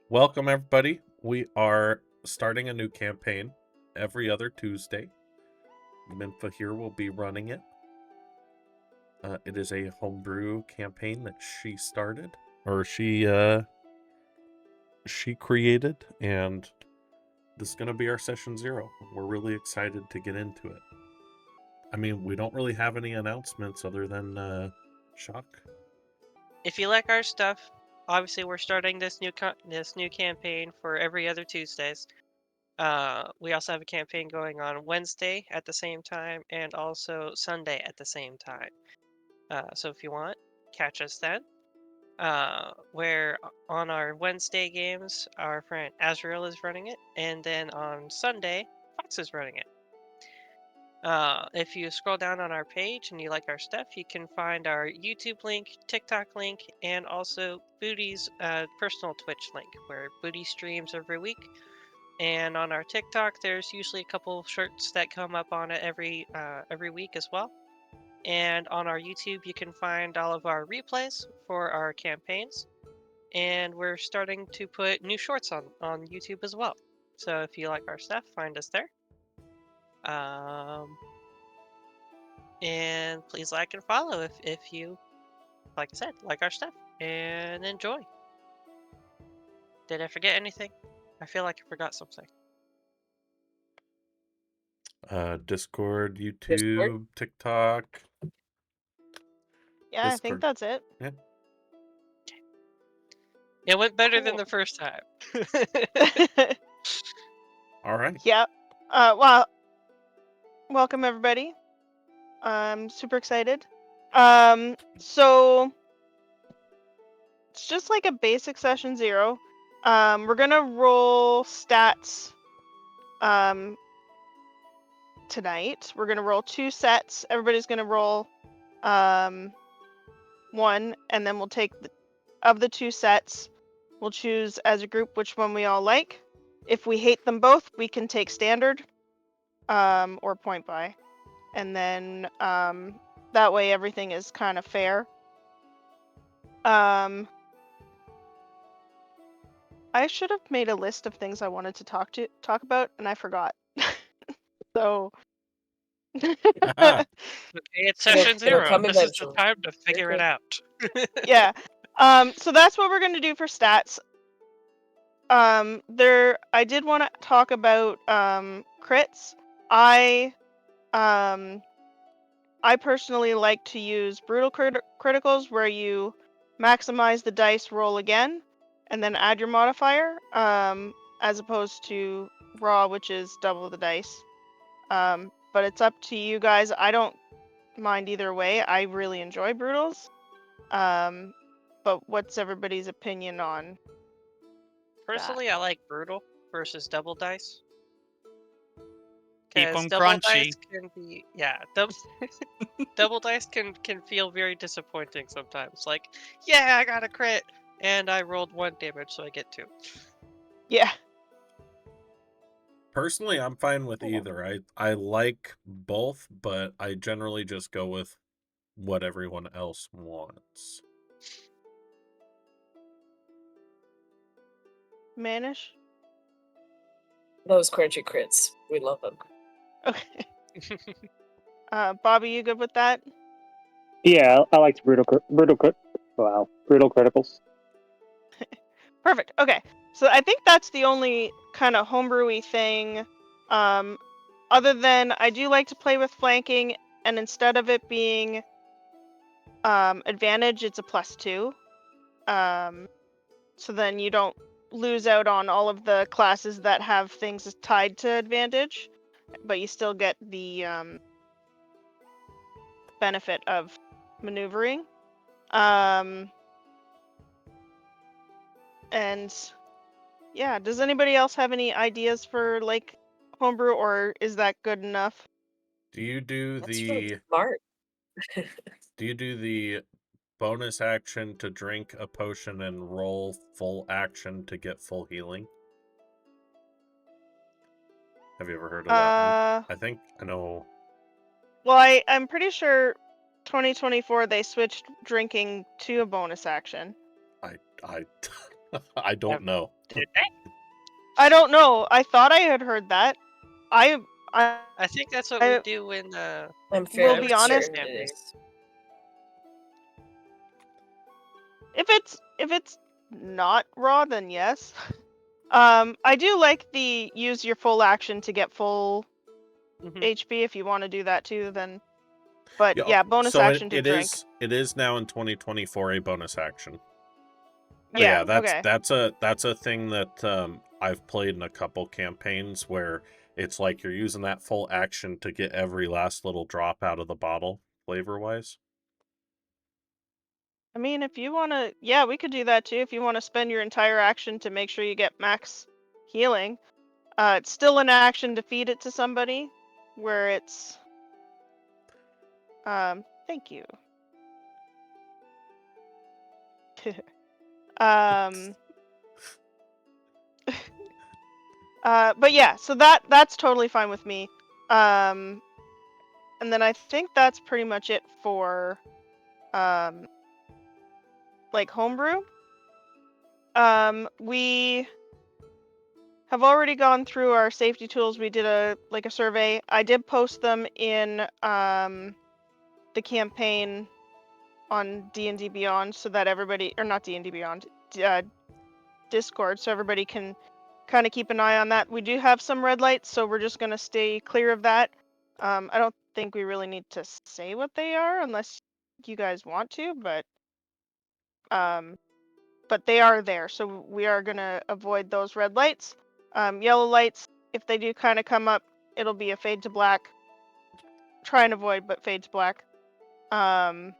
Welcome, everybody. We are starting a new campaign every other Tuesday. Minfa here will be running it. It is a homebrew campaign that she started, or she created, and this is going to be our session 0. We're really excited to get into it. I mean, we don't really have any announcements other than Shock. If you like our stuff, obviously we're starting this new campaign for every other Tuesdays. We also have a campaign going on Wednesday at the same time and also Sunday at the same time. So if you want, catch us then. Where on our Wednesday games, our friend Azrael is running it, and then on Sunday, Fox is running it. If you scroll down on our page and you like our stuff, you can find our YouTube link, TikTok link, and also Booty's personal Twitch link, where Booty streams every week. And on our TikTok, there's usually a couple of shirts that come up on it every week as well. And on our YouTube, you can find all of our replays for our campaigns. And we're starting to put new shorts on YouTube as well. So if you like our stuff, find us there. And please like and follow if you, like I said, like our stuff and enjoy. Did I forget anything? I feel like I forgot something. Discord, YouTube, TikTok. Yeah, I think that's it. Yeah. It went better than the first time. All right. Yep. Well, welcome everybody. I'm super excited. So it's just like a basic session 0. We're gonna roll stats tonight. We're gonna roll 2 sets. Everybody's gonna roll 1, and then we'll take of the 2 sets. We'll choose as a group which one we all like. If we hate them both, we can take standard or point by, and then that way everything is kind of fair. I should have made a list of things I wanted to talk about, and I forgot. So Okay, it's session 0. This is the time to figure it out. Yeah. So that's what we're gonna do for stats. I did want to talk about crits. I personally like to use brutal criticals, where you maximize the dice, roll again, and then add your modifier, as opposed to raw, which is double the dice. But it's up to you guys. I don't mind either way. I really enjoy brutals. But what's everybody's opinion on? Personally, I like brutal versus double dice. Keep 'em Because double crunchy. dice can be, double dice can feel very disappointing sometimes. Like, yeah, I got a crit, and I rolled 1 damage, so I get 2. Yeah. Personally, I'm fine with either. I like both, but I generally just go with what everyone else wants. Manish? Those crunchy crits. We love them. Okay. Bobby, you good with that? Yeah, I like brutal criticals. Perfect. Okay. So I think that's the only kind of homebrewy thing. Other than I do like to play with flanking, and instead of it being advantage, it's a +2. So then you don't lose out on all of the classes that have things tied to advantage, but you still get the benefit of maneuvering. And yeah, does anybody else have any ideas for like homebrew, or is that good enough? Do you do That's really smart. do you do the bonus action to drink a potion and roll full action to get full healing? Have you ever heard of that one? I know. Well, I'm pretty sure 2024 they switched drinking to a bonus action. I don't know. Did they? I don't know. I thought I had heard that. I I think that's what we do in I'm We'll fairly be honest. certain it is. if it's not raw, then yes. I do like the use your full action to get full Mhm. HP if you want to do that too. Then, but Yeah, yeah, bonus so action to it drink. it is now in 2024 a bonus action. But Yeah. yeah, Okay. that's a thing that I've played in a couple campaigns where it's like you're using that full action to get every last little drop out of the bottle, flavor wise. I mean, if you want to, yeah, we could do that too. If you want to spend your entire action to make sure you get max healing, it's still an action to feed it to somebody, where it's, thank you. But yeah, so that's totally fine with me. And then I think that's pretty much it for, like homebrew. We have already gone through our safety tools. We did a survey. I did post them in the campaign on D&D Beyond, so that everybody, or not D&D Beyond, Discord, so everybody can kind of keep an eye on that. We do have some red lights, so we're just going to stay clear of that. I don't think we really need to say what they are unless you guys want to, but they are there, so we are going to avoid those red lights. Yellow lights, if they do kind of come up, it'll be a fade to black. Try and avoid, but fade to black. And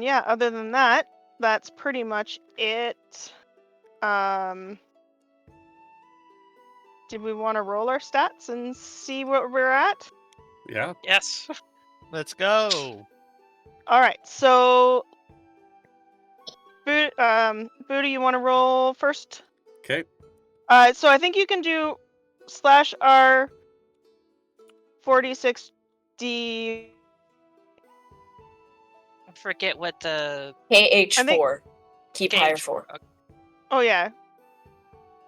yeah, other than that, that's pretty much it. Did we want to roll our stats and see what we're at? Yeah. Yes. Let's go. All right, so Booty, you want to roll first? Okay. So I think you can do /R 46D. I forget what the KH4. Keep higher gauge 4. okay. Oh yeah,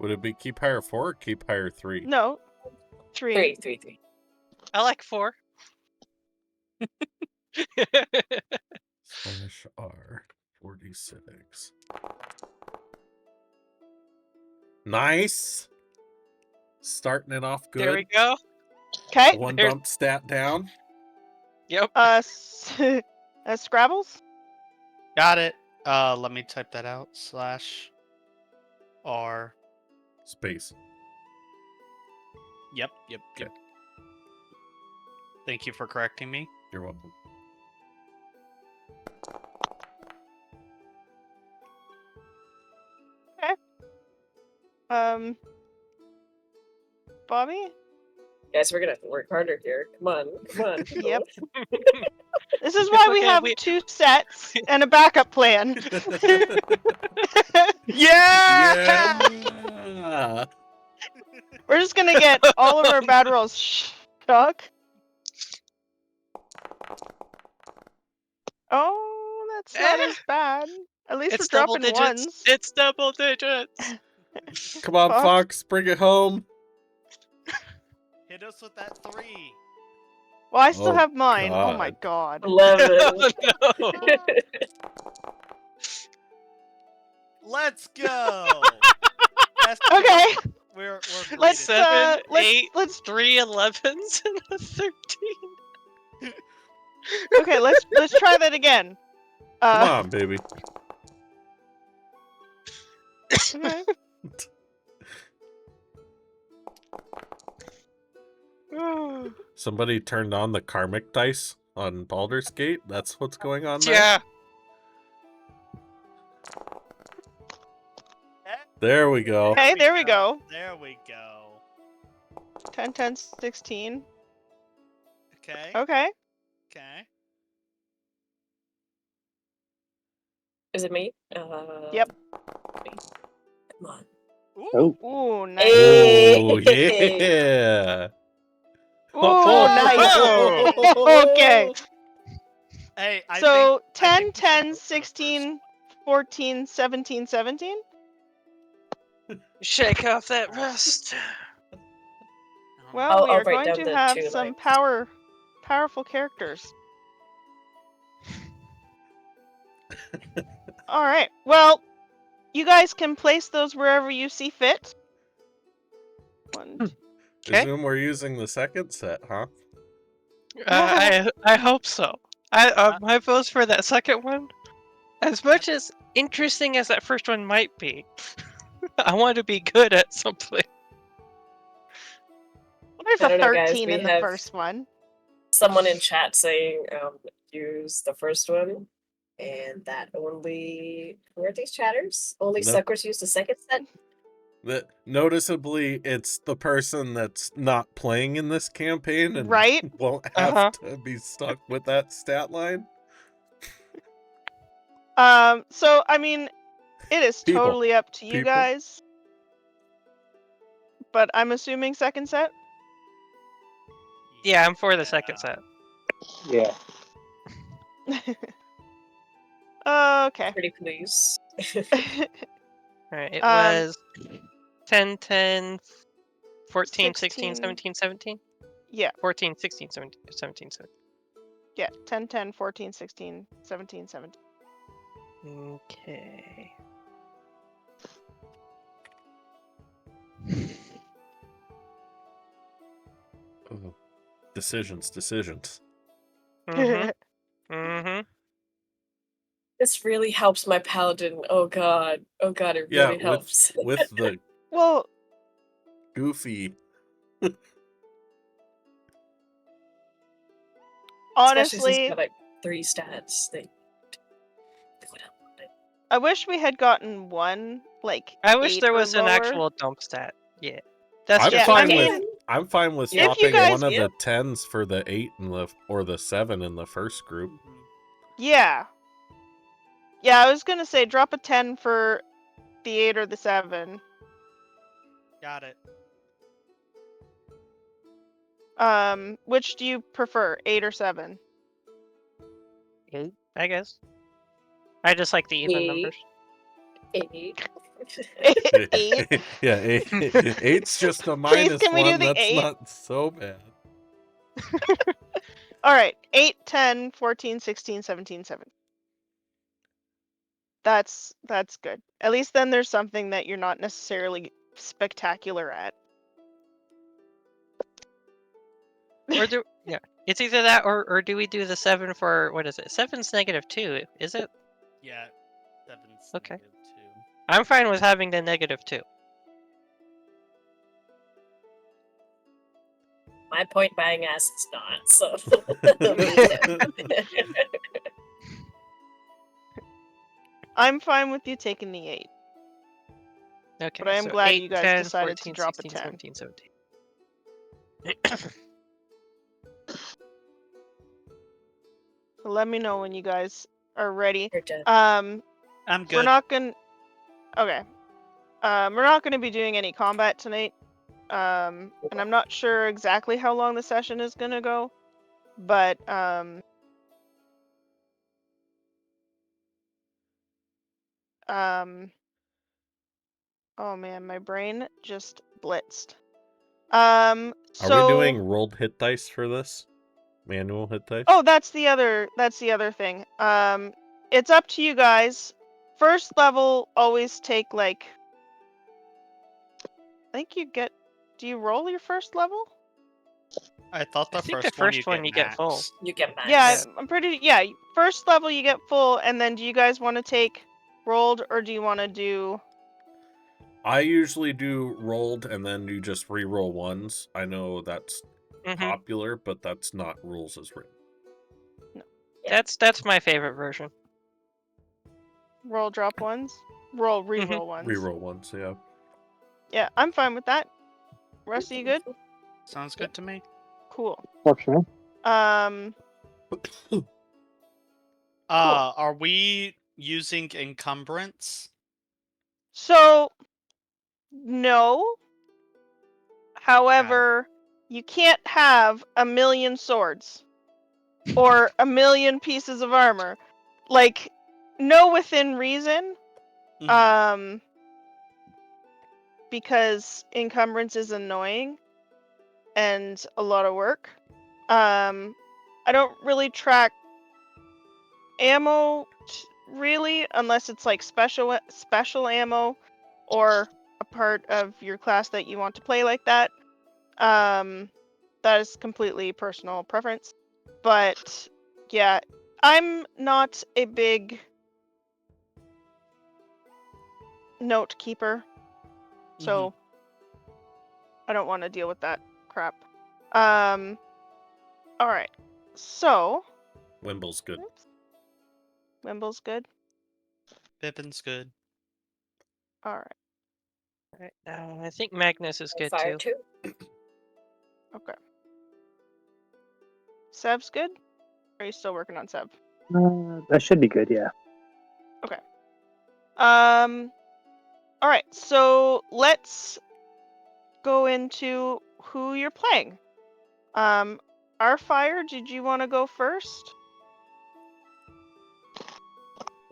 Would it be keep higher 4 or keep higher 3? no, 3. 3. I like 4. /R 46. Nice. Starting it off good. There we go. Okay. One There's- bump stat down. Yep. Scrabbles. Got it. Let me type that out. /R. Space. Yep. Thank you for correcting me. You're welcome. Bobby. Guys, we're gonna have to work harder here. Come on. Yep. This is why we okay, have 2 sets and a backup plan. Yeah! Yeah. We're just gonna get all of our bad rolls stuck. Oh, that's not as bad. At least it's we're double dropping digits. ones. It's double digits. Come on, Fox. Fox, bring it home. Hit us with that 3. Well, I still Oh, have mine. Oh my God. god. 11. Oh, no. Let's go. That's Okay. good. We're Let's great at 7, 8, let's 3 11s, and a 13. okay. Let's try that again. Come on, baby. Okay. Somebody turned on the karmic dice on Baldur's Gate. That's what's going on there. Yeah. There we go. Okay, there we go. There we go. 10, 10, 16. Okay. Okay. Okay. Is it me? Yep. Come on. Ooh. Ooh, nice. Oh, Hey. yeah. Ooh, nice. Okay. Hey, I So think 10, we should 10, vote for the 16, 14, 17, 17. Shake off that rust. Well, we I'll are write going down to the have 2 some lines. powerful characters. All right. Well, you guys can place those wherever you see fit. 1, 2. Okay. Assume we're using the second set, huh? I hope so. My vote's for that second one. As much as interesting as that first one might be, I want to be good at something. There's I a don't know, guys. 13 We in the have first one. someone in chat saying use the first one, and that only who are these chatters? Only No. suckers use the second set. Noticeably, it's the person that's not playing in this campaign and Right? won't have to be stuck with that stat line. So I mean, it is People. totally up to you People. guys. But I'm assuming second set. Yeah, I'm for the second set. Yeah. Okay. Pretty please. Alright, it Um, was 10, 10, 14, 16, 16. 17, 17? Yeah. 14, 16, 17, 17, 17. Yeah, 10, 10, 14, 16, 17, 17. Okay. Oh, decisions. Mm-hmm. Mm-hmm. This really helps my paladin. Oh god, it Yeah, really helps. with the Well, goofy. Especially since honestly, he's got like 3 stats. They would help a bit. I wish we had gotten one like I wish 8 there or was an lower. actual dump stat. Yeah. That's I'm just fine I with mean, I'm fine with If you swapping guys- one of yeah. the 10s for the 8 or the 7 in the first group. yeah. Yeah, I was gonna say drop a 10 for the 8 or the 7. Got it. Which do you prefer, 8 or 7? 8, I guess. I just like the even numbers. 8. 8. Yeah, 8's just a minus can we do one. the That's 8? not so bad. All right, 8, 10, 14, 16, 17, 17. That's good. At least then there's something that you're not necessarily spectacular at. Or do yeah. It's either that or do we do the 7 for what is it? 7's -2, is it? Yeah. 7's Okay. -2. I'm fine with having the -2. My point buying ass is not, so I'm fine with you taking the 8. Okay. But I am so glad 8, you guys 10, decided 14, to drop 16, a 10. 17, 17. So let me know when you guys are ready. You're dead. I'm We're good. not gonna. Okay. We're not gonna be doing any combat tonight. And I'm not sure exactly how long the session is gonna go, but oh man, my brain just blitzed. Are So we doing rolled hit dice for this? Manual hit dice? oh, that's the other thing. It's up to you guys. First level always take like I think you get do you roll your first level? I thought I the think first the first one you you get full. max. You get max. Yeah, I'm pretty first level you get full, and then do you guys want to take rolled or do you want to do I usually do rolled and then you just re-roll ones. I know that's popular, but that's not rules as written. That's my favorite version. roll drop ones? Re-roll ones. Re-roll ones, yeah. Yeah, I'm fine with that. Rusty, you good? Sounds good to me. Cool. Works for me. Are we using encumbrance? So no. However, you can't have a million swords or a million pieces of armor. Like, no within reason. Mhm. because encumbrance is annoying and a lot of work. I don't really track ammo really, unless it's like special ammo or a part of your class that you want to play like that. That is completely personal preference. But yeah, I'm not a big note keeper, so I don't want to deal with that crap. All right, so Wimble's good. Wimble's good. Pippin's good. All right, Alright, I think Magnus is good Fire too. too. okay. Seb's good. Or are you still working on Seb? That should be good, yeah. All right, so let's go into who you're playing. Our fire, did you want to go first?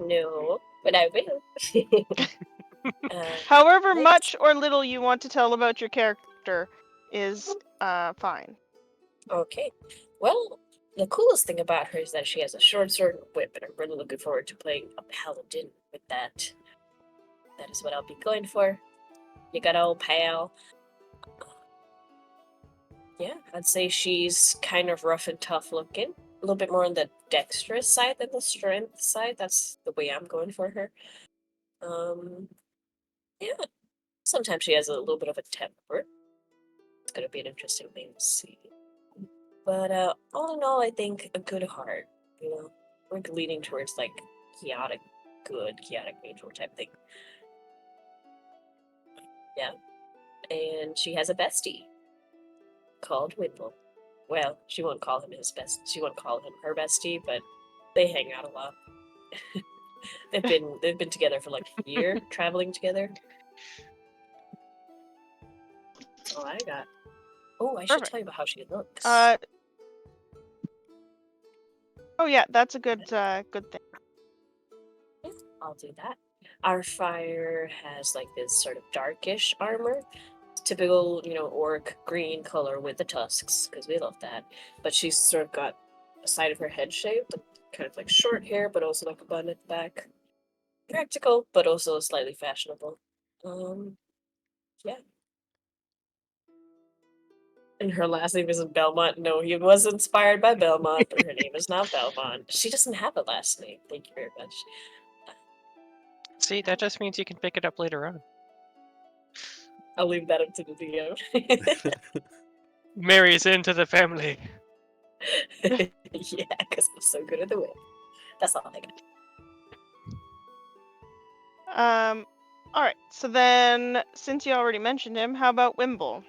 No, but I will. However let's- much or little you want to tell about your character is fine. Okay. Well, the coolest thing about her is that she has a short sword and whip, and I'm really looking forward to playing a paladin with that. That is what I'll be going for. You got old pal. Yeah, I'd say she's kind of rough and tough looking. A little bit more on the dexterous side than the strength side. That's the way I'm going for her. Yeah. Sometimes she has a little bit of a temper. It's gonna be an interesting thing to see. But all in all, I think a good heart. You know, we're leaning towards like chaotic good, chaotic neutral type thing. Yeah. And she has a bestie called Wimble. Well, she won't call him his best. She won't call him her bestie, but they hang out a lot. they've been together for like a year, traveling together. That's all I got. Oh, I should Perfect. tell you about how she looks. Oh yeah, that's a good good thing. Yeah, I'll do that. Our fire has like this sort of darkish armor. Typical, orc green color with the tusks, because we love that. But she's sort of got a side of her head shaved, kind of like short hair, but also like a bun at the back. Practical, but also slightly fashionable. Yeah. And her last name isn't Belmont. No, he was inspired by Belmont, but her name is not Belmont. She doesn't have a last name. Thank you very much. See, that just means you can pick it up later on. I'll leave that up to the DM. Marries into the family. Yeah, because I'm so good at the whip. That's all I got. All right. So then, since you already mentioned him, how about Wimble?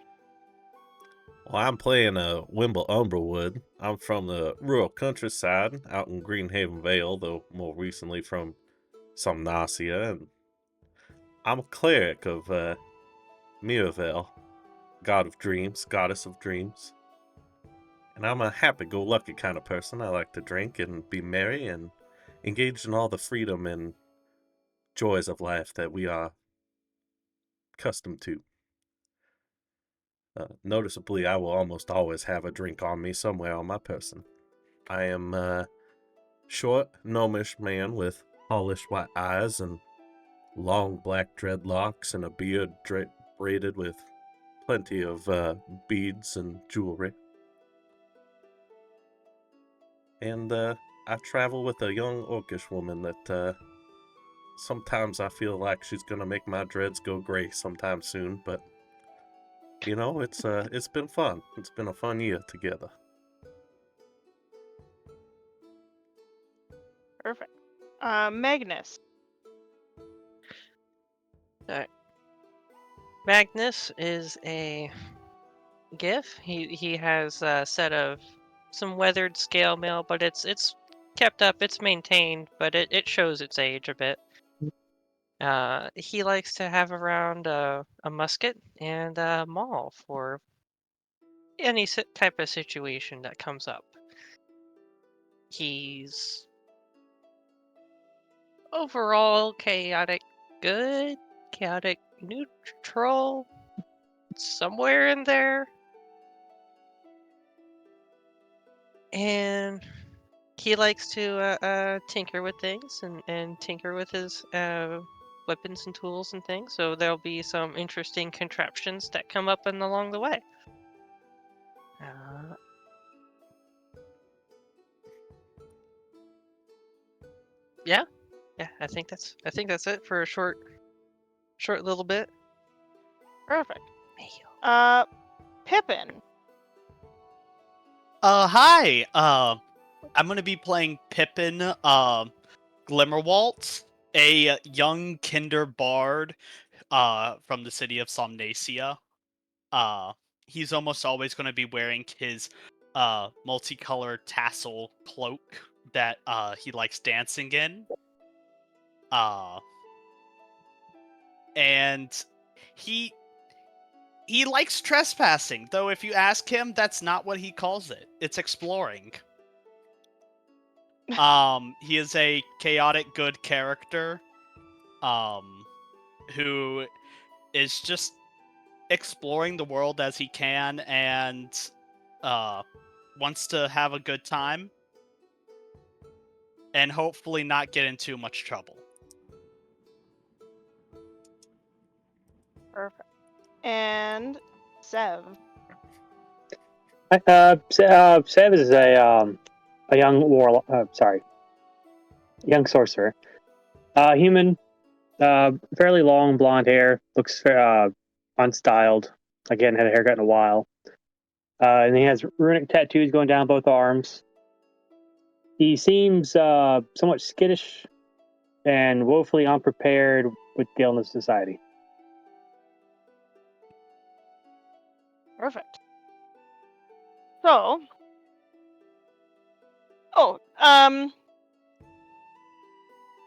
Well, I'm playing Wimble Umbrewood. I'm from the rural countryside out in Greenhaven Vale, though more recently from Somnacia, and I'm a cleric of Miravel, god of dreams, goddess of dreams. And I'm a happy-go-lucky kind of person. I like to drink and be merry and engage in all the freedom and joys of life that we are accustomed to. Noticeably, I will almost always have a drink on me somewhere on my person. I am a short, gnomish man with polished white eyes and long black dreadlocks and a beard braided with plenty of beads and jewelry. And I travel with a young orcish woman that sometimes I feel like she's gonna make my dreads go gray sometime soon, but it's been fun. It's been a fun year together. Perfect. Magnus. Alright. Magnus is a GIF. He has a set of some weathered scale mail, but it's kept up, it's maintained, but it shows its age a bit. He likes to have around a musket and a maul for any type of situation that comes up. He's overall chaotic good, chaotic neutral, somewhere in there. And he likes to tinker with things and tinker with his weapons and tools and things. So there'll be some interesting contraptions that come up along the way. Yeah, I think that's it for a short little bit. Perfect. Mayo. Pippin. Hi. I'm gonna be playing Pippin, Glimmerwaltz, a young kinder bard, from the city of Somnacia. He's almost always gonna be wearing his, multicolored tassel cloak that, he likes dancing in. And he likes trespassing, though if you ask him, that's not what he calls it. It's exploring. He is a chaotic good character, who is just exploring the world as he can and, wants to have a good time and hopefully not get in too much trouble. Perfect. And Sev. Sev is a young warlock. Young sorcerer. Human. Fairly long blonde hair. Looks unstyled. Again, had a haircut in a while. And he has runic tattoos going down both arms. He seems somewhat skittish and woefully unprepared with dealing with society. Perfect. So,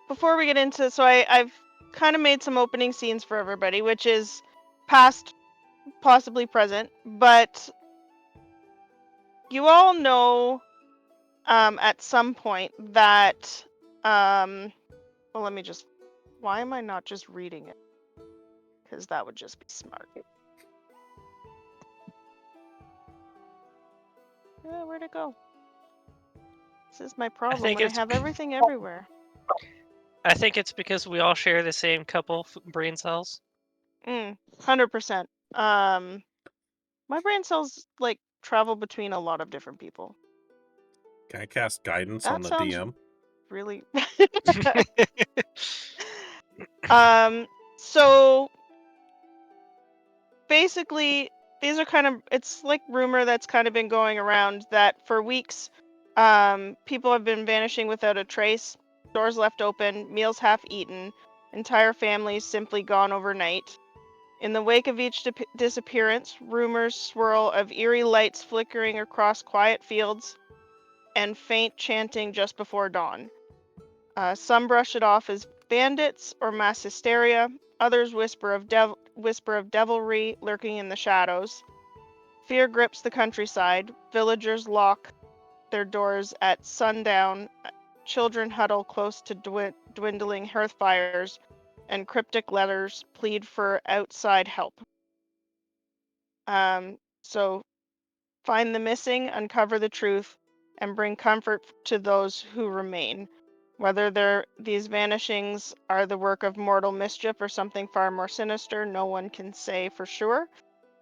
before we get into, I've kind of made some opening scenes for everybody, which is past, possibly present, but you all know, at some point that, well, let me just, why am I not just reading it? Because that would just be smart. Where'd it go? This is my problem think when I it's- have everything everywhere. I think it's because we all share the same couple brain cells. 100%. My brain cells like travel between a lot of different people. Can I cast guidance That on the sounds DM? really. So basically, these are kind of, it's like rumor that's kind of been going around that for weeks, people have been vanishing without a trace, doors left open, meals half eaten, entire families simply gone overnight. In the wake of each disappearance, rumors swirl of eerie lights flickering across quiet fields and faint chanting just before dawn. Some brush it off as bandits or mass hysteria. Others whisper of devilry lurking in the shadows. Fear grips the countryside. Villagers lock their doors at sundown. Children huddle close to dwindling hearth fires, and cryptic letters plead for outside help. So find the missing, uncover the truth, and bring comfort to those who remain. Whether these vanishings are the work of mortal mischief or something far more sinister, no one can say for sure.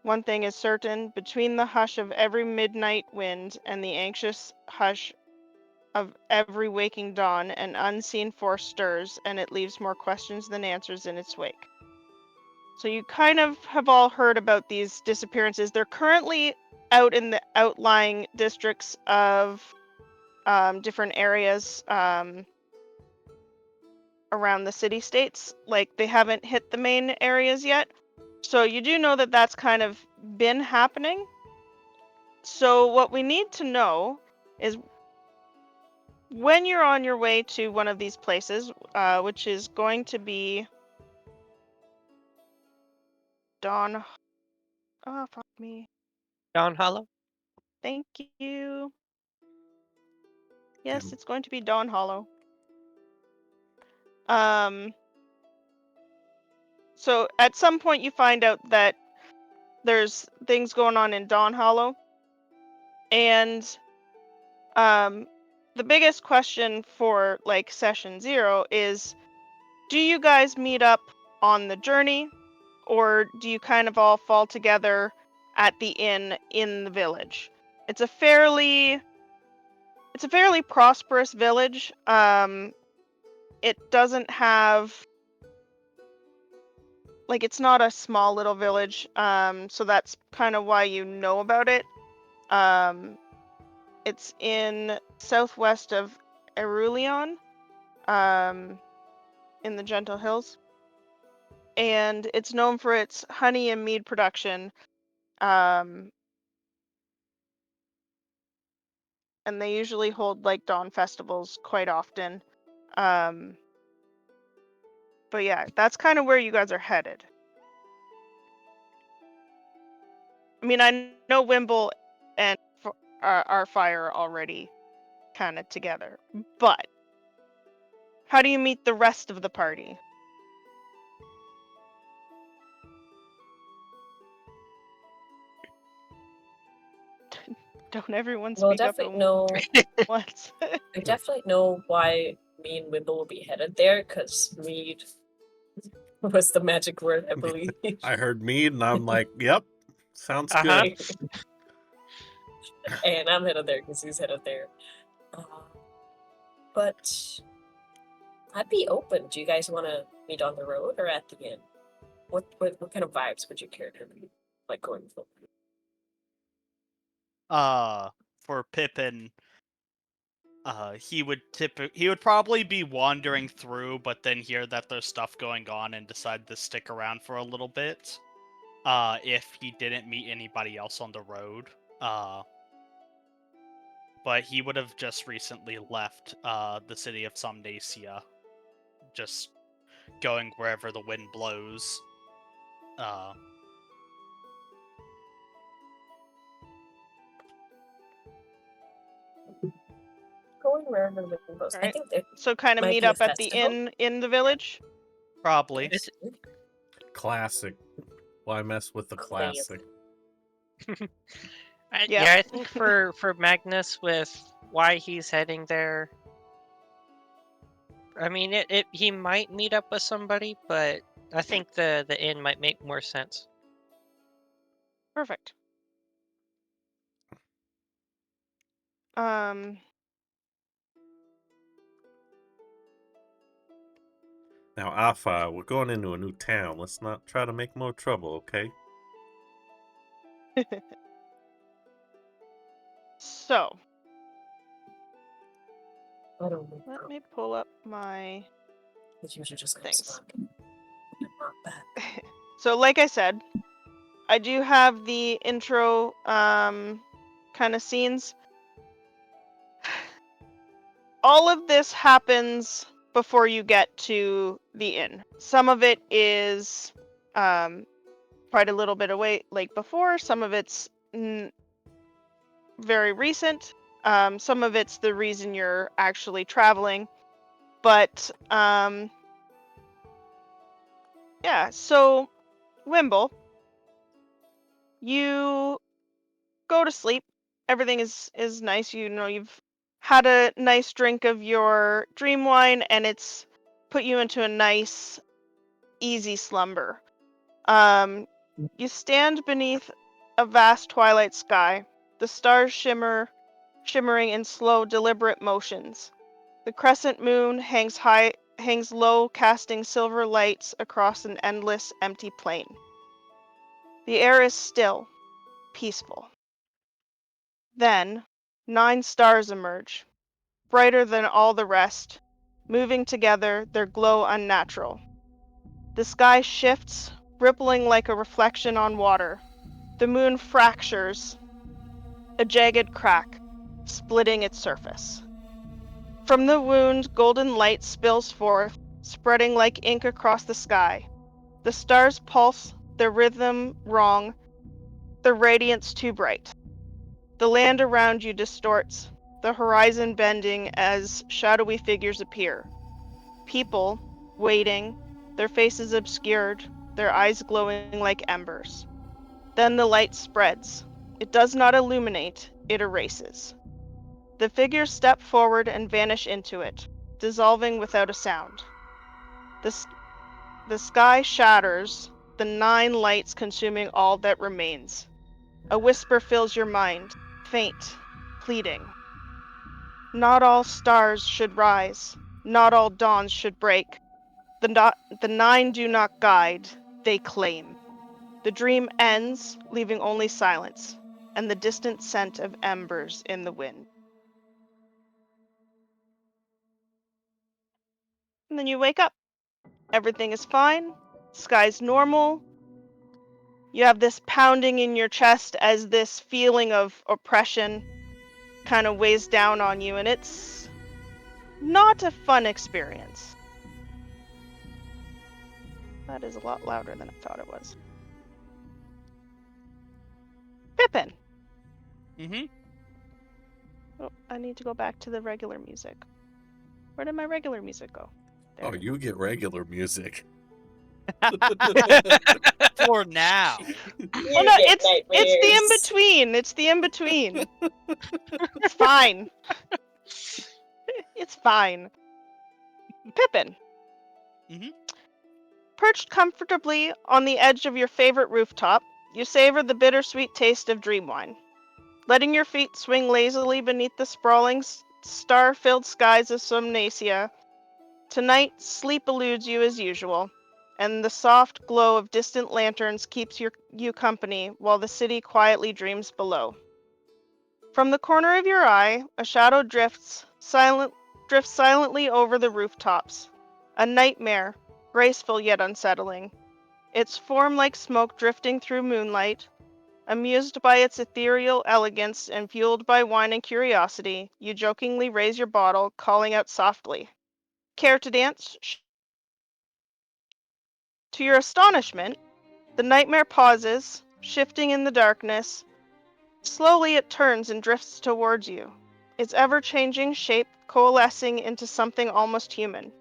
One thing is certain, between the hush of every midnight wind and the anxious hush of every waking dawn, an unseen force stirs, and it leaves more questions than answers in its wake. So you kind of have all heard about these disappearances. They're currently out in the outlying districts of different areas around the city states. Like, they haven't hit the main areas yet. So you do know that that's kind of been happening. So what we need to know is when you're on your way to one of these places, which is going to be Dawn. Oh, fuck me. Dawn Hollow. Thank you. Yes, Okay. it's going to be Dawn Hollow. So at some point you find out that there's things going on in Dawn Hollow, and the biggest question for like session 0 is, do you guys meet up on the journey, or do you kind of all fall together at the inn in the village? It's a fairly prosperous village. It doesn't have, like, it's not a small little village, so that's kind of why you know about it. It's in southwest of Eruleon, in the Gentle Hills, and it's known for its honey and mead production. And they usually hold like dawn festivals quite often. But yeah, that's kind of where you guys are headed. I mean, I know Wimble and our fire are already kind of together, but how do you meet the rest of the party? Don't everyone Well, speak up definitely at know. once? I definitely know why me and Wimble will be headed there, because Mead was the magic word, I believe. I heard mead, and I'm like, yep, sounds Uh-huh. good. And I'm headed there because he's headed there. But I'd be open. Do you guys want to meet on the road or at the inn? What kind of vibes would your character be like going for? For Pippin, he would probably be wandering through, but then hear that there's stuff going on and decide to stick around for a little bit. If he didn't meet anybody else on the road. But he would have just recently left the city of Somnacia, just going wherever the wind blows. Going wherever the wind blows. I Alright. think there So kind of might meet be a up at the festival. inn in the village? Probably. It's- Classic. Why mess with the classic? Yeah. Yeah, I think for Magnus, with why he's heading there, I mean, he might meet up with somebody, but I think the inn might make more sense. Perfect. Now, Alpha, we're going into a new town. Let's not try to make more trouble, okay? So, I don't know. let me pull up my It's usually just kind of things. stuck. Not bad. So, like I said, I do have the intro kind of scenes. All of this happens before you get to the inn. Some of it is quite a little bit away, like before. Some of it's very recent. Some of it's the reason you're actually traveling. But yeah, so Wimble, you go to sleep. Everything is nice. You know, you've had a nice drink of your dream wine, and it's put you into a nice, easy slumber. You stand beneath a vast twilight sky. The stars shimmering in slow, deliberate motions. The crescent moon hangs low, casting silver lights across an endless, empty plain. The air is still, peaceful. Then, 9 stars emerge, brighter than all the rest, moving together, their glow unnatural. The sky shifts, rippling like a reflection on water. The moon fractures, a jagged crack, splitting its surface. From the wound, golden light spills forth, spreading like ink across the sky. The stars pulse, their rhythm wrong, their radiance too bright. The land around you distorts, the horizon bending as shadowy figures appear. People, waiting, their faces obscured, their eyes glowing like embers. Then the light spreads. It does not illuminate, it erases. The figures step forward and vanish into it, dissolving without a sound. The sky shatters, the 9 lights consuming all that remains. A whisper fills your mind, faint, pleading. Not all stars should rise, not all dawns should break. The 9 do not guide, they claim. The dream ends, leaving only silence, and the distant scent of embers in the wind. And then you wake up. Everything is fine, sky's normal. You have this pounding in your chest as this feeling of oppression kind of weighs down on you, and it's not a fun experience. That is a lot louder than I thought it was. Pippin! Mm-hmm. Oh, I need to go back to the regular music. Where did my regular music go? There Oh, it is. you get regular music. For now. Well, no, it's the in between. It's the in between. It's fine. It's fine. Pippin. Mhm. Perched comfortably on the edge of your favorite rooftop, you savor the bittersweet taste of dream wine. Letting your feet swing lazily beneath the sprawling, star-filled skies of Somnacia, tonight sleep eludes you as usual, and the soft glow of distant lanterns keeps you company while the city quietly dreams below. From the corner of your eye, a shadow drifts silently over the rooftops. A nightmare, graceful yet unsettling. Its form like smoke drifting through moonlight. Amused by its ethereal elegance and fueled by wine and curiosity, you jokingly raise your bottle, calling out softly, "Care to dance?" To your astonishment, the nightmare pauses, shifting in the darkness. Slowly it turns and drifts towards you, its ever-changing shape coalescing into something almost human,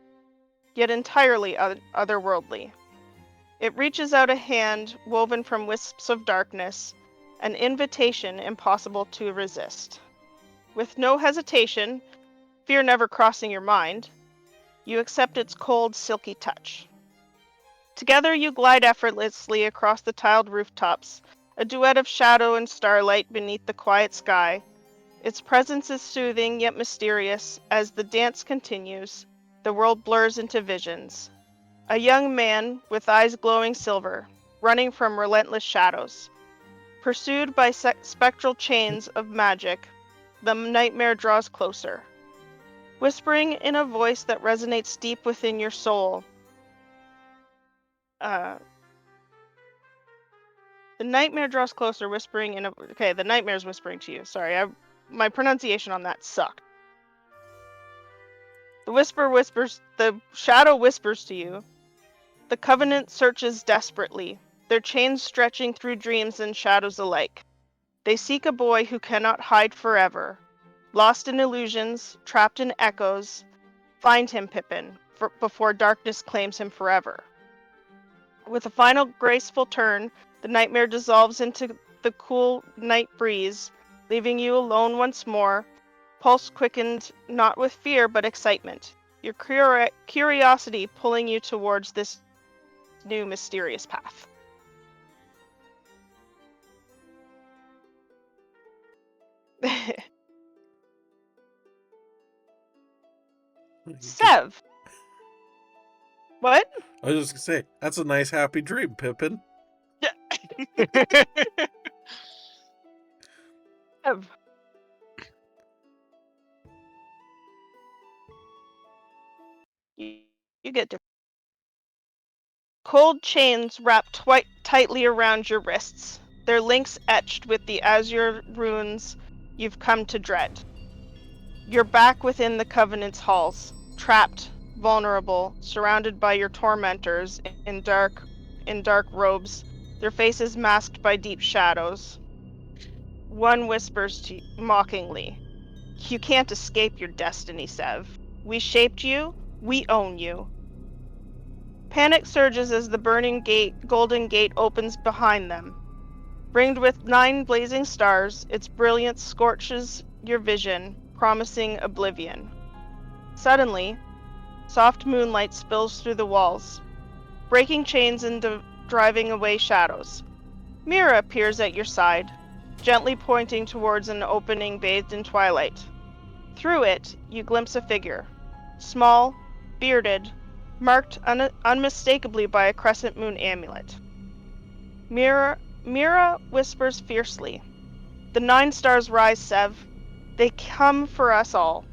yet entirely otherworldly. It reaches out a hand woven from wisps of darkness, an invitation impossible to resist. With no hesitation, fear never crossing your mind, you accept its cold, silky touch. Together you glide effortlessly across the tiled rooftops, a duet of shadow and starlight beneath the quiet sky. Its presence is soothing yet mysterious. As the dance continues, the world blurs into visions. A young man with eyes glowing silver, running from relentless shadows. Pursued by spectral chains of magic, the nightmare draws closer. Whispering in a voice that resonates deep within your soul. The nightmare draws closer, whispering in a... Okay, the nightmare's whispering to you. Sorry, my pronunciation on that sucked. The shadow whispers to you. The Covenant searches desperately, their chains stretching through dreams and shadows alike. They seek a boy who cannot hide forever. Lost in illusions, trapped in echoes. Find him, Pippin, before darkness claims him forever. With a final graceful turn, the nightmare dissolves into the cool night breeze, leaving you alone once more, pulse quickened not with fear but excitement, your curiosity pulling you towards this new mysterious path. Sev! What? I was just gonna say, that's a nice happy dream, Pippin. Sev. You get different. Cold chains wrapped tightly around your wrists, their links etched with the azure runes you've come to dread. You're back within the Covenant's halls, trapped, vulnerable, surrounded by your tormentors in dark robes, their faces masked by deep shadows. One whispers to you mockingly, "You can't escape your destiny, Sev. We shaped you, we own you." Panic surges as the burning golden gate opens behind them. Ringed with 9 blazing stars, its brilliance scorches your vision, promising oblivion. Suddenly, soft moonlight spills through the walls, breaking chains and driving away shadows. Mira appears at your side, gently pointing towards an opening bathed in twilight. Through it, you glimpse a figure, small, bearded, marked unmistakably by a crescent moon amulet. Mira whispers fiercely, "The 9 stars rise, Sev. They come for us all.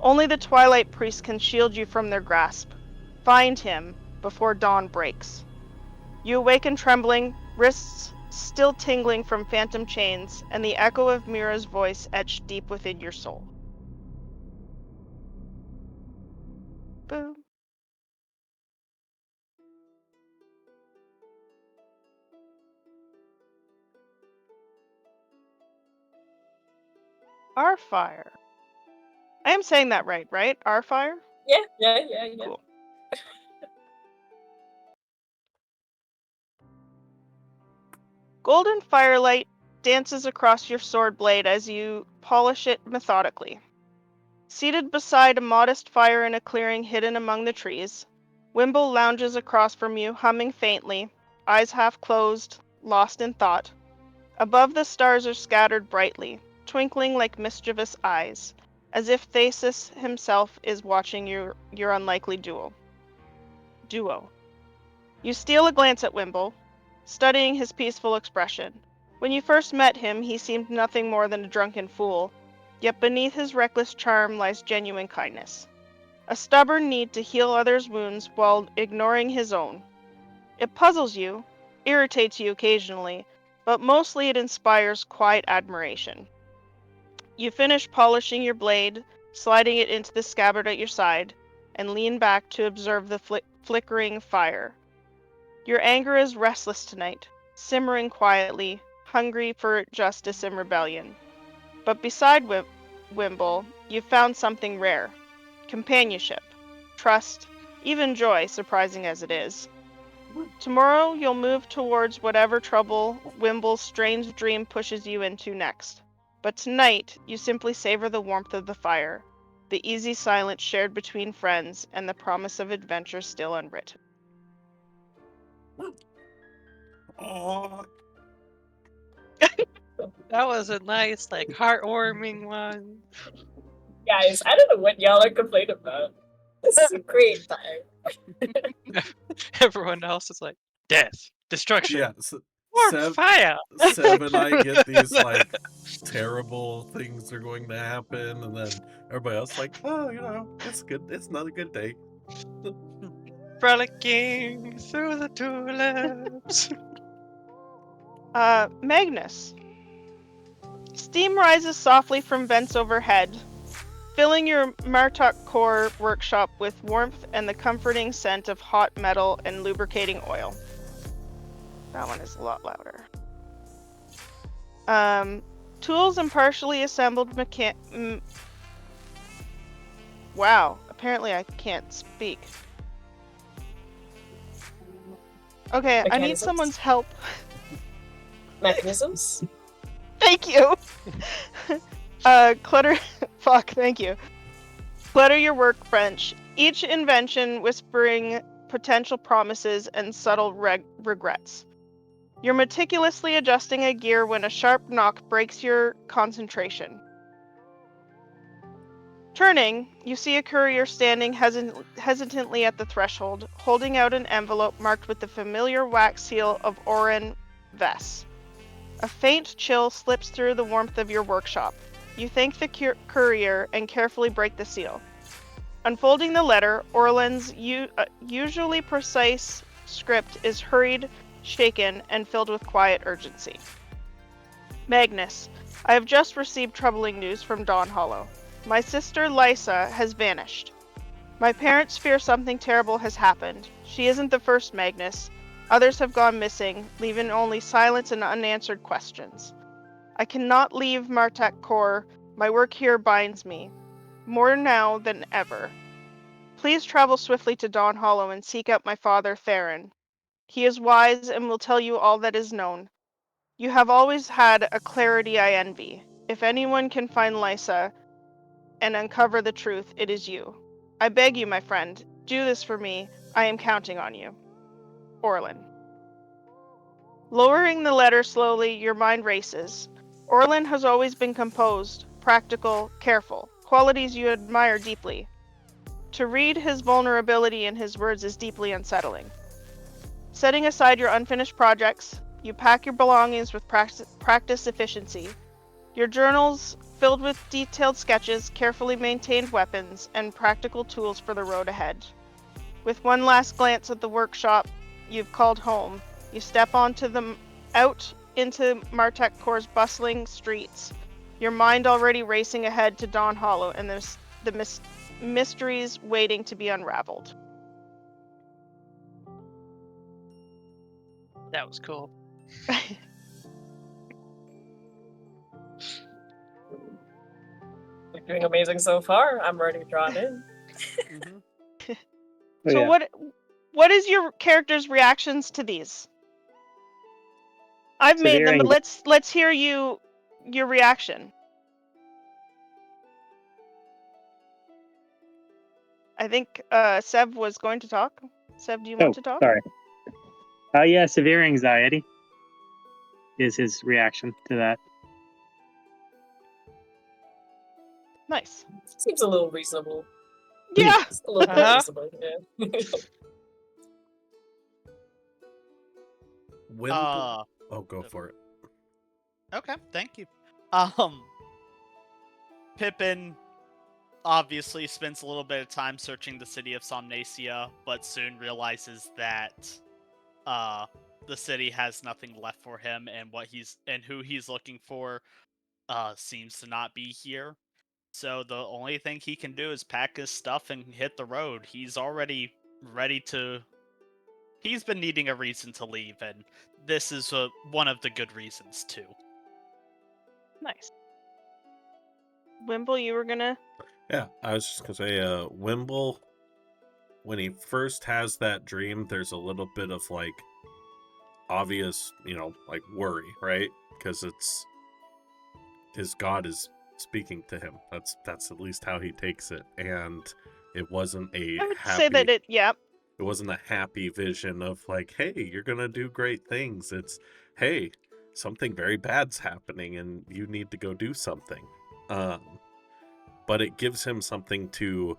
Only the Twilight Priest can shield you from their grasp. Find him before dawn breaks." You awaken trembling, wrists still tingling from phantom chains, and the echo of Mira's voice etched deep within your soul. Boom. Our fire. I am saying that right? Our fire? Yeah. Cool. Golden firelight dances across your sword blade as you polish it methodically. Seated beside a modest fire in a clearing hidden among the trees, Wimble lounges across from you, humming faintly, eyes half closed, lost in thought. Above, the stars are scattered brightly, twinkling like mischievous eyes, as if Theseus himself is watching your unlikely duo. You steal a glance at Wimble, studying his peaceful expression. When you first met him, he seemed nothing more than a drunken fool, yet beneath his reckless charm lies genuine kindness. A stubborn need to heal others' wounds while ignoring his own. It puzzles you, irritates you occasionally, but mostly it inspires quiet admiration. You finish polishing your blade, sliding it into the scabbard at your side, and lean back to observe the flickering fire. Your anger is restless tonight, simmering quietly, hungry for justice and rebellion. But beside Wimble, you've found something rare: companionship, trust, even joy, surprising as it is. Tomorrow you'll move towards whatever trouble Wimble's strange dream pushes you into next. But tonight, you simply savor the warmth of the fire, the easy silence shared between friends, and the promise of adventure still unwritten. Oh, That was a nice, like, heartwarming one. Guys, I don't know what y'all are complaining about. This is a great time. Everyone else is like, death, destruction, yeah. warmth, fire. Sev and I get these like terrible things are going to happen, and then everybody else like, oh, it's good. It's not a good day. Frolicking through the tulips. Magnus. Steam rises softly from vents overhead, filling your Martok core workshop with warmth and the comforting scent of hot metal and lubricating oil. That one is a lot louder. Tools and partially assembled Wow, apparently I can't speak. Okay, I need Mechanisms? someone's help. Mechanisms? Thank you. Clutter. Fuck, thank you. Clutter your workbench, each invention whispering potential promises and subtle regrets. You're meticulously adjusting a gear when a sharp knock breaks your concentration. Turning, you see a courier standing hesitantly at the threshold, holding out an envelope marked with the familiar wax seal of Oren Vess. A faint chill slips through the warmth of your workshop. You thank the courier and carefully break the seal. Unfolding the letter, Orland's usually precise script is hurried, shaken, and filled with quiet urgency. Magnus, I have just received troubling news from Dawn Hollow. My sister Lysa has vanished. My parents fear something terrible has happened. She isn't the first, Magnus. Others have gone missing, leaving only silence and unanswered questions. I cannot leave Martek Core. My work here binds me, more now than ever. Please travel swiftly to Dawn Hollow and seek out my father, Theron. He is wise and will tell you all that is known. You have always had a clarity I envy. If anyone can find Lysa and uncover the truth, it is you. I beg you, my friend, do this for me. I am counting on you. Orlin. Lowering the letter slowly, your mind races. Orlin has always been composed, practical, careful, qualities you admire deeply. To read his vulnerability in his words is deeply unsettling. Setting aside your unfinished projects, you pack your belongings with practice efficiency. Your journals filled with detailed sketches, carefully maintained weapons, and practical tools for the road ahead. With one last glance at the workshop you've called home, you step out into Martek Corps' bustling streets, your mind already racing ahead to Dawn Hollow and the mysteries waiting to be unraveled. That was cool. You're doing amazing so far. I'm already drawn in. Mm-hmm. So yeah. what is your character's reactions to these? I've made them, but let's hear your reaction. I think Seb was going to talk. Seb, do you want to talk? Sorry. Yeah, severe anxiety is his reaction to that. Nice. Seems a little reasonable. Yeah. It's a little bit reasonable, yeah. Oh, go for it. Okay, thank you. Pippin obviously spends a little bit of time searching the city of Somnacia, but soon realizes that the city has nothing left for him, and who he's looking for seems to not be here. So the only thing he can do is pack his stuff and hit the road. He's already ready to. He's been needing a reason to leave, and this is one of the good reasons too. Nice. Wimble, you were gonna. Yeah, I was just gonna say, Wimble, when he first has that dream, there's a little bit of like obvious, like worry, right? Because it's his god is speaking to him. That's at least how he takes it, and it wasn't a I would happy. say that It wasn't a happy vision of like, hey, you're gonna do great things. It's, hey, something very bad's happening, and you need to go do something. But it gives him something to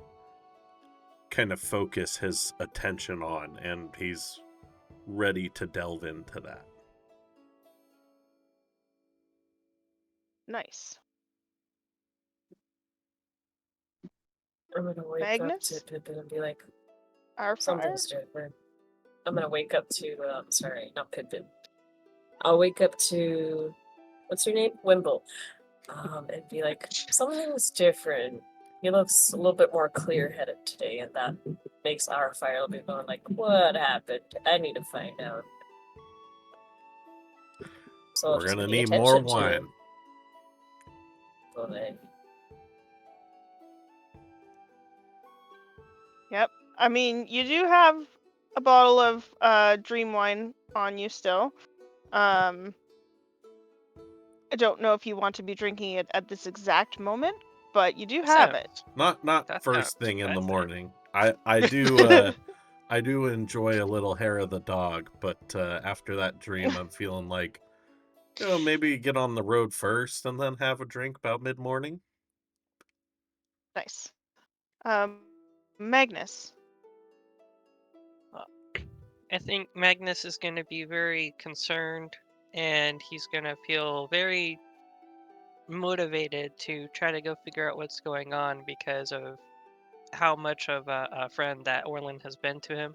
kind of focus his attention on, and he's ready to delve into that. Nice. I'm gonna wake up to Magnus? Pippin and be like, Our fire? something's different. I'm gonna wake up to, sorry, not Pippin. I'll wake up to, what's your name? Wimble. And be like, something's different. He looks a little bit more clear-headed today, and that makes our fire be going like, what happened? I need to find out. So I'll We're just gonna pay need more attention to wine. him. But Yep. I mean, you do have a bottle of dream wine on you still. I don't know if you want to be drinking it at this exact moment, but you do have it. Not That first sounds thing in the fancy. morning. I do I do enjoy a little hair of the dog, but after that dream, I'm feeling like, maybe get on the road first and then have a drink about mid-morning. Nice. Magnus. I think Magnus is going to be very concerned, and he's going to feel very motivated to try to go figure out what's going on because of how much of a friend that Orlin has been to him.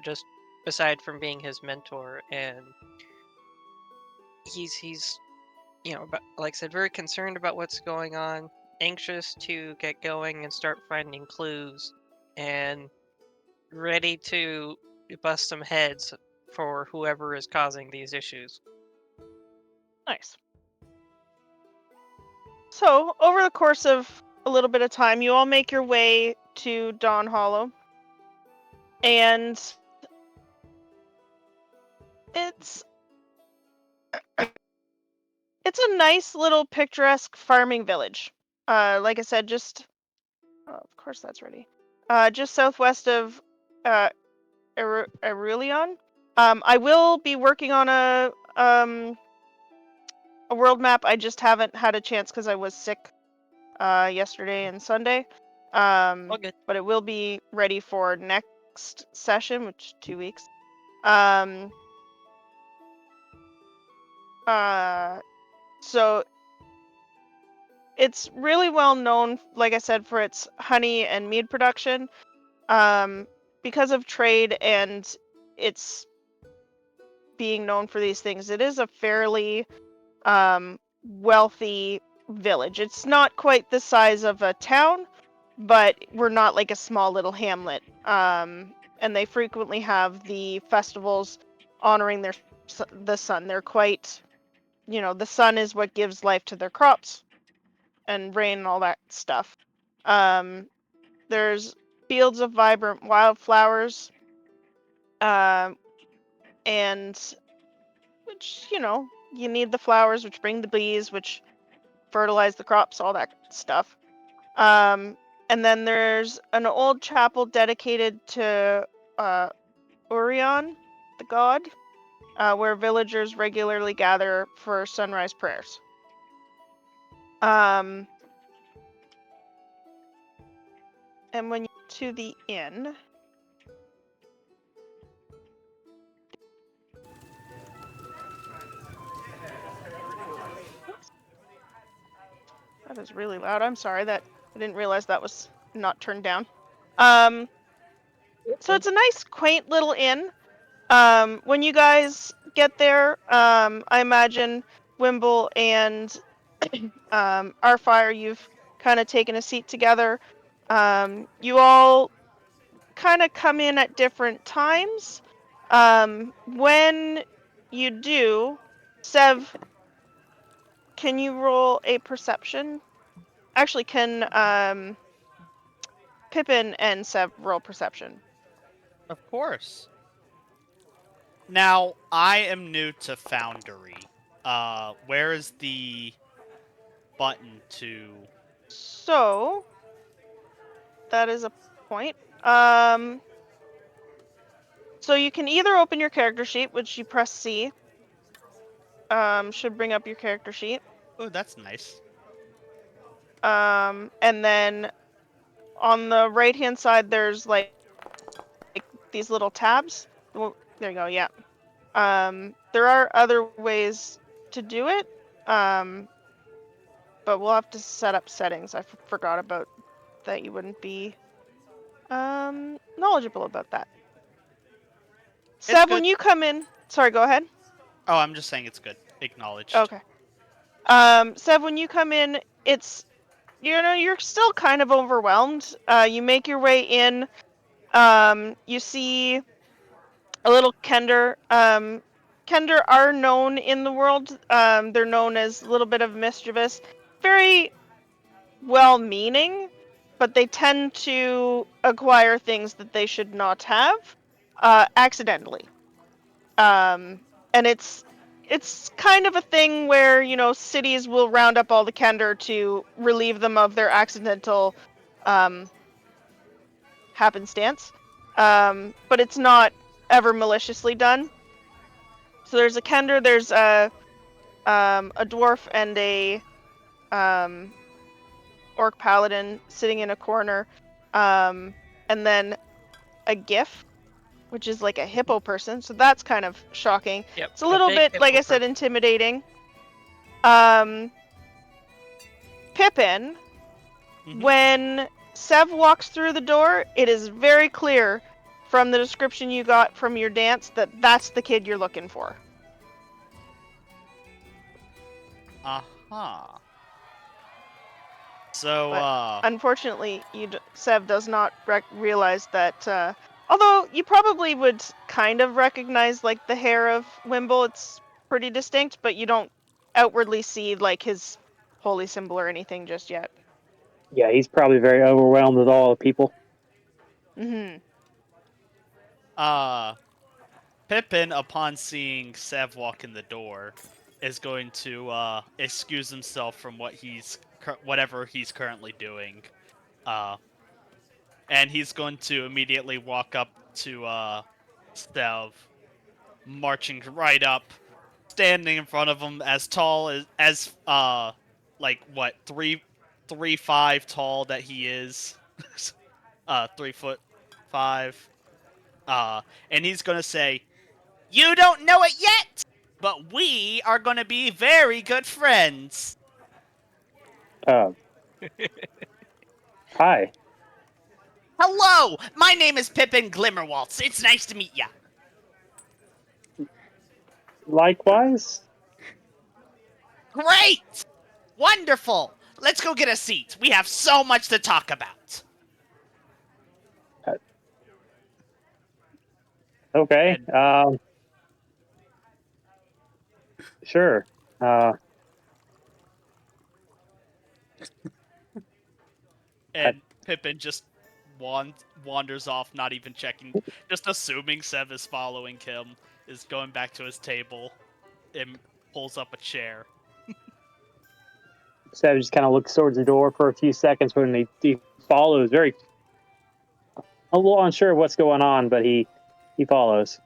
Just aside from being his mentor, and he's like I said, very concerned about what's going on, anxious to get going and start finding clues, and ready to bust some heads for whoever is causing these issues. Nice. So, over the course of a little bit of time, you all make your way to Dawn Hollow, and it's a nice little picturesque farming village. Like I said, just of course that's ready. Just southwest of Aurelion. I will be working on a world map. I just haven't had a chance because I was sick yesterday and Sunday. All good. But it will be ready for next session, which is 2 weeks. So it's really well known, like I said, for its honey and mead production. Because of trade and its being known for these things, it is a fairly wealthy village. It's not quite the size of a town, but we're not like a small little hamlet. And they frequently have the festivals honoring the sun. They're quite, the sun is what gives life to their crops and rain and all that stuff. There's fields of vibrant wildflowers, and which, you need the flowers, which bring the bees, which fertilize the crops, all that stuff. And then there's an old chapel dedicated to Orion, the god, where villagers regularly gather for sunrise prayers. And when you get to the inn, that is really loud. I'm sorry that I didn't realize that was not turned down. So it's a nice, quaint little inn. When you guys get there, I imagine Wimble and Arfire, you've kind of taken a seat together. You all kind of come in at different times. When you do, Sev, can you roll a perception? Actually, can Pippin and Sev roll perception? Of course. Now, I am new to Foundry. Where is the button to... So, that is a point. So you can either open your character sheet, which you press C. Should bring up your character sheet. Oh, that's nice. And then on the right-hand side, there's like these little tabs. Well, there you go. Yeah. There are other ways to do it. But we'll have to set up settings. I forgot about that. You wouldn't be knowledgeable about that. Seb, when you come in, sorry, go ahead. Oh, I'm just saying it's good. Acknowledged. Okay. Seb, when you come in, it's, you're still kind of overwhelmed. You make your way in. You see a little Kender. Kender are known in the world. They're known as a little bit of mischievous, very well-meaning, but they tend to acquire things that they should not have, accidentally. And it's kind of a thing where, cities will round up all the Kender to relieve them of their accidental happenstance. But it's not ever maliciously done. So there's a Kender, there's a dwarf and a orc paladin sitting in a corner, and then a gif, which is like a hippo person. So that's kind of shocking. Yep, It's a little bit, like I said, intimidating. Pippin, when Sev walks through the door, it is very clear from the description you got from your dance that that's the kid you're looking for. Uh-huh. So, unfortunately, Sev does not realize that, although you probably would kind of recognize, like, the hair of Wimble, it's pretty distinct, but you don't outwardly see, like, his holy symbol or anything just yet. Yeah, he's probably very overwhelmed with all the people. Mm-hmm. Pippin, upon seeing Sev walk in the door, is going to excuse himself from whatever he's currently doing, and he's going to immediately walk up to Sev, marching right up, standing in front of him, as tall as like what 3'5" tall that he is, 3'5", and he's gonna say, "You don't know it yet, but we are gonna be very good friends." Hi. Hello, my name is Pippin Glimmerwaltz. It's nice to meet ya. Likewise. Great! Wonderful! Let's go get a seat. We have so much to talk about. Okay. And- Sure. And Pippin just wanders off, not even checking, just assuming Sev is following him, is going back to his table, and pulls up a chair. Sev just kind of looks towards the door for a few seconds when he follows. Very a little unsure of what's going on, but he follows.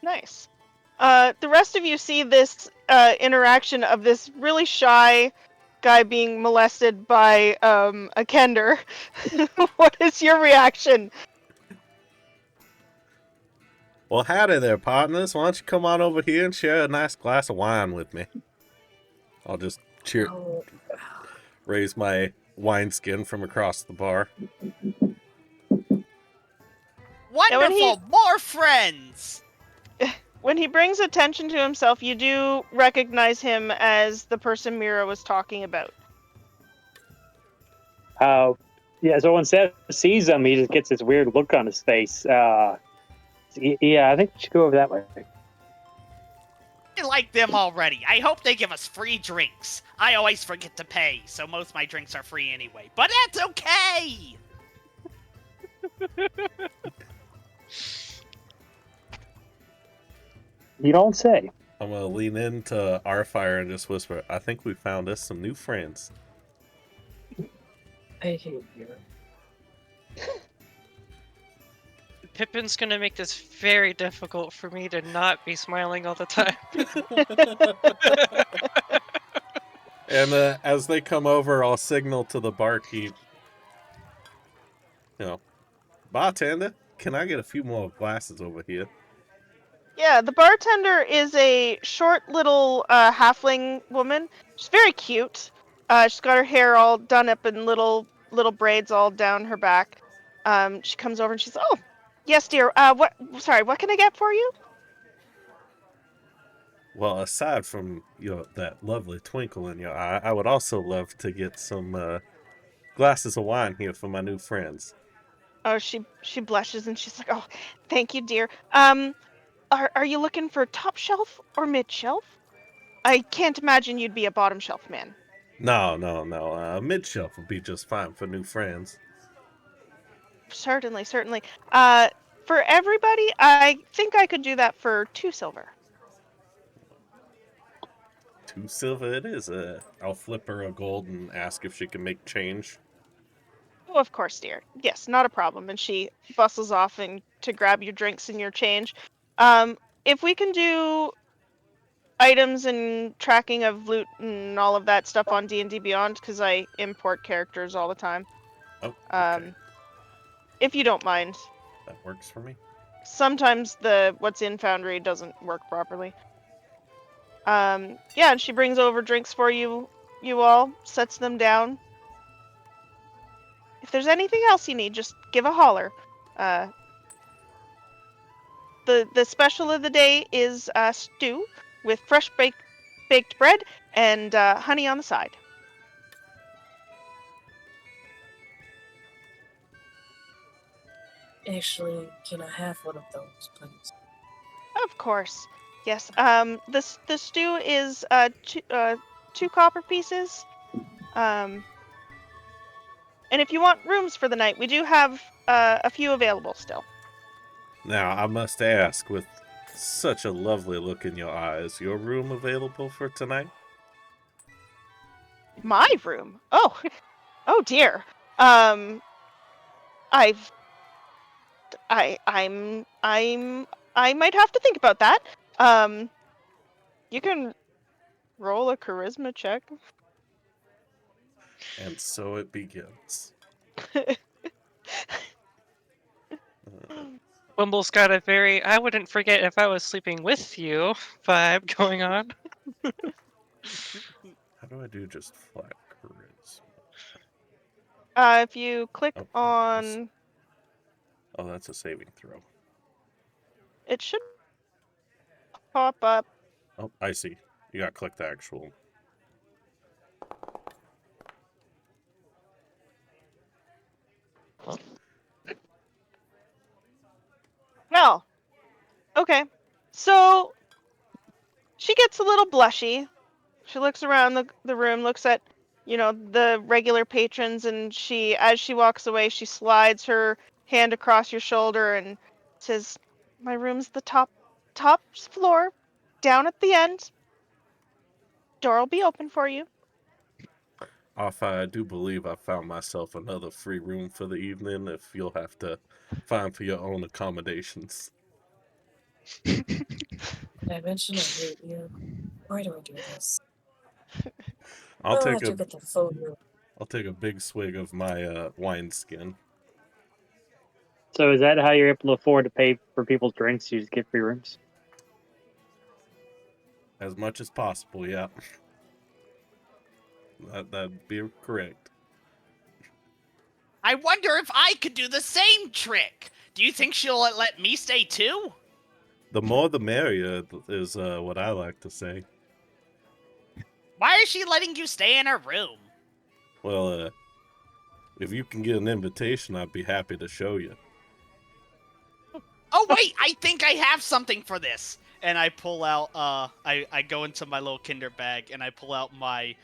Nice. The rest of you see this interaction of this really shy guy being molested by a Kender. What is your reaction? Well, howdy there, partners. Why don't you come on over here and share a nice glass of wine with me? I'll just Oh, raise my wineskin from across the bar. Wonderful! More friends! When he brings attention to himself, you do recognize him as the person Mira was talking about. Yeah. So when Sev sees him, he just gets this weird look on his face. Yeah, I think we should go over that way. I like them already. I hope they give us free drinks. I always forget to pay, so most of my drinks are free anyway. But that's okay! You don't say. I'm gonna lean into our fire and just whisper, I think we found us some new friends. I hate you. Pippin's gonna make this very difficult for me to not be smiling all the time. And as they come over, I'll signal to the barkeep. Bartender, can I get a few more glasses over here? Yeah, the bartender is a short little halfling woman. She's very cute. She's got her hair all done up in little braids all down her back. She comes over and she's, "Oh, yes, dear. What? Sorry, what can I get for you?" Well, aside from that lovely twinkle in your eye, I would also love to get some glasses of wine here for my new friends. Oh, she blushes and she's like, "Oh, thank you, dear. Are you looking for top shelf or mid shelf? I can't imagine you'd be a bottom shelf man." No. Mid shelf would be just fine for new friends. Certainly, certainly. For everybody, I think I could do that for 2 silver. 2 silver it is. I'll flip her a gold and ask if she can make change. Oh, of course, dear. Yes, not a problem. And she bustles off and to grab your drinks and your change. If we can do items and tracking of loot and all of that stuff on D&D Beyond, because I import characters all the time. Oh, okay. If you don't mind. That works for me. Sometimes the what's in Foundry doesn't work properly. Yeah, and she brings over drinks for you all, sets them down. If there's anything else you need, just give a holler. The special of the day is stew with fresh baked bread and honey on the side. Actually, can I have one of those, please? Of course, yes. The stew is 2 copper pieces. And if you want rooms for the night, we do have a few available still. Now, I must ask, with such a lovely look in your eyes, your room available for tonight? My room? Oh, oh dear. I might have to think about that. You can roll a charisma check. And so it begins. Wimble's got a very I wouldn't forget if I was sleeping with you vibe going on. How do I do just flat charisma? If you click Oh, on, oh, that's a saving throw. it should pop up. Oh, I see. You got to click the actual. Well, okay. So she gets a little blushy. She looks around the room, looks at, the regular patrons, and as she walks away, she slides her hand across your shoulder and says, "My room's the top floor, down at the end. Door'll be open for you." I do believe I found myself another free room for the evening if you'll have to find for your own accommodations. Did I mention I hate you? Why do I do this? I'll Oh, I take have to a get the photo. I'll take a big swig of my wineskin. So is that how you're able to afford to pay for people's drinks? You just get free rooms? As much as possible, yeah. That'd be correct. I wonder if I could do the same trick. Do you think she'll let me stay too? The more the merrier is what I like to say. Why is she letting you stay in her room? Well, if you can get an invitation, I'd be happy to show you. Oh wait, I think I have something for this. And I pull out I go into my little kinder bag and I pull out my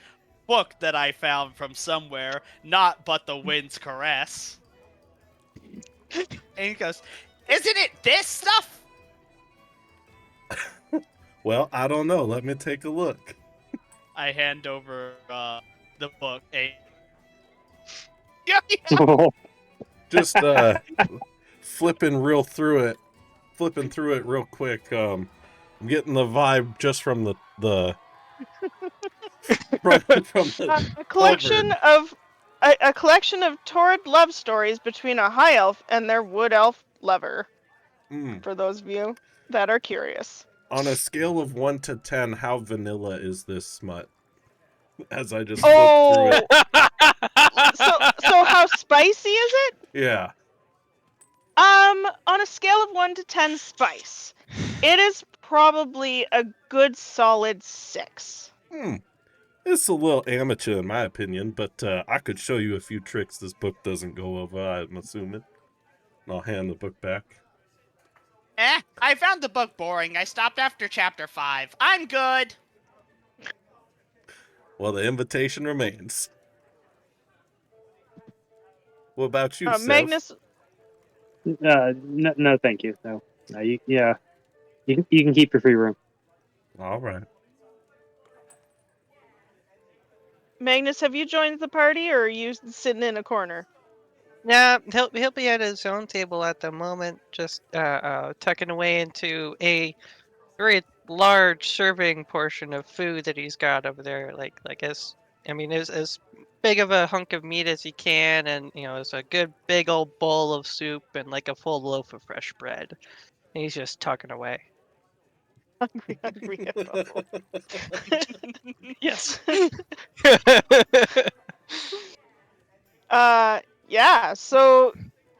book that I found from somewhere, not But the Wind's Caress. And he goes, "Isn't it this stuff?" Well, I don't know. Let me take a look. I hand over the book. Just flipping through it real quick. I'm getting the vibe just from the from the A collection cover. of a collection of torrid love stories between a high elf and their wood elf lover. Mm. For those of you that are curious. On a scale of 1 to 10, how vanilla is this smut? As I just flip through it. So how spicy is it? Yeah. On a scale of 1 to 10 spice, it is probably a good solid 6. It's a little amateur in my opinion, but I could show you a few tricks this book doesn't go over, I'm assuming. And I'll hand the book back. I found the book boring. I stopped after chapter 5. I'm good. Well, the invitation remains. What about you, Seth? Magnus. No, thank you. No, you can keep your free room. All right. Magnus, have you joined the party, or are you sitting in a corner? Yeah, he'll be at his own table at the moment, just tucking away into a very large serving portion of food that he's got over there. As big of a hunk of meat as he can, and it's a good big old bowl of soup and like a full loaf of fresh bread. And he's just tucking away. Hungry hippo. Yes. Yeah. So,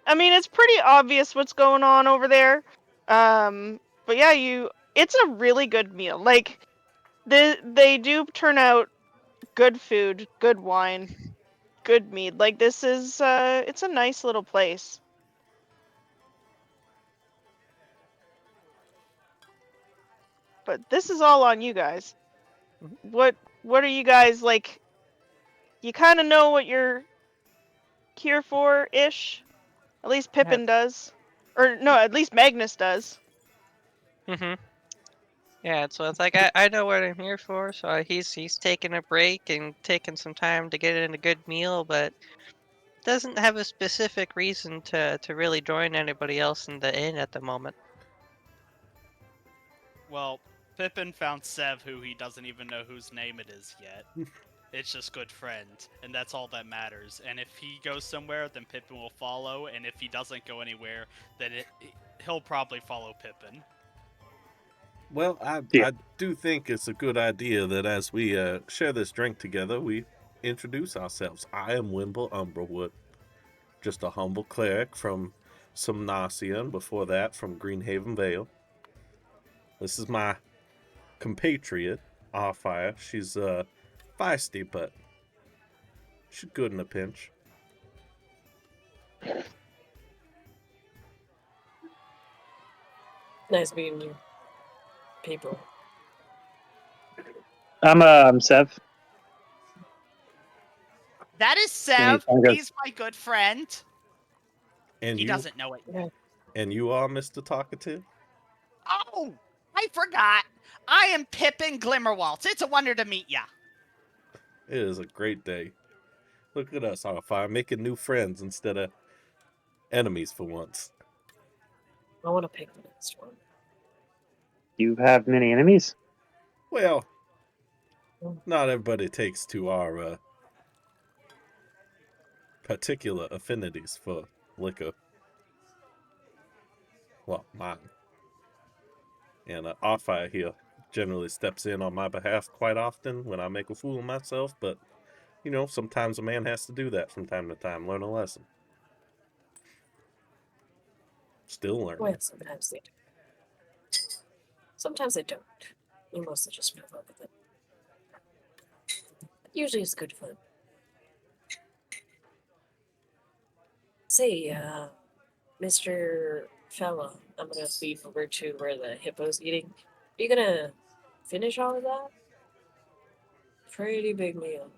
it's pretty obvious what's going on over there. But yeah, it's a really good meal. Like, they do turn out good food, good wine, good meat. Like, this is it's a nice little place. But this is all on you guys. Mhm. What are you guys like? you kind of know what you're here for, ish. At least Pippin does, or no, at least Magnus does. Yeah, so it's like I know what I'm here for. So he's taking a break and taking some time to get in a good meal, but doesn't have a specific reason to really join anybody else in the inn at the moment. Well, Pippin found Sev, who he doesn't even know whose name it is yet. It's just good friend, and that's all that matters. And if he goes somewhere, then Pippin will follow, and if he doesn't go anywhere, then he'll probably follow Pippin. Well, Yeah. I do think it's a good idea that as we share this drink together, we introduce ourselves. I am Wimble Umberwood, just a humble cleric from Somnasia, and before that from Greenhaven Vale. This is my compatriot, Arfire. She's feisty, but she's good in a pinch. Nice meeting you, people. I'm Sev. That is And Sev. he goes, He's my good friend. And He you doesn't know it yet. and you are Mr. Talkative? Oh, I forgot. I am Pippin Glimmerwaltz. It's a wonder to meet ya. It is a great day. Look at us, Arfire, making new friends instead of enemies for once. I want to pick the next one. you have many enemies? Well, not everybody takes to our particular affinities for liquor. Well, mine. And Arfire here generally steps in on my behalf quite often when I make a fool of myself, but, you know, sometimes a man has to do that from time to time, learn a lesson. Still learning. Well, sometimes they do. Sometimes they don't. You mostly just move up with it. Usually it's good fun. Say, Mr. Fella, I'm gonna lead over to where the hippo's eating. Are you gonna finish all of that? Pretty big meal.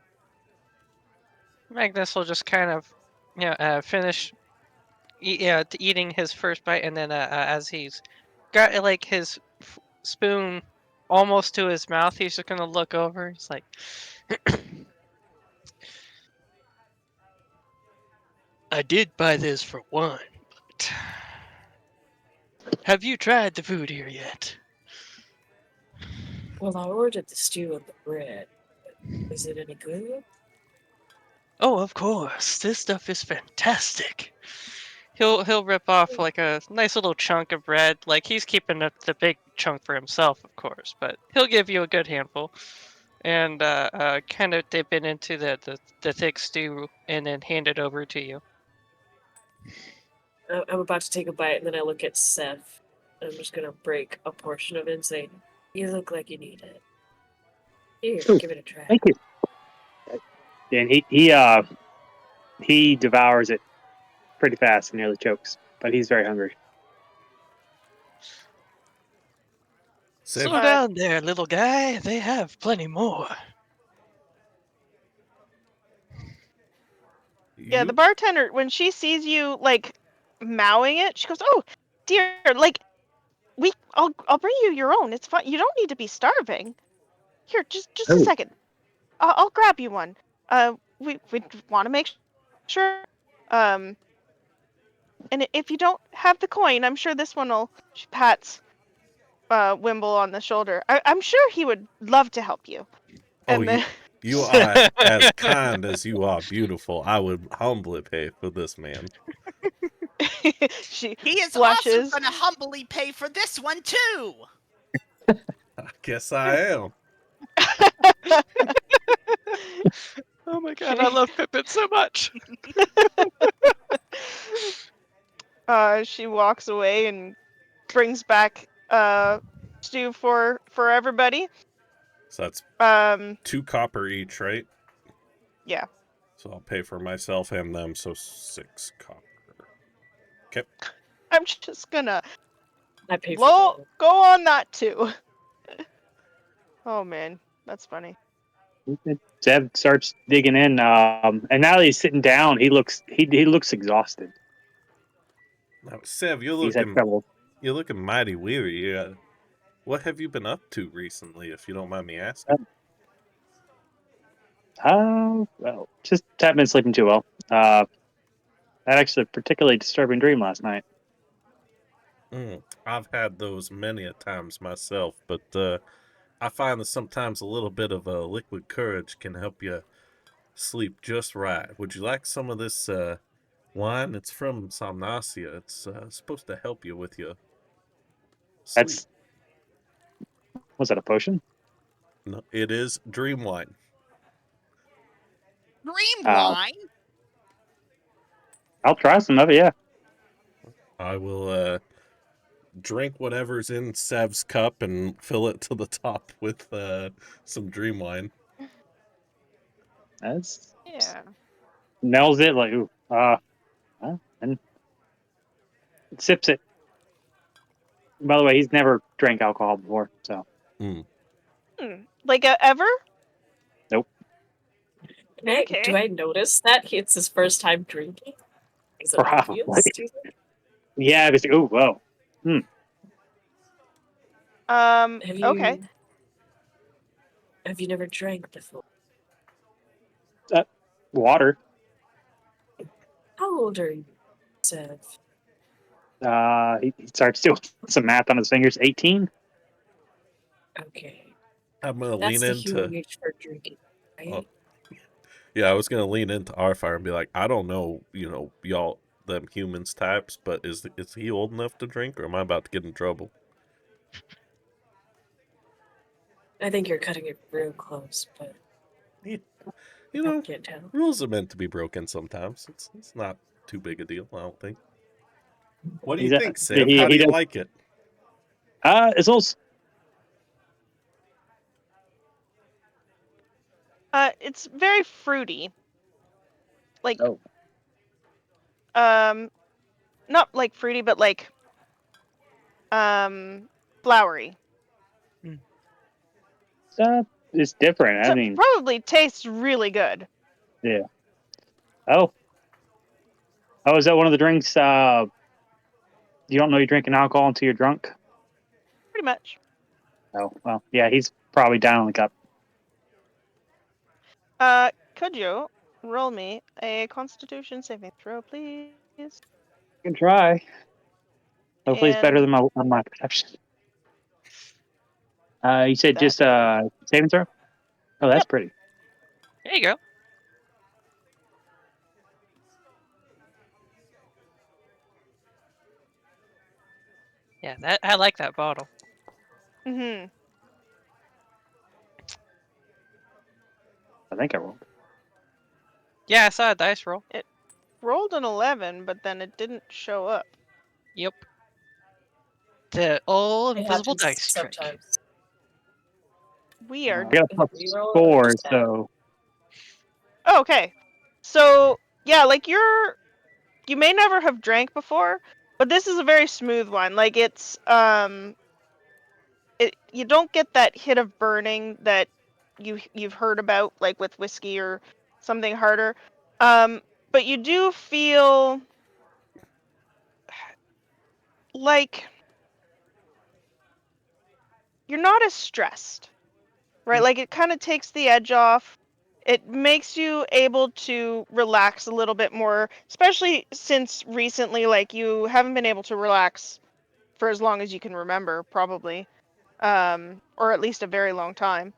Magnus will just kind of, finish eating his first bite, and then as he's got like his spoon almost to his mouth, he's just gonna look over. He's like, I did buy this for one, but have you tried the food here yet? Well, I ordered the stew and the bread. Is it any good? Oh, of course. This stuff is fantastic. He'll rip off like a nice little chunk of bread. Like he's keeping the big chunk for himself, of course, but he'll give you a good handful, and kind of dip it into the thick stew, and then hand it over to you. I'm about to take a bite, and then I look at Seth. I'm just gonna break a portion of it and say, "You look like you need it. Here, Ooh, give it a try." Thank you. And he devours it pretty fast and nearly chokes, but he's very hungry. Save Slow down there, little guy. They have plenty more. Yeah, the bartender, when she sees you like mowing it, she goes, "Oh, dear, like I'll bring you your own. It's fine. You don't need to be starving. Here, just a Oh. second. I'll grab you one. We want to make sure. And if you don't have the coin, I'm sure this one will." She pats Wimble on the shoulder. I'm sure he would love to help you. Oh, And then you are as kind as you are beautiful. I would humbly pay for this man. she He is blushes. also gonna humbly pay for this one too. I guess I am. Oh my god, I love Pippin so much. She walks away and brings back stew for everybody. So that's 2 copper each, right? Yeah. So I'll pay for myself and them, so 6 copper. Okay. I'm just gonna I pay for go on that too. Oh man, that's funny. Zeb starts digging in, and now that he's sitting down, he looks exhausted. Now, Sev, He's had trouble. you're looking mighty weary. What have you been up to recently, if you don't mind me asking? Well, just haven't been sleeping too well. I had actually a particularly disturbing dream last night. I've had those many a times myself, but I find that sometimes a little bit of liquid courage can help you sleep just right. Would you like some of this wine? It's from Somnasia. It's supposed to help you with your sleep. Was that a potion? No, it is dream wine. Dream Uh, wine. I'll try some of it. Yeah. I will drink whatever's in Sev's cup and fill it to the top with some dream wine. That's Yeah. smells it like ooh. And sips it. By the way, he's never drank alcohol before, so Like ever? nope. Do I notice that it's his first time drinking? Is it Probably. obvious? Do you think? Yeah, it's ooh, whoa. Okay. Have you never drank before? Water. How old are you, Sev? He starts doing some math on his fingers. 18. Okay. I'm gonna That's lean the into. human age for drinking, right? Oh, yeah, I was gonna lean into Arfire and be like, I don't know, y'all them humans types, but is he old enough to drink, or am I about to get in trouble? I think you're cutting it real close, but Yeah, I can't tell. rules are meant to be broken sometimes. It's not too big a deal, I don't think. What do you think, Sev? How do you like it? It's also It's very fruity. Like Oh. not like fruity, but like flowery. it's different. So I mean, probably tastes really good. yeah. Oh, is that one of the drinks? You don't know you're drinking alcohol until you're drunk. Pretty much. Oh, well, yeah, he's probably down on the cup. Could you roll me a Constitution saving throw, please? You can try. Hopefully, it's better And than my perception. You said that just saving throw. Oh, that's Yep. pretty. There you go. Yeah, I like that bottle. Mm-hmm. I think I rolled. Yeah, I saw a dice roll. It rolled an 11, but then it didn't show up. Yep. The old It invisible happens dice trick. sometimes. Weird. I got a plus Reroll or 4, just add? so Oh, okay. So yeah, like you may never have drank before, but this is a very smooth one. Like it's you don't get that hit of burning that you've heard about like with whiskey or something harder. But you do feel like you're not as stressed, right? Like it kind of takes the edge off. It makes you able to relax a little bit more, especially since recently, like you haven't been able to relax for as long as you can remember, probably, or at least a very long time.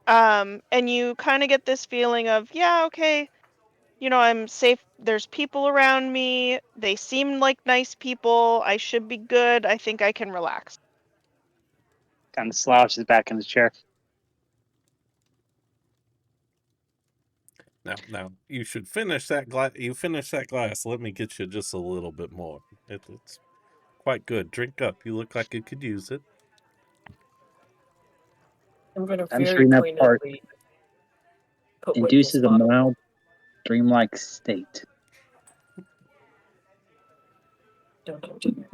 And you kind of get this feeling of, yeah, okay, I'm safe. There's people around me. They seem like nice people. I should be good. I think I can relax. kind of slouches back in his chair. Now, you should finish that glass. You finish that glass. Let me get you just a little bit more. It's quite good. Drink up. You look like you could use it. I'm going to I'm very sure that part poignantly put witness induces a bottle. mild, dreamlike state. Don't continue.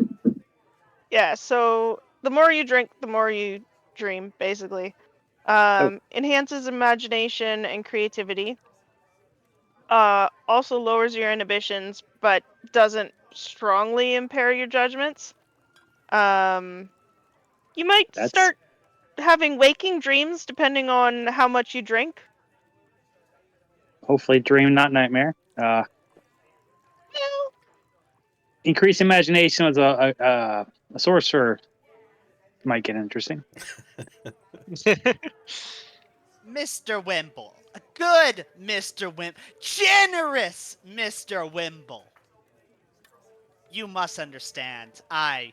Yeah, so the more you drink, the more you dream, basically. Enhances imagination and creativity. Also lowers your inhibitions, but doesn't strongly impair your judgments. You might That's start having waking dreams depending on how much you drink. hopefully dream, not nightmare. Well, Increased imagination with a sorcerer might get interesting. Mr. Wimble. A good Mr. Wimble. Generous Mr. Wimble. You must understand, I,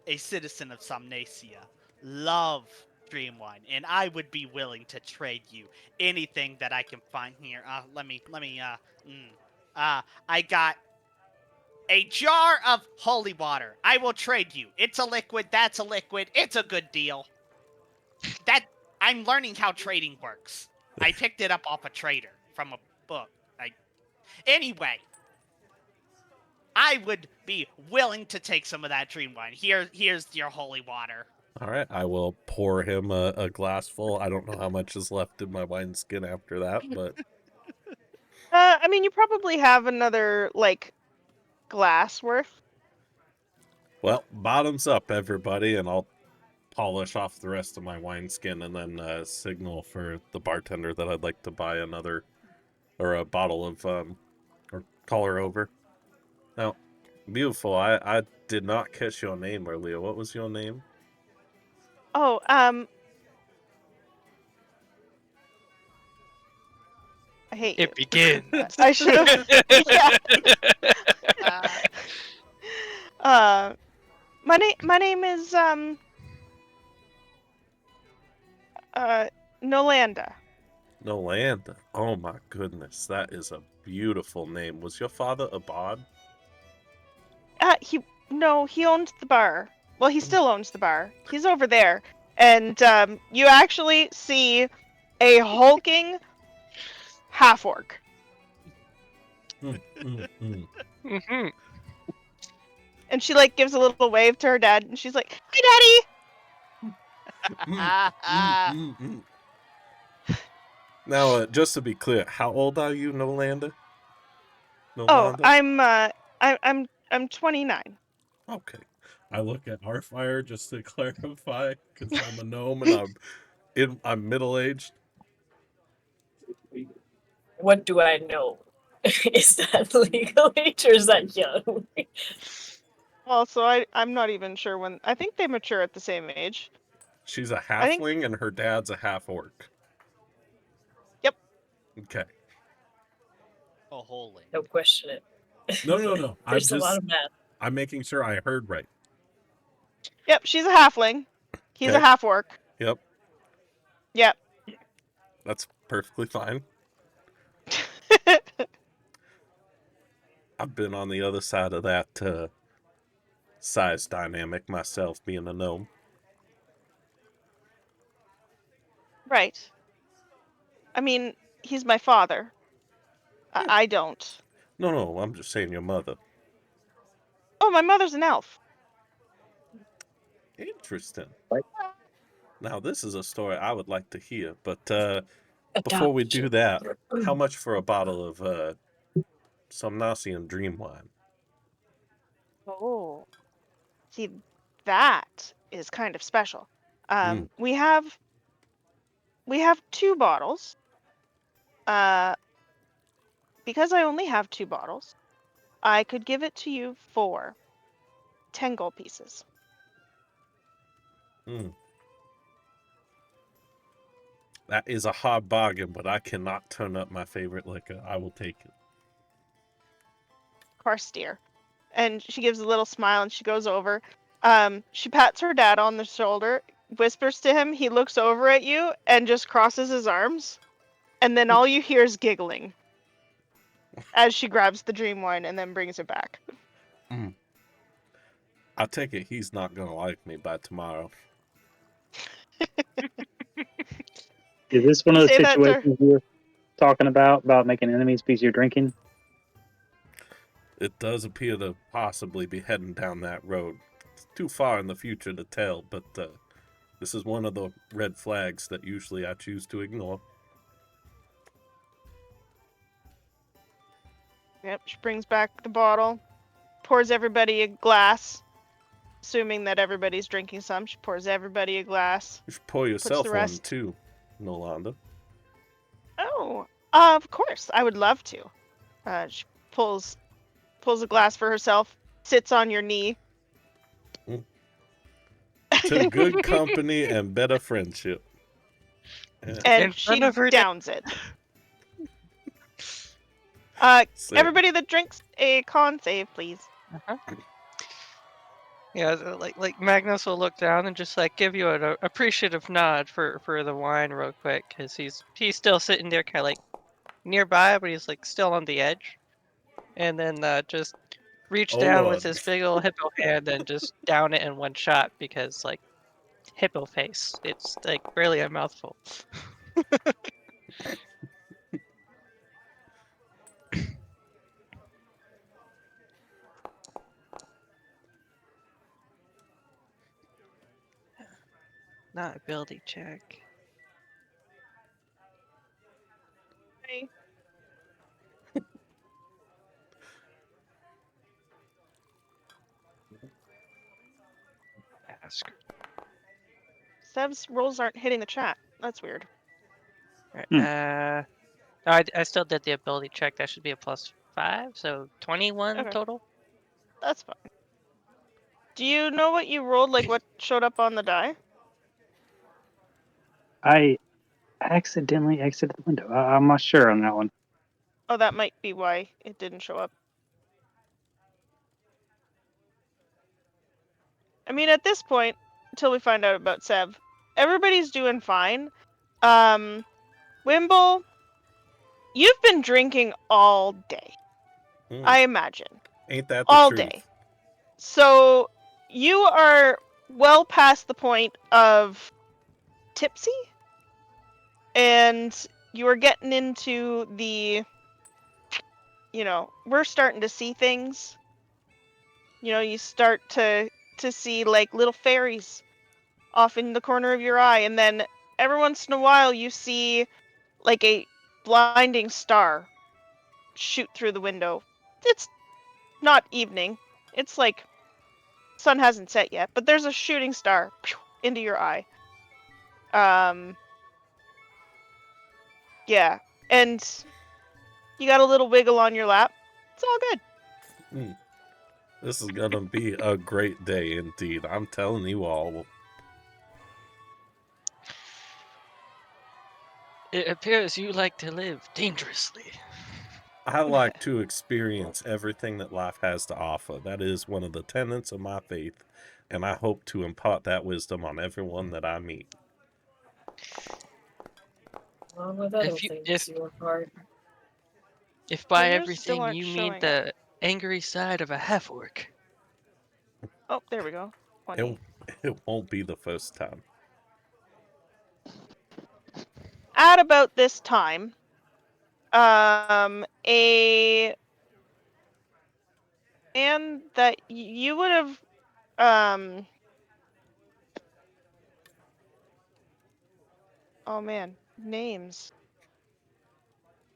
a citizen of Somnacia, love dream wine, and I would be willing to trade you anything that I can find here. I got a jar of holy water. I will trade you. It's a liquid, that's a liquid, it's a good deal. I'm learning how trading works. I picked it up off a trader from a book. Anyway, I would be willing to take some of that dream wine. Here's your holy water. All right, I will pour him a glass full. I don't know how much is left in my wineskin after that, but I mean, you probably have another glass worth. well, bottoms up, everybody, and I'll polish off the rest of my wineskin and then signal for the bartender that I'd like to buy another or a bottle of or call her over. Now, beautiful. I did not catch your name earlier. What was your name? Oh, I hate you. It begins. I should have. Yeah. My name is Nolanda. Nolanda. Oh my goodness, that is a beautiful name. Was your father a bard? He owns the bar. Well, he still owns the bar. He's over there, and you actually see a hulking half orc. Mm-hmm. And she gives a little wave to her dad, and she's like, "Hi, Mm. Now, just to be clear, how old are you, Nolanda? Daddy." Oh, Nolanda? I'm 29. Okay. I look at Harfire just to clarify, because I'm a gnome and I'm middle aged. What do I know? Is that legal age or is that young? Well, so I'm not even sure when. I think they mature at the same age. She's a I think- halfling and her dad's a half orc. Yep. Okay. Oh, holy. Don't question it. No. There's a lot of math. I'm making sure I heard right. Yep, she's a halfling. He's a Okay. half orc. Yep. Yep. That's perfectly fine. I've been on the other side of that size dynamic myself, being a gnome. Right. I mean, he's my father. Yeah. I don't. No, I'm just saying your mother. Oh, my mother's an elf. Interesting. Right. Now, this is a story I would like to hear, but before Adopt we do that, how much for a bottle of Somnasian Dream Wine? Oh. See, that is kind of special. Mm. We have 2 bottles. Because I only have 2 bottles, I could give it to you for 10 gold pieces. Mm. That is a hard bargain, but I cannot turn up my favorite liquor. I will take it. Of course, dear. And she gives a little smile and she goes over. She pats her dad on the shoulder, whispers to him. He looks over at you and just crosses his arms. And then all you hear is giggling as she grabs the dream wine and then brings it back. I take it he's not going to like me by tomorrow. Is this one of You the say that to her. situations you were talking about making enemies because you're drinking? It does appear to possibly be heading down that road. It's too far in the future to tell, but This is one of the red flags that usually I choose to ignore. Yep, she brings back the bottle, pours everybody a glass, assuming that everybody's drinking some. She pours everybody a glass. You should pour Puts yourself the one rest. too, Nolanda. Oh, of course, I would love to. She pulls a glass for herself, sits on your knee. To good company and better friendship. In And she front of her downs it. Sick. Everybody that drinks a con save, please. Yeah, like Magnus will look down and just like give you an appreciative nod for the wine real quick, because he's still sitting there kind of like nearby, but he's like still on the edge, and then just reach Oh, down Lord. with his big old hippo hand and just down it in one shot, because like hippo face, it's like barely a mouthful. Not ability check. Okay. Ask. Sev's rolls aren't hitting the chat. That's weird. Right. I still did the ability check. That should be a +5, so 21 Okay. total. That's fine. Do you know what you rolled? Like what showed up on the die? I accidentally exited the window. I'm not sure on that one. Oh, that might be why it didn't show up. I mean, at this point, until we find out about Sev, everybody's doing fine. Wimble, you've been drinking all day. I imagine. Ain't that the All truth? day. So you are well past the point of tipsy, and you are getting into the, we're starting to see things. You start to see like little fairies off in the corner of your eye, and then every once in a while you see like a blinding star shoot through the window. It's not evening. It's like sun hasn't set yet, but there's a shooting star into your eye. Yeah, and you got a little wiggle on your lap. It's all good. This is gonna be a great day indeed. I'm telling you all. It appears you like to live dangerously. I like to experience everything that life has to offer. That is one of the tenets of my faith, and I hope to impart that wisdom on everyone that I meet. Along with other If you things you impart. if by yours still everything aren't you mean showing up. the angry side of a half-orc. Oh, there we go. 20. It won't be the first time. At about this time, a man that you would have oh man, names.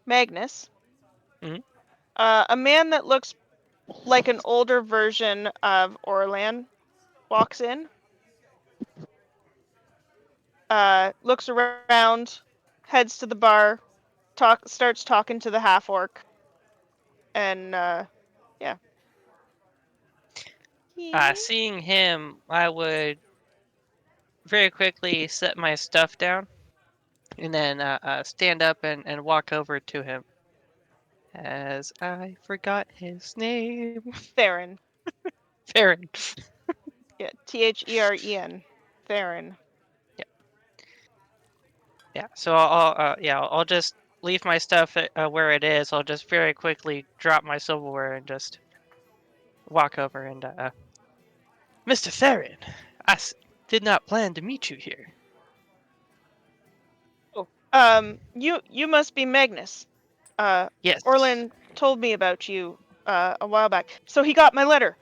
Magnus. Mhm. A man that looks like an older version of Orlan walks in. Looks around, heads to the bar, starts talking to the half orc, and yeah. Seeing him, I would very quickly set my stuff down, and then stand up and walk over to him. As I forgot his name. Theron. Farron. Yeah, Theren. Theron. Yeah, so I'll just leave my stuff where it is. I'll just very quickly drop my silverware and just walk over and Mr. Theron, did not plan to meet you here. You must be Magnus. Yes. Orlan told me about you a while back. So he got my letter.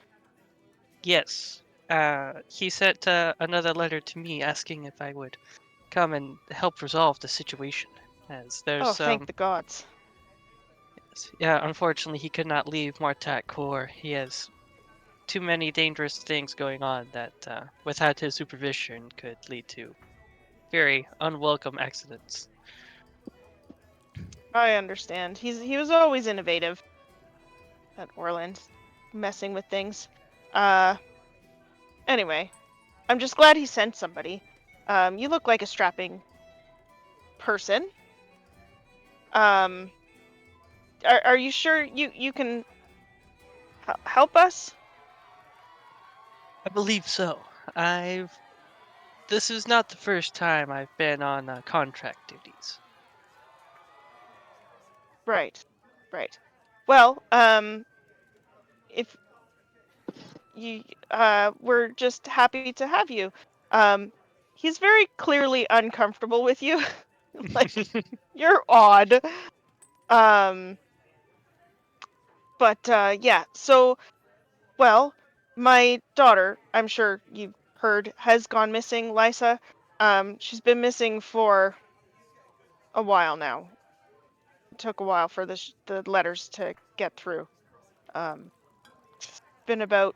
Yes. He sent another letter to me asking if I would come and help resolve the situation. As Oh, there's thank the gods. yeah, unfortunately he could not leave Martak Core. He has too many dangerous things going on that, without his supervision, could lead to very unwelcome accidents. I understand. He was always innovative at Orland, messing with things. Anyway, I'm just glad he sent somebody. You look like a strapping person. Are you sure you can help us? I believe so. This is not the first time I've been on contract duties. Right. Well, if you we're just happy to have you. Um, he's very clearly uncomfortable with you. Like, you're odd. Um, but yeah. So, well, my daughter, I'm sure you've heard, has gone missing. Lysa. She's been missing for a while now. It took a while for the letters to get through. It's been about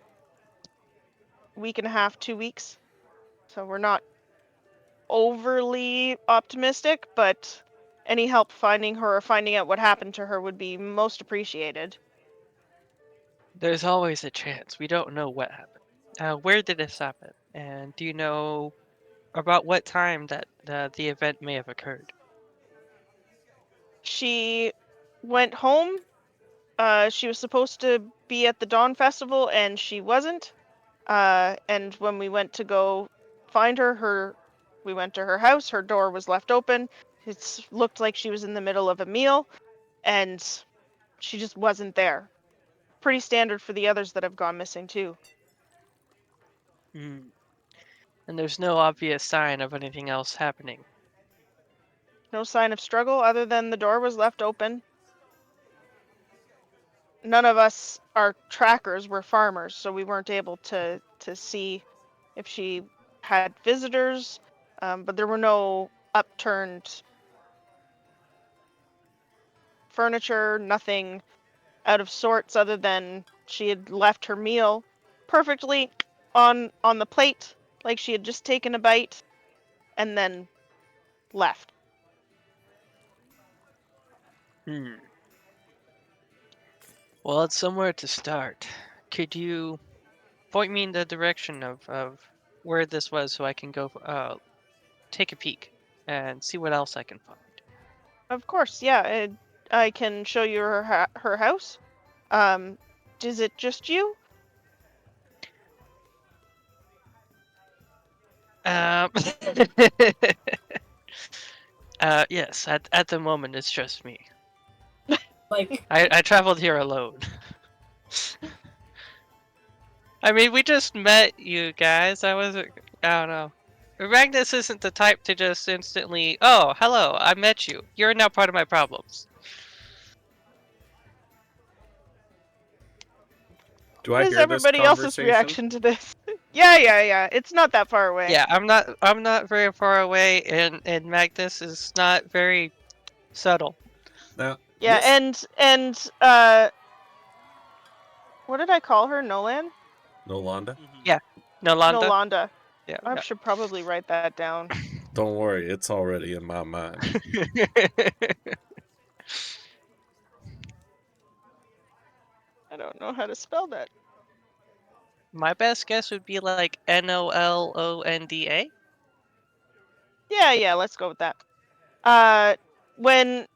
a week and a half, 2 weeks. So we're not overly optimistic, but any help finding her or finding out what happened to her would be most appreciated. There's always a chance. We don't know what happened. Where did this happen? And do you know about what time that the event may have occurred? She went home. She was supposed to be at the Dawn Festival, and she wasn't. And when we went to go find her, we went to her house. Her door was left open. It looked like she was in the middle of a meal, and she just wasn't there. Pretty standard for the others that have gone missing too. Hmm. And there's no obvious sign of anything else happening. No sign of struggle other than the door was left open. None of us are trackers, we're farmers, so we weren't able to see if she had visitors, but there were no upturned furniture, nothing out of sorts other than she had left her meal perfectly on the plate, like she had just taken a bite and then left. Hmm. Well, it's somewhere to start. Could you point me in the direction of where this was so I can go take a peek and see what else I can find? Of course, yeah, I can show you her house. Um, is it just you? Um, yes, at the moment it's just me. Like, I traveled here alone. I mean, we just met, you guys. I don't know. Magnus isn't the type to just instantly, oh, hello, I met you. You're now part of my problems. Do What I is hear this everybody else's conversation? reaction to this? Yeah. It's not that far away. Yeah, I'm not very far away, and Magnus is not very subtle. Now, Yeah, this and what did I call her? Nolan? Nolanda. Mhm. Yeah, Nolanda. Nolanda. Yeah. I should probably write that down. Don't worry, it's already in my mind. I don't know how to spell that. My best guess would be like Nolonda. Yeah, let's go with that. When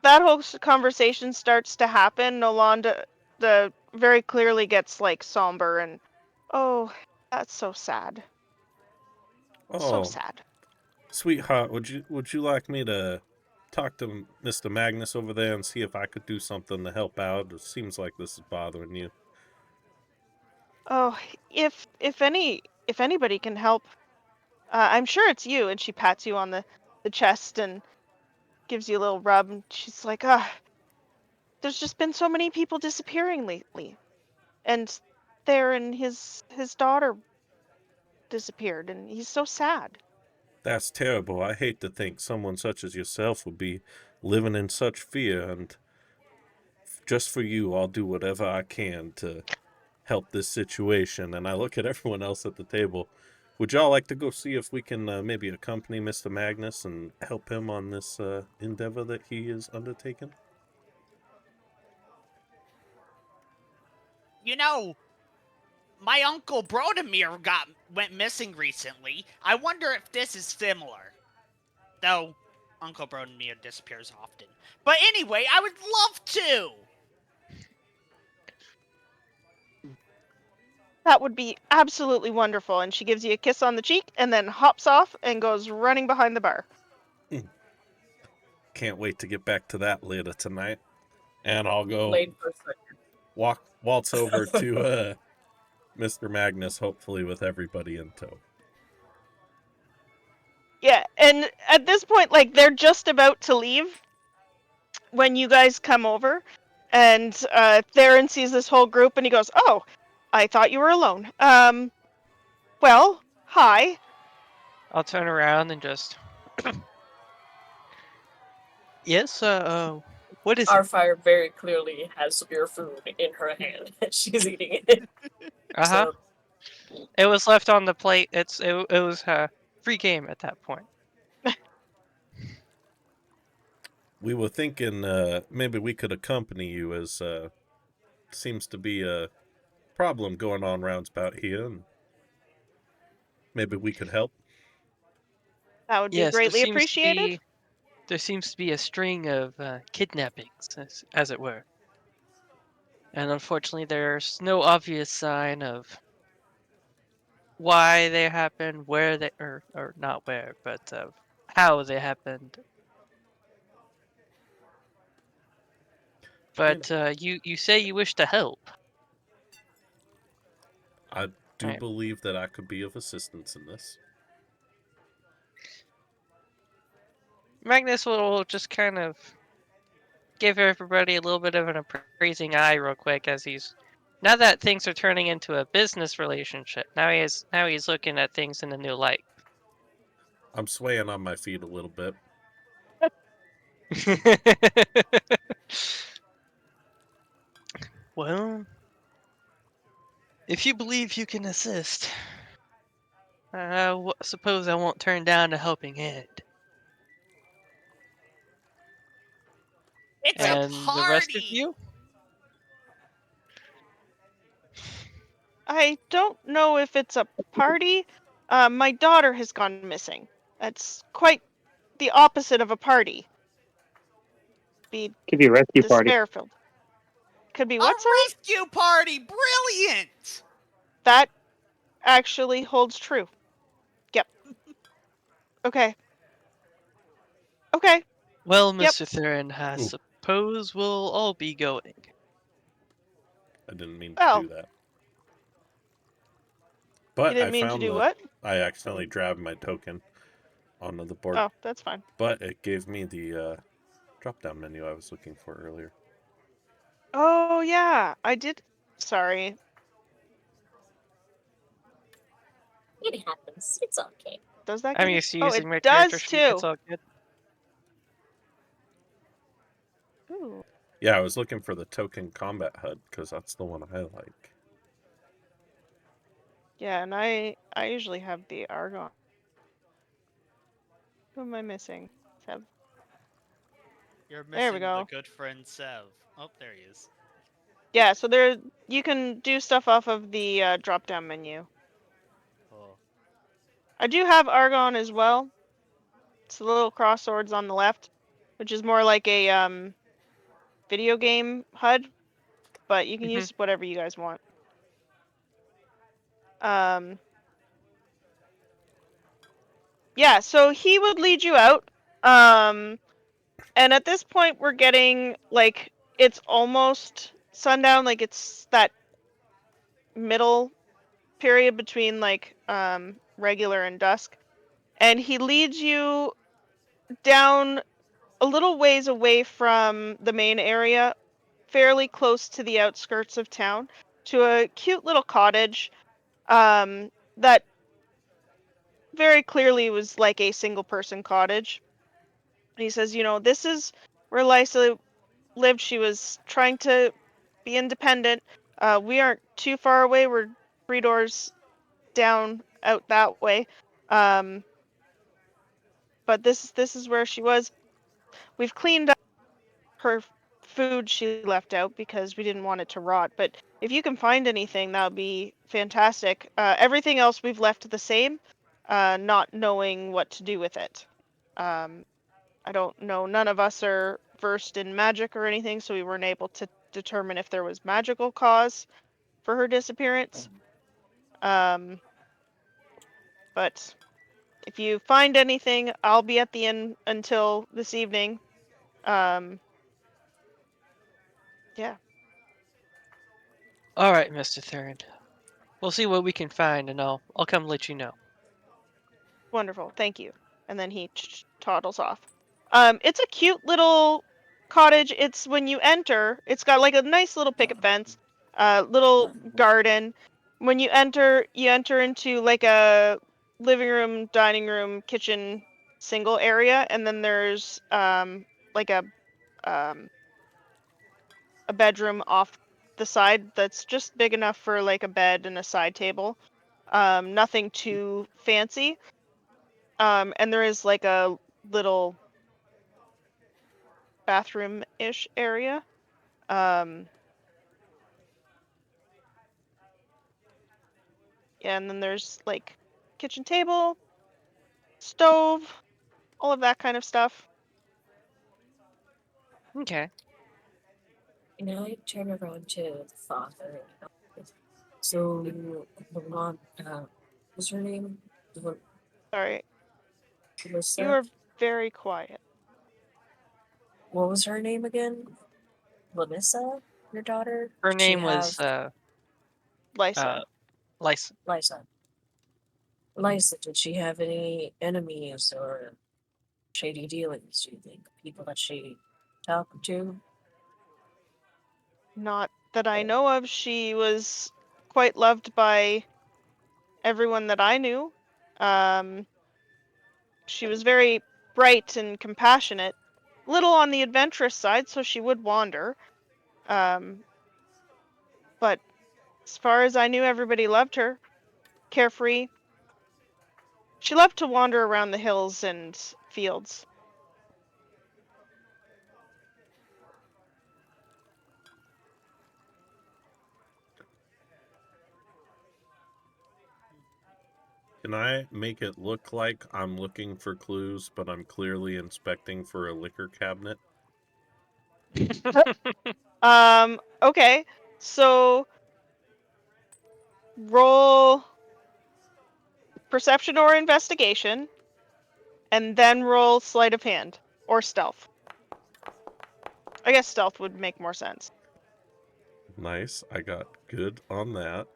that whole conversation starts to happen, Nolanda the very clearly gets like somber and, oh, that's so sad. So Oh, sad. sweetheart, would you like me to talk to Mr. Magnus over there and see if I could do something to help out? It seems like this is bothering you. Oh, if anybody can help, I'm sure it's you. And she pats you on the chest and gives you a little rub. And she's like, there's just been so many people disappearing lately, and there and his daughter disappeared, and he's so sad. That's terrible. I hate to think someone such as yourself would be living in such fear, and just for you, I'll do whatever I can to help this situation. And I look at everyone else at the table. Would y'all like to go see if we can maybe accompany Mr. Magnus and help him on this endeavor that he is undertaking? You know, my uncle Brodemir went missing recently. I wonder if this is similar. Though, Uncle Brodemir disappears often. But anyway, I would love to! That would be absolutely wonderful. And she gives you a kiss on the cheek and then hops off and goes running behind the bar. Can't wait to get back to that later tonight. And I'll go Late for a second. waltz over to Mr. Magnus, hopefully with everybody in tow. Yeah, and at this point, like, they're just about to leave when you guys come over, and Theron sees this whole group, and he goes, "Oh, I thought you were alone. Well, hi." I'll turn around and just. Yes. What is Our it? fire very clearly has your food in her hand. She's eating it. Uh huh. So, It was left on the plate. It was free game at that point. We were thinking maybe we could accompany you, as seems to be a problem going on rounds about here, and maybe we could help. That would be Yes, greatly appreciated. there seems to be a string of kidnappings, as it were, and unfortunately, there's no obvious sign of why they happened, where they or not where, but of how they happened. But you say you wish to help. I do Right. believe that I could be of assistance in this. Magnus will just kind of give everybody a little bit of an appraising eye real quick as he's now that things are turning into a business relationship. Now he's looking at things in a new light. I'm swaying on my feet a little bit. Well, if you believe you can assist, suppose I won't turn down a helping hand. It's And a the rest of party! you? I don't know if it's a party. My daughter has gone missing. That's quite the opposite of a party. Be Could be a rescue party. despair filled. Could be A what, sorry? rescue party! Brilliant! That actually holds true. Yep. Okay. Okay. Well, Yep. Mr. Theron, I Ooh. suppose we'll all be going. I didn't mean to Well, do that. you But didn't I mean to found do what? I accidentally grabbed my token onto the board. Oh, that's fine. But it gave me the drop-down menu I was looking for earlier. Oh, yeah. I did. Sorry. it happens. It's okay. Does that I'm give you? used to Oh, it using my character does sheet. too. It's all good. Ooh. Yeah, I was looking for the token combat HUD because that's the one I like. Yeah, and I usually have the Argon. Who am I missing? Sev. You're There we missing the go. good friend Sev. Oh, there he is. Yeah, so there you can do stuff off of the drop-down menu. Oh. I do have Argon as well. It's the little cross swords on the left, which is more like a video game HUD, but you can use whatever you guys want. Yeah, so he would lead you out. And at this point we're getting like it's almost sundown, like it's that middle period between like regular and dusk. And he leads you down a little ways away from the main area, fairly close to the outskirts of town, to a cute little cottage that very clearly was like a single person cottage. He says, this is where Lysa lived. She was trying to be independent. We aren't too far away. We're 3 doors down out that way. But this is where she was. We've cleaned up her food she left out because we didn't want it to rot. But if you can find anything, that would be fantastic. Everything else we've left the same, not knowing what to do with it. I don't know. None of us are versed in magic or anything, so we weren't able to determine if there was magical cause for her disappearance. But if you find anything, I'll be at the inn until this evening. Yeah. All right, Mr. Thurn. We'll see what we can find, and I'll come let you know. Wonderful, thank you. And then he toddles off. It's a cute little cottage. It's when you enter, it's got like a nice little picket fence, little garden. When you enter into like a living room, dining room, kitchen, single area, and then there's like a bedroom off the side that's just big enough for like a bed and a side table. Nothing too fancy. And there is like a little bathroom-ish area. Yeah, and then there's like kitchen table, stove, all of that kind of stuff. Okay. And I turn around to the father. So, the mom, what's her name? Sorry, Melissa? you are very quiet. What was her name again? Melissa, your daughter? Her Did she name was Lysa. Lysa. Liza. Liza, did she have any enemies or shady dealings, do you think? People that she talked to? Not that I know of. She was quite loved by everyone that I knew. She was very bright and compassionate. Little on the adventurous side, so she would wander. But as far as I knew, everybody loved her. Carefree. She loved to wander around the hills and fields. Can I make it look like I'm looking for clues, but I'm clearly inspecting for a liquor cabinet? Okay. So roll perception or investigation, and then roll sleight of hand or stealth. I guess stealth would make more sense. Nice. I got good on that.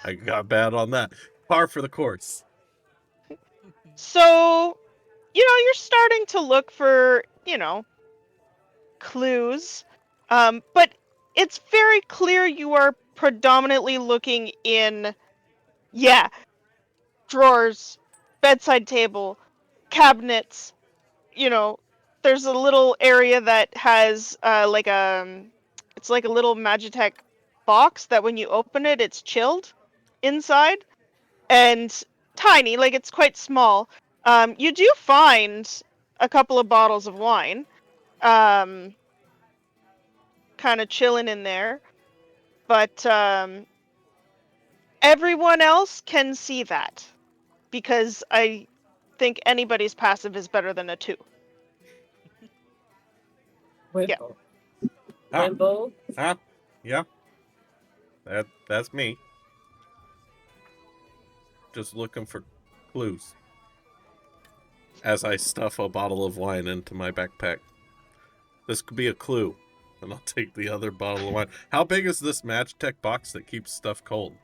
I got bad on that. Par for the course. So, you're starting to look for, clues. But it's very clear you are predominantly looking in, drawers, bedside table, cabinets. There's a little area that has it's like a little Magitech box that when you open it, it's chilled inside and tiny, like it's quite small. You do find a couple of bottles of wine, kind of chilling in there, but everyone else can see that because I think anybody's passive is better than a 2. Wimple. Ah. Wimple? Yeah. That's me. Just looking for clues. As I stuff a bottle of wine into my backpack. This could be a clue. And I'll take the other bottle of wine. How big is this Magitech box that keeps stuff cold?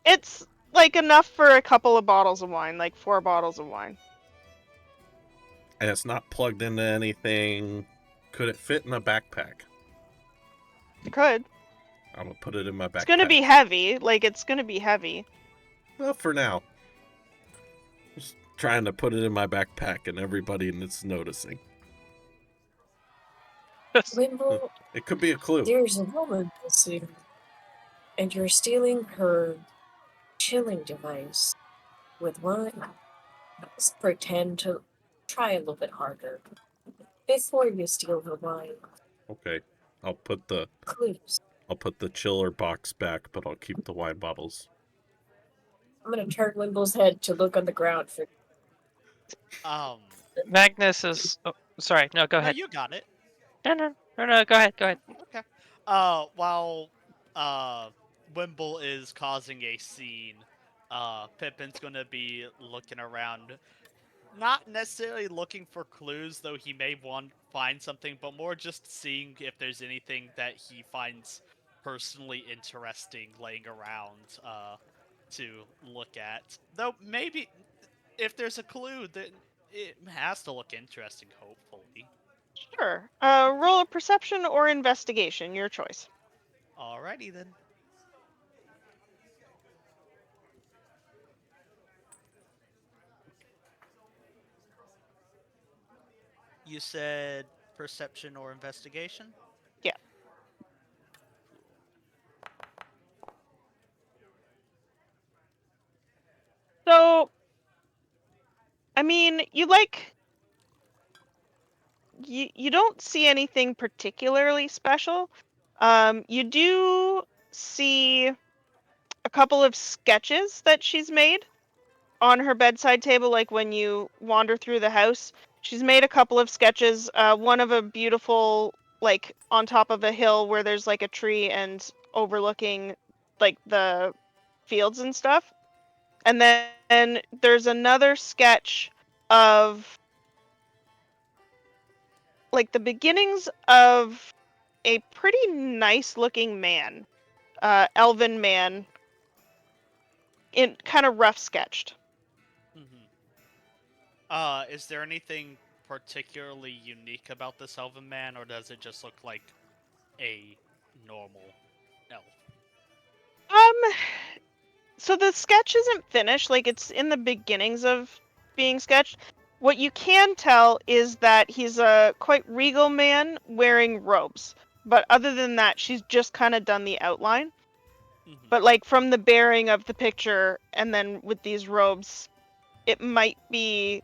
It's like enough for a couple of bottles of wine, like 4 bottles of wine. And it's not plugged into anything. Could it fit in a backpack? It could. I'm gonna put it in my backpack. It's gonna be heavy. Like, it's gonna be heavy. Well, for now. Just trying to put it in my backpack and everybody that's noticing. Wimble, It could be a clue. there's a woman missing, and you're stealing her chilling device with wine. Let's pretend to try a little bit harder before you steal her wine. Okay. I'll put the Clues. chiller box back, but I'll keep the wine bottles. I'm gonna turn Wimble's head to look on the ground for. Um, Magnus is. Oh, sorry. No, go no, ahead. you got it. No. Go ahead. Go ahead. Okay. While Wimble is causing a scene, Pippin's gonna be looking around, not necessarily looking for clues, though he may find something, but more just seeing if there's anything that he finds personally interesting laying around to look at. Though maybe if there's a clue, then it has to look interesting, hopefully. Sure. Roll a perception or investigation, your choice. Alrighty then. You said perception or investigation? Yeah. So, I mean, you don't see anything particularly special. You do see a couple of sketches that she's made on her bedside table, like when you wander through the house. She's made a couple of sketches, one of a beautiful, like, on top of a hill where there's like a tree and overlooking like the fields and stuff. And then there's another sketch of like the beginnings of a pretty nice looking man, elven man, in kind of rough sketched. Mm-hmm. Is there anything particularly unique about this elven man, or does it just look like a normal elf? Um, so the sketch isn't finished, like it's in the beginnings of being sketched. What you can tell is that he's a quite regal man wearing robes. But other than that, she's just kind of done the outline. Mm-hmm. But like from the bearing of the picture and then with these robes, it might be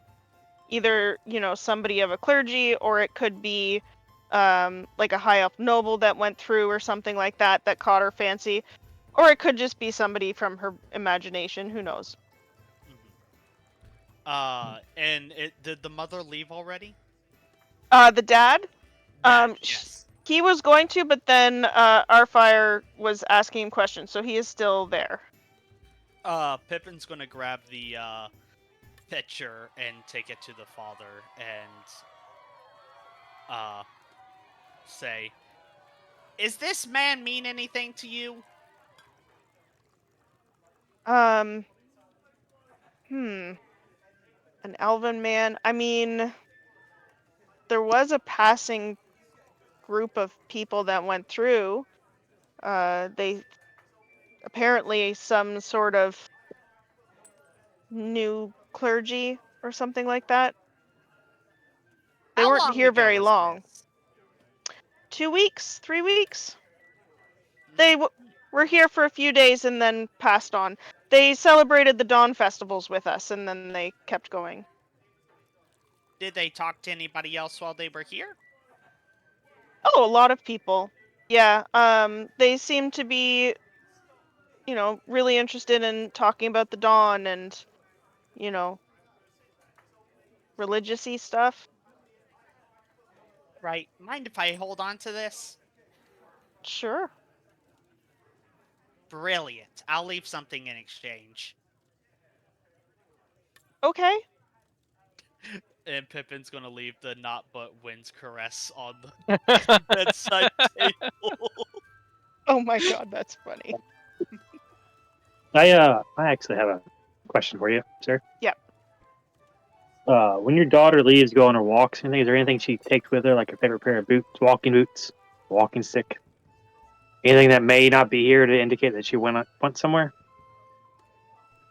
either, somebody of a clergy, or it could be like a high elf noble that went through or something like that caught her fancy. Or it could just be somebody from her imagination, who knows. And did the mother leave already? The dad, Yes. he was going to, but then Arfire was asking him questions, so he is still there. Pippin's gonna grab the picture and take it to the father and say, "Is this man mean anything to you?" Um, an elven man. I mean, there was a passing group of people that went through. They apparently some sort of new clergy or something like that. They How weren't long here ago very was long. this? 2 weeks, 3 weeks. They were here for a few days and then passed on. They celebrated the Dawn festivals with us, and then they kept going. Did they talk to anybody else while they were here? Oh, a lot of people. Yeah. They seem to be, really interested in talking about the Dawn and, you know, religious-y stuff. Right. Mind if I hold on to this? Sure. Brilliant. I'll leave something in exchange. Okay. And Pippin's gonna leave the not but wins caress on the bedside table. Oh my god, that's funny. I actually have a question for you, sir. Yep. When your daughter leaves, go on her walks, anything, is there anything she takes with her, like a favorite pair of boots, walking, walking stick? Anything that may not be here to indicate that she went somewhere?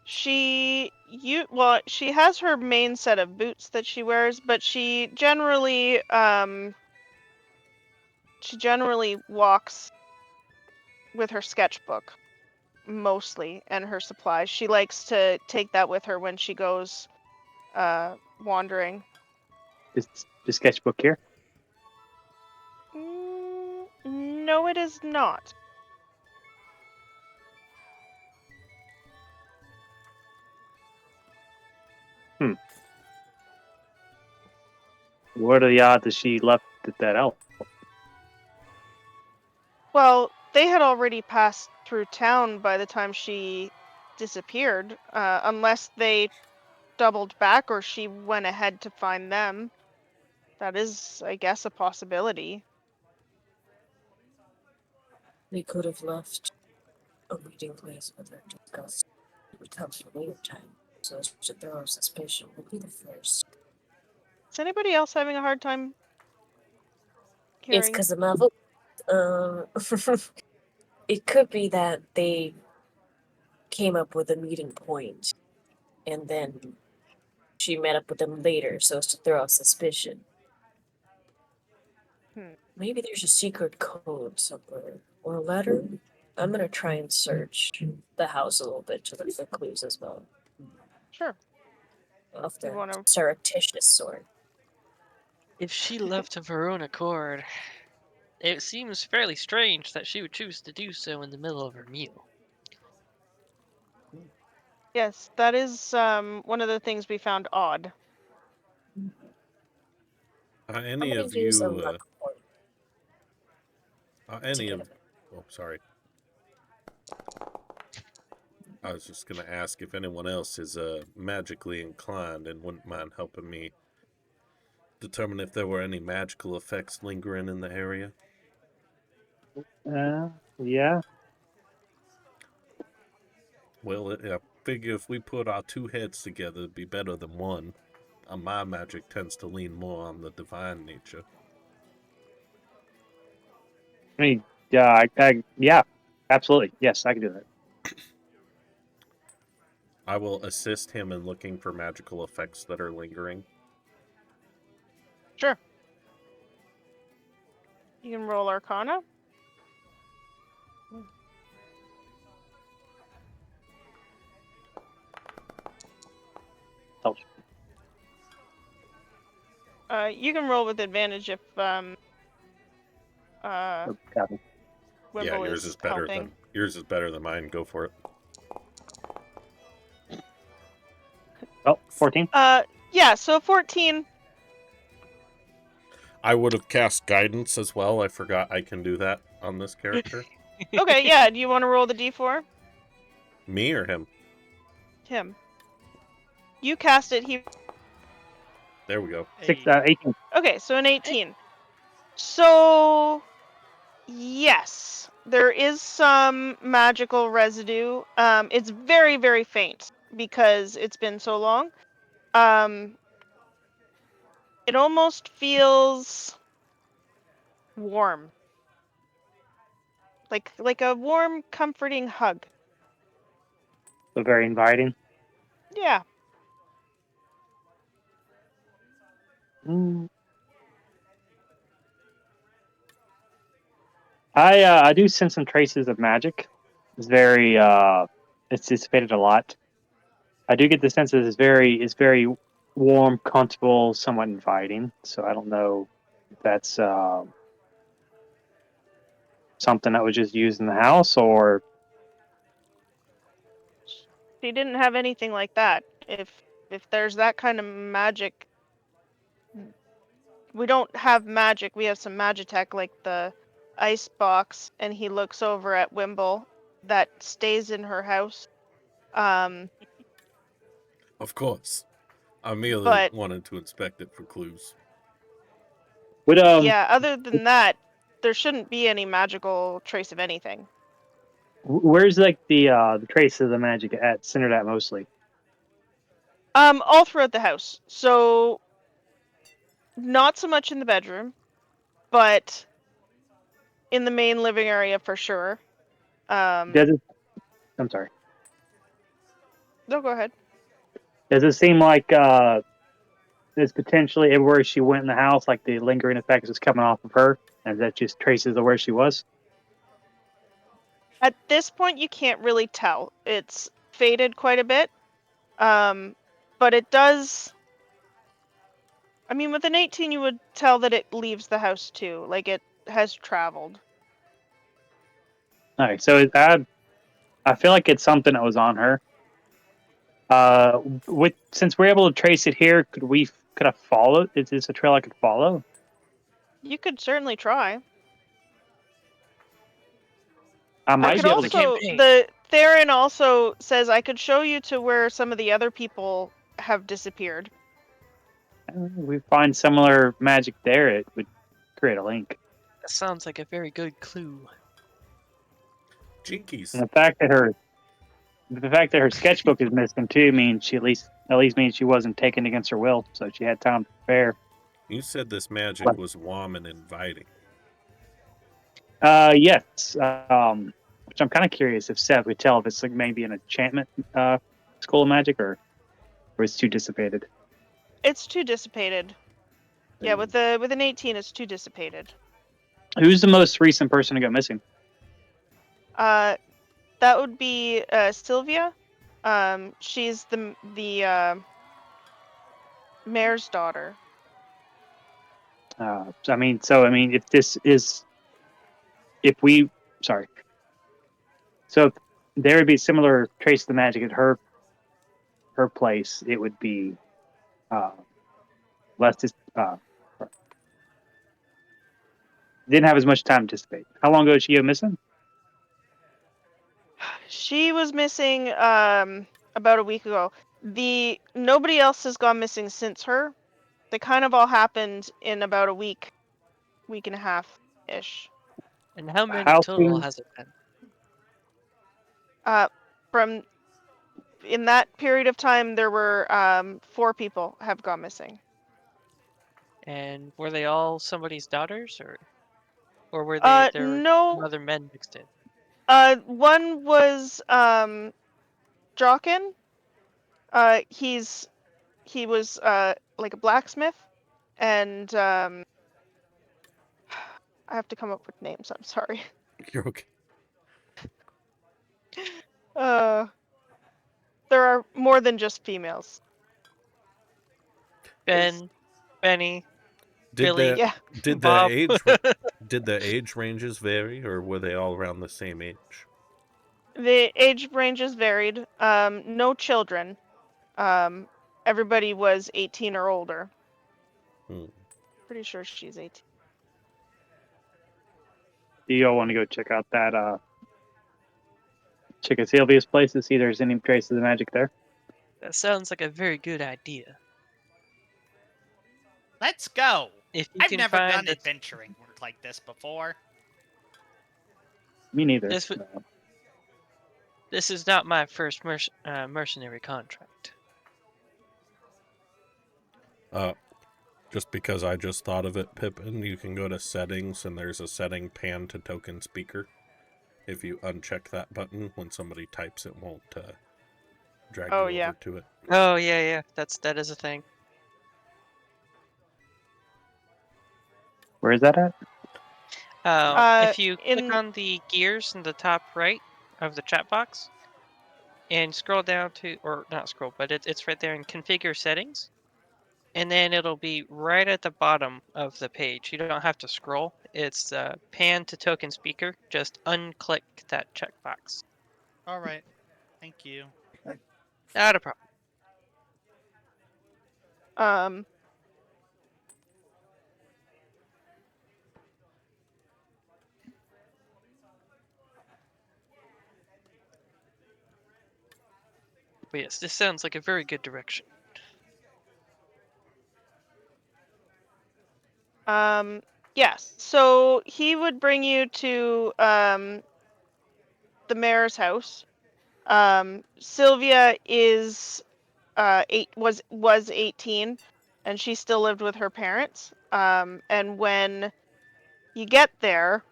She has her main set of boots that she wears, but she generally walks with her sketchbook mostly and her supplies. She likes to take that with her when she goes wandering. Is the sketchbook here? No, it is not. What are the odds that she left at that elf? Well, they had already passed through town by the time she disappeared, unless they doubled back or she went ahead to find them. That is, I guess, a possibility. They could have left a meeting place with her to discuss hotels for later time, so as to throw our suspicion will be the first. Is anybody else having a hard time hearing? It's because of my voice. It could be that they came up with a meeting point, and then she met up with them later, so as to throw out suspicion. Maybe there's a secret code somewhere, or a letter. I'm gonna try and search the house a little bit to look for clues as well. Sure. Of the wanna- surreptitious sort. If she left of her own accord, it seems fairly strange that she would choose to do so in the middle of her meal. Yes, that is one of the things we found odd. Any I'm of gonna use a you, luck point any of, together. oh, sorry. I was just going to ask if anyone else is magically inclined and wouldn't mind helping me determine if there were any magical effects lingering in the area. Yeah. Well, I figure if we put our two heads together, it'd be better than one. My magic tends to lean more on the divine nature. I mean, yeah, absolutely. Yes, I can do that. I will assist him in looking for magical effects that are lingering. Sure. You can roll Arcana. You can roll with advantage if Wimble Yeah, yours is better helping. yours is better than mine. Go for it. Oh, 14. Yeah, so 14. I would have cast guidance as well. I forgot I can do that on this character. Okay, yeah. Do you want to roll the d4? Me or him? Him. You cast it. He. There we go. 18. Okay, so an 18. So, yes, there is some magical residue. It's very, very faint because it's been so long. It almost feels warm. Like a warm, comforting hug. So very inviting. Yeah. I do sense some traces of magic. It's very it's dissipated a lot. I do get the sense that it's very warm, comfortable, somewhat inviting. So I don't know if that's something that was just used in the house or She didn't have anything like that. If there's that kind of magic, we don't have magic. We have some magitech like the ice box, and he looks over at Wimble that stays in her house. Of course. I merely But wanted to inspect it for clues. would yeah, other than that, there shouldn't be any magical trace of anything. where's like the trace of the magic centered at mostly? All throughout the house. So not so much in the bedroom, but in the main living area for sure. Does it? I'm sorry. No, go ahead. Does it seem like there's potentially everywhere she went in the house, like the lingering effects is coming off of her, and that just traces of where she was? At this point, you can't really tell. It's faded quite a bit, but it does. I mean, with an 18, you would tell that it leaves the house too, like it has traveled. All right, so I feel like it's something that was on her. Since we're able to trace it here, could I follow? Is this a trail I could follow? You could certainly try. I I might could be able The to. also campaign. the Theron also says I could show you to where some of the other people have disappeared. We find similar magic there. It would create a link. That sounds like a very good clue. Jinkies. And the fact that her sketchbook is missing too means she at least means she wasn't taken against her will, so she had time to prepare. You said this magic was warm and inviting. Yes. Which I'm kind of curious if Seth would tell if it's like maybe an enchantment school of magic or it's too dissipated. It's too dissipated. Yeah, with an 18, it's too dissipated. Who's the most recent person to go missing? That would be Sylvia. She's the mayor's daughter. I mean, if this is, if we, sorry, so if there would be similar trace of the magic at her place, it would be less. Didn't have as much time to dissipate. How long ago did she go missing? She was missing about a week ago. Nobody else has gone missing since her. They kind of all happened in about a week and a half ish. And how many How total soon? has it been? From in that period of time, there were 4 people have gone missing. And were they all somebody's daughters, or were there No. other men mixed in? One was Jockin. He was like a blacksmith, and I have to come up with names. I'm sorry. You're okay. There are more than just females. Ben, Benny, Did Billy, the Yeah. did the Bob. age ranges vary, or were they all around the same age? The age ranges varied. No children. Everybody was 18 or older. Hmm. Pretty sure she's 18. Do you all want to go check out that check out Sylvia's place to see if there's any trace of the magic there? That sounds like a very good idea. Let's go. If you I've can never find done the- adventuring work like this before. Me neither. This would- This is not my first mercenary contract. Just because I just thought of it, Pippin, you can go to settings and there's a setting pan to token speaker. If you uncheck that button, when somebody types, it won't drag you over to it. Oh yeah, that is a thing. Where is that at? If you click on the gears in the top right of the chat box and scroll down to, or not scroll, but it's right there in configure settings, and then it'll be right at the bottom of the page. You don't have to scroll. It's pan to token speaker. Just unclick that checkbox. All right. Thank you. Not a problem. But yes, this sounds like a very good direction. Yes. So he would bring you to the mayor's house. Sylvia is was 18, and she still lived with her parents. And when you get there,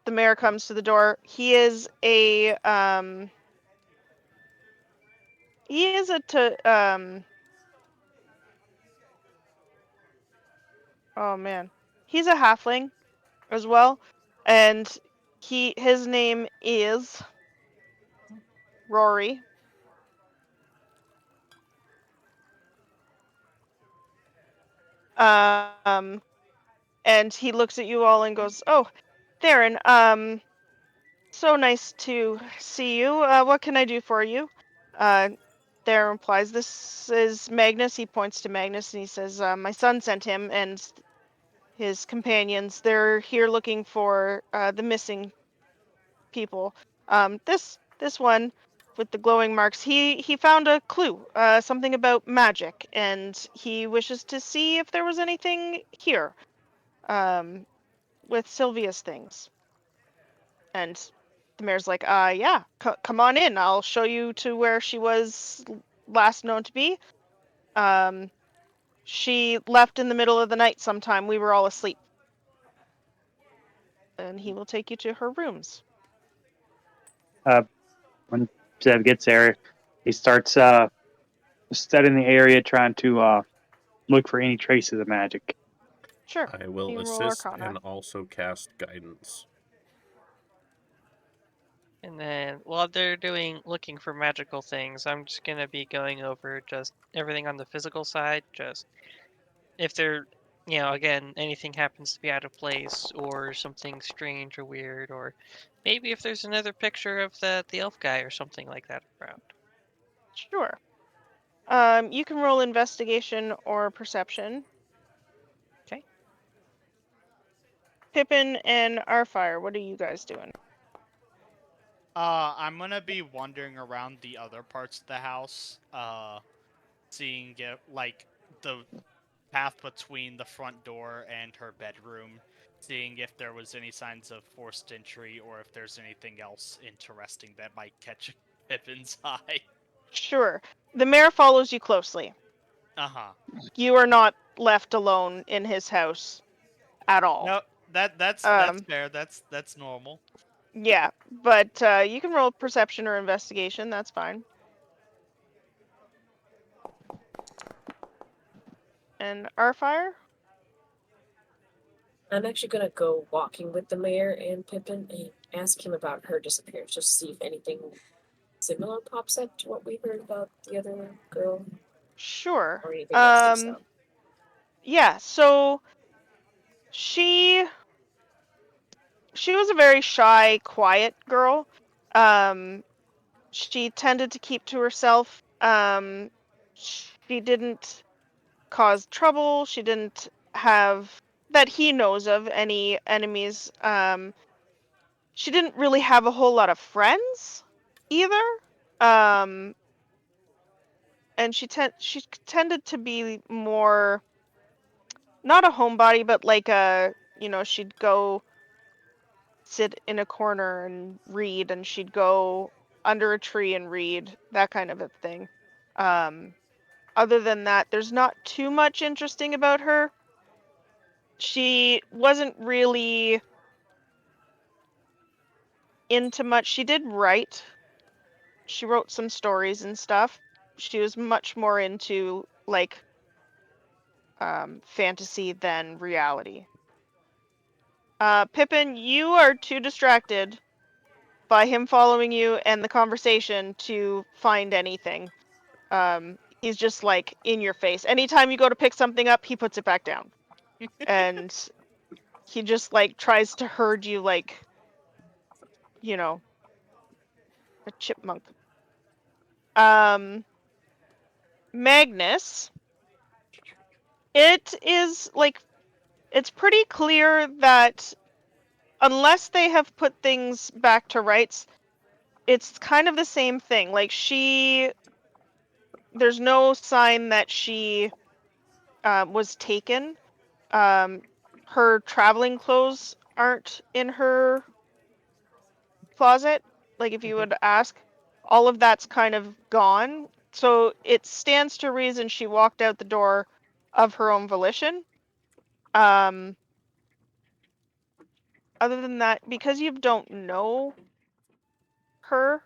the mayor comes to the door. He is a oh man, he's a halfling as well, and his name is Rory. And he looks at you all and goes, "Oh, Theron, so nice to see you. What can I do for you?" There implies this is Magnus. He points to Magnus and he says, "My son sent him and his companions. They're here looking for the missing people. This one with the glowing marks. He found a clue, something about magic, and he wishes to see if there was anything here, with Sylvia's things." And the mayor's like, yeah, come on in. I'll show you to where she was last known to be. She left in the middle of the night sometime. We were all asleep." And he will take you to her rooms. When Zev gets there, he starts studying the area, trying to look for any traces of magic. Sure. I will You can roll assist Arcana. and also cast guidance. And then while they're looking for magical things, I'm just gonna be going over just everything on the physical side. Just if there, again, anything happens to be out of place or something strange or weird, or maybe if there's another picture of the elf guy or something like that around. Sure. You can roll investigation or perception. Okay. Pippin and Arfire, what are you guys doing? I'm gonna be wandering around the other parts of the house, seeing if, like, the path between the front door and her bedroom, seeing if there was any signs of forced entry or if there's anything else interesting that might catch Pippin's eye. Sure. The mayor follows you closely. Uh-huh. You are not left alone in his house at all. No, that's fair. That's normal. Yeah, but you can roll perception or investigation. That's fine. And Arfire? I'm actually gonna go walking with the mayor and Pippin and ask him about her disappearance, just to see if anything similar pops up to what we heard about the other girl. Sure. Or anything that sticks out. Yeah, so she was a very shy, quiet girl. She tended to keep to herself. She didn't cause trouble. She didn't have, that he knows of, any enemies. She didn't really have a whole lot of friends either. And she tended to be more, not a homebody, but like she'd go sit in a corner and read, and she'd go under a tree and read, that kind of a thing. Other than that, there's not too much interesting about her. She wasn't really into much. She did write. She wrote some stories and stuff. She was much more into like fantasy than reality. Pippin, you are too distracted by him following you and the conversation to find anything. He's just like in your face. Anytime you go to pick something up, he puts it back down. And he just like tries to herd you like, a chipmunk. Magnus, it is like, it's pretty clear that unless they have put things back to rights, it's kind of the same thing. Like there's no sign that she was taken. Her traveling clothes aren't in her closet. Like if you would ask, all of that's kind of gone. So it stands to reason she walked out the door of her own volition. other than that, because you don't know her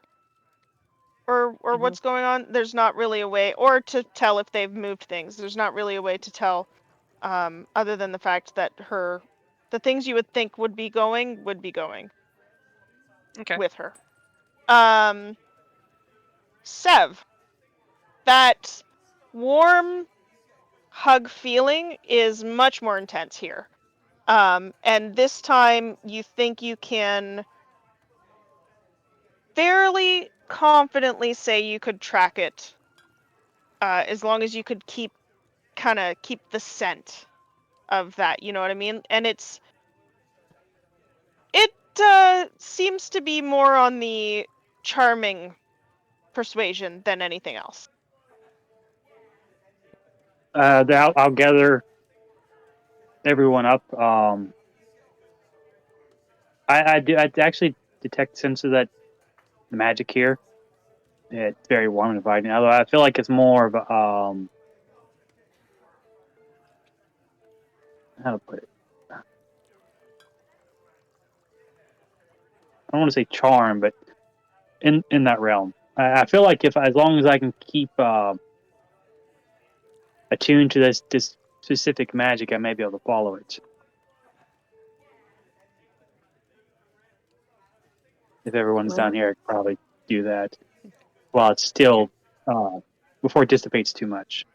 or what's going on, there's not really a way, or to tell if they've moved things. There's not really a way to tell, other than the fact that the things you would think would be going Okay. with her. Sev, that warm hug feeling is much more intense here. And this time you think you can fairly confidently say you could track it, as long as you could keep the scent of that, you know what I mean? And it seems to be more on the charming persuasion than anything else. I'll gather everyone up. I actually detect sense of that magic here. It's very warm and inviting. Although I feel like it's more of how to put it. I don't want to say charm, but in that realm, I feel like if as long as I can keep attuned to this specific magic, I may be able to follow it. If everyone's down here, I could probably do that. While it's still before it dissipates too much.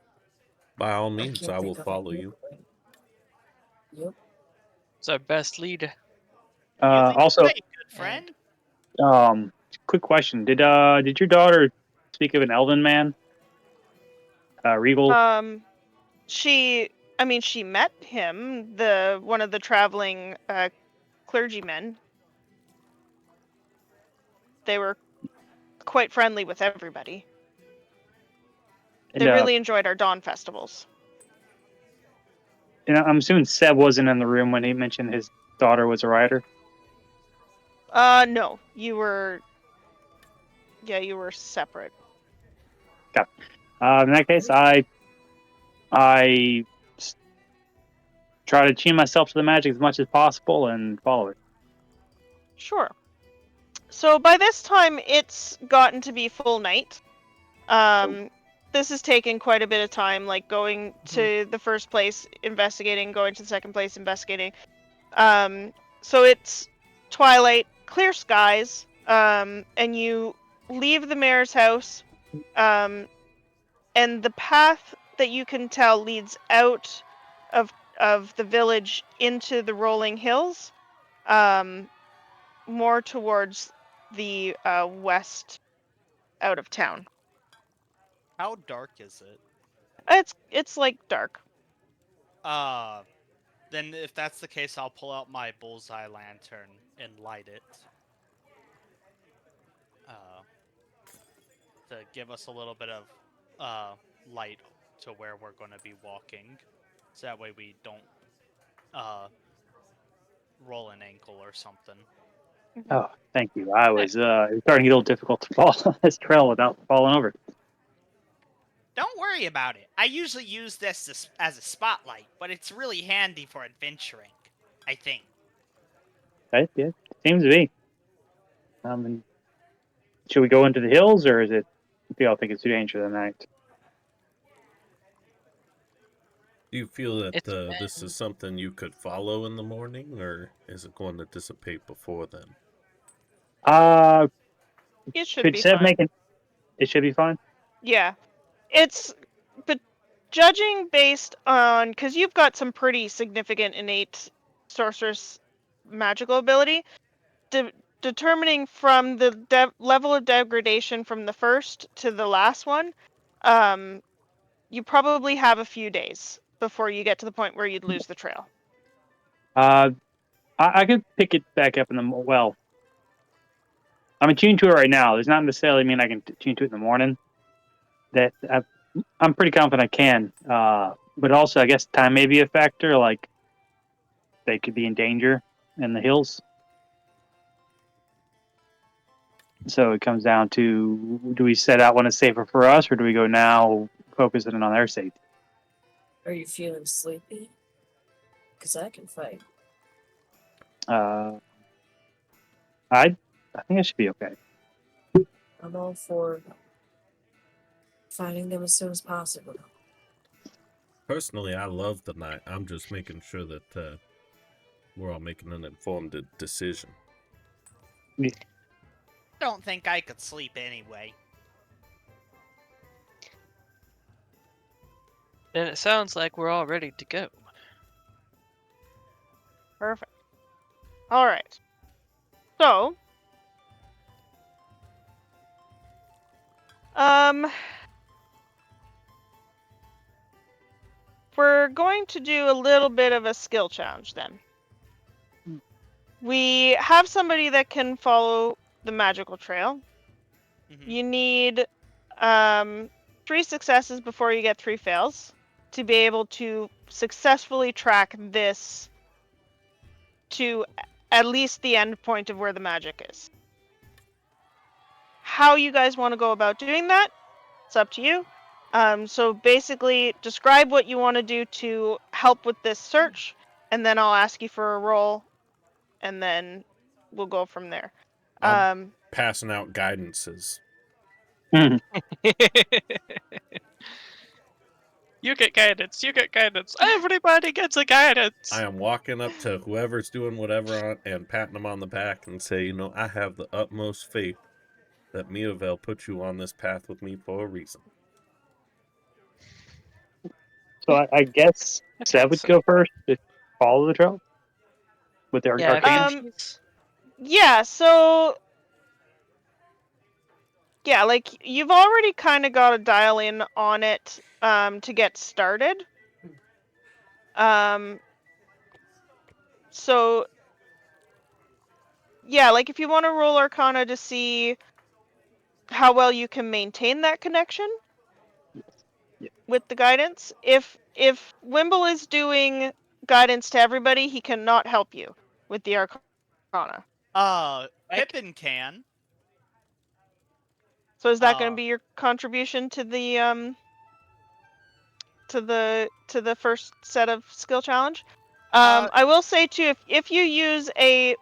By all means, I will follow you. Yep. It's our best lead. Also, good friend. quick question: Did your daughter speak of an elven man? Regal. She met him, one of the traveling clergymen. They were quite friendly with everybody. They really enjoyed our dawn festivals. And I'm assuming Seb wasn't in the room when he mentioned his daughter was a rider. No, you were separate. Okay. In that case, I try to tune myself to the magic as much as possible and follow it. Sure. So by this time, it's gotten to be full night. This has taken quite a bit of time, like going to the first place, investigating, going to the second place, investigating. So it's twilight, clear skies, and you leave the mayor's house, and the path that you can tell leads out of the village into the rolling hills, more towards the west out of town. How dark is it? It's like dark. Then if that's the case, I'll pull out my bullseye lantern and light it. To give us a little bit of light to where we're going to be walking. So that way we don't roll an ankle or something. Oh, thank you. I was it was starting to get a little difficult to follow this trail without falling over. Don't worry about it. I usually use this as a spotlight, but it's really handy for adventuring, I think. Okay, yeah, seems to be. Should we go into the hills, or do y'all think it's too dangerous at night? Do you feel that this is something you could follow in the morning, or is it going to dissipate before then? It should be fine. It should be fine. Yeah, but judging based on, because you've got some pretty significant innate sorceress magical ability, determining from the level of degradation from the first to the last one, you probably have a few days before you get to the point where you'd lose the trail. I could pick it back up well. I'm attuned to it right now. Does not necessarily mean I can tune to it in the morning. I'm pretty confident I can. But also, I guess time may be a factor. Like they could be in danger in the hills. So it comes down to: do we set out when it's safer for us, or do we go now focusing on their safety? Are you feeling sleepy? Because I can fight. I think I should be okay. I'm all for finding them as soon as possible. Personally, I love the night. I'm just making sure that we're all making an informed decision. Don't think I could sleep anyway. Then it sounds like we're all ready to go. Perfect. All right. So, we're going to do a little bit of a skill challenge then. We have somebody that can follow the magical trail. Mhm. You need 3 successes before you get 3 fails to be able to successfully track this to at least the end point of where the magic is. How you guys want to go about doing that, it's up to you. So basically, describe what you want to do to help with this search, and then I'll ask you for a roll, and then we'll go from there. Passing out guidances. You get guidance. You get guidance. Everybody gets a guidance. I am walking up to whoever's doing whatever and patting them on the back and say, I have the utmost faith that Miovel put you on this path with me for a reason. So I guess Seb would go first to follow the trail with their Yeah, arcane. Yeah, so yeah, like you've already kind of got to dial in on it to get started. So yeah, like if you want to roll Arcana to see how well you can maintain that connection with the guidance. If Wimble is doing guidance to everybody, he cannot help you with the Arcana. Pippin can. So is that going to be your contribution to the to the first set of skill challenge? I will say too, if you use a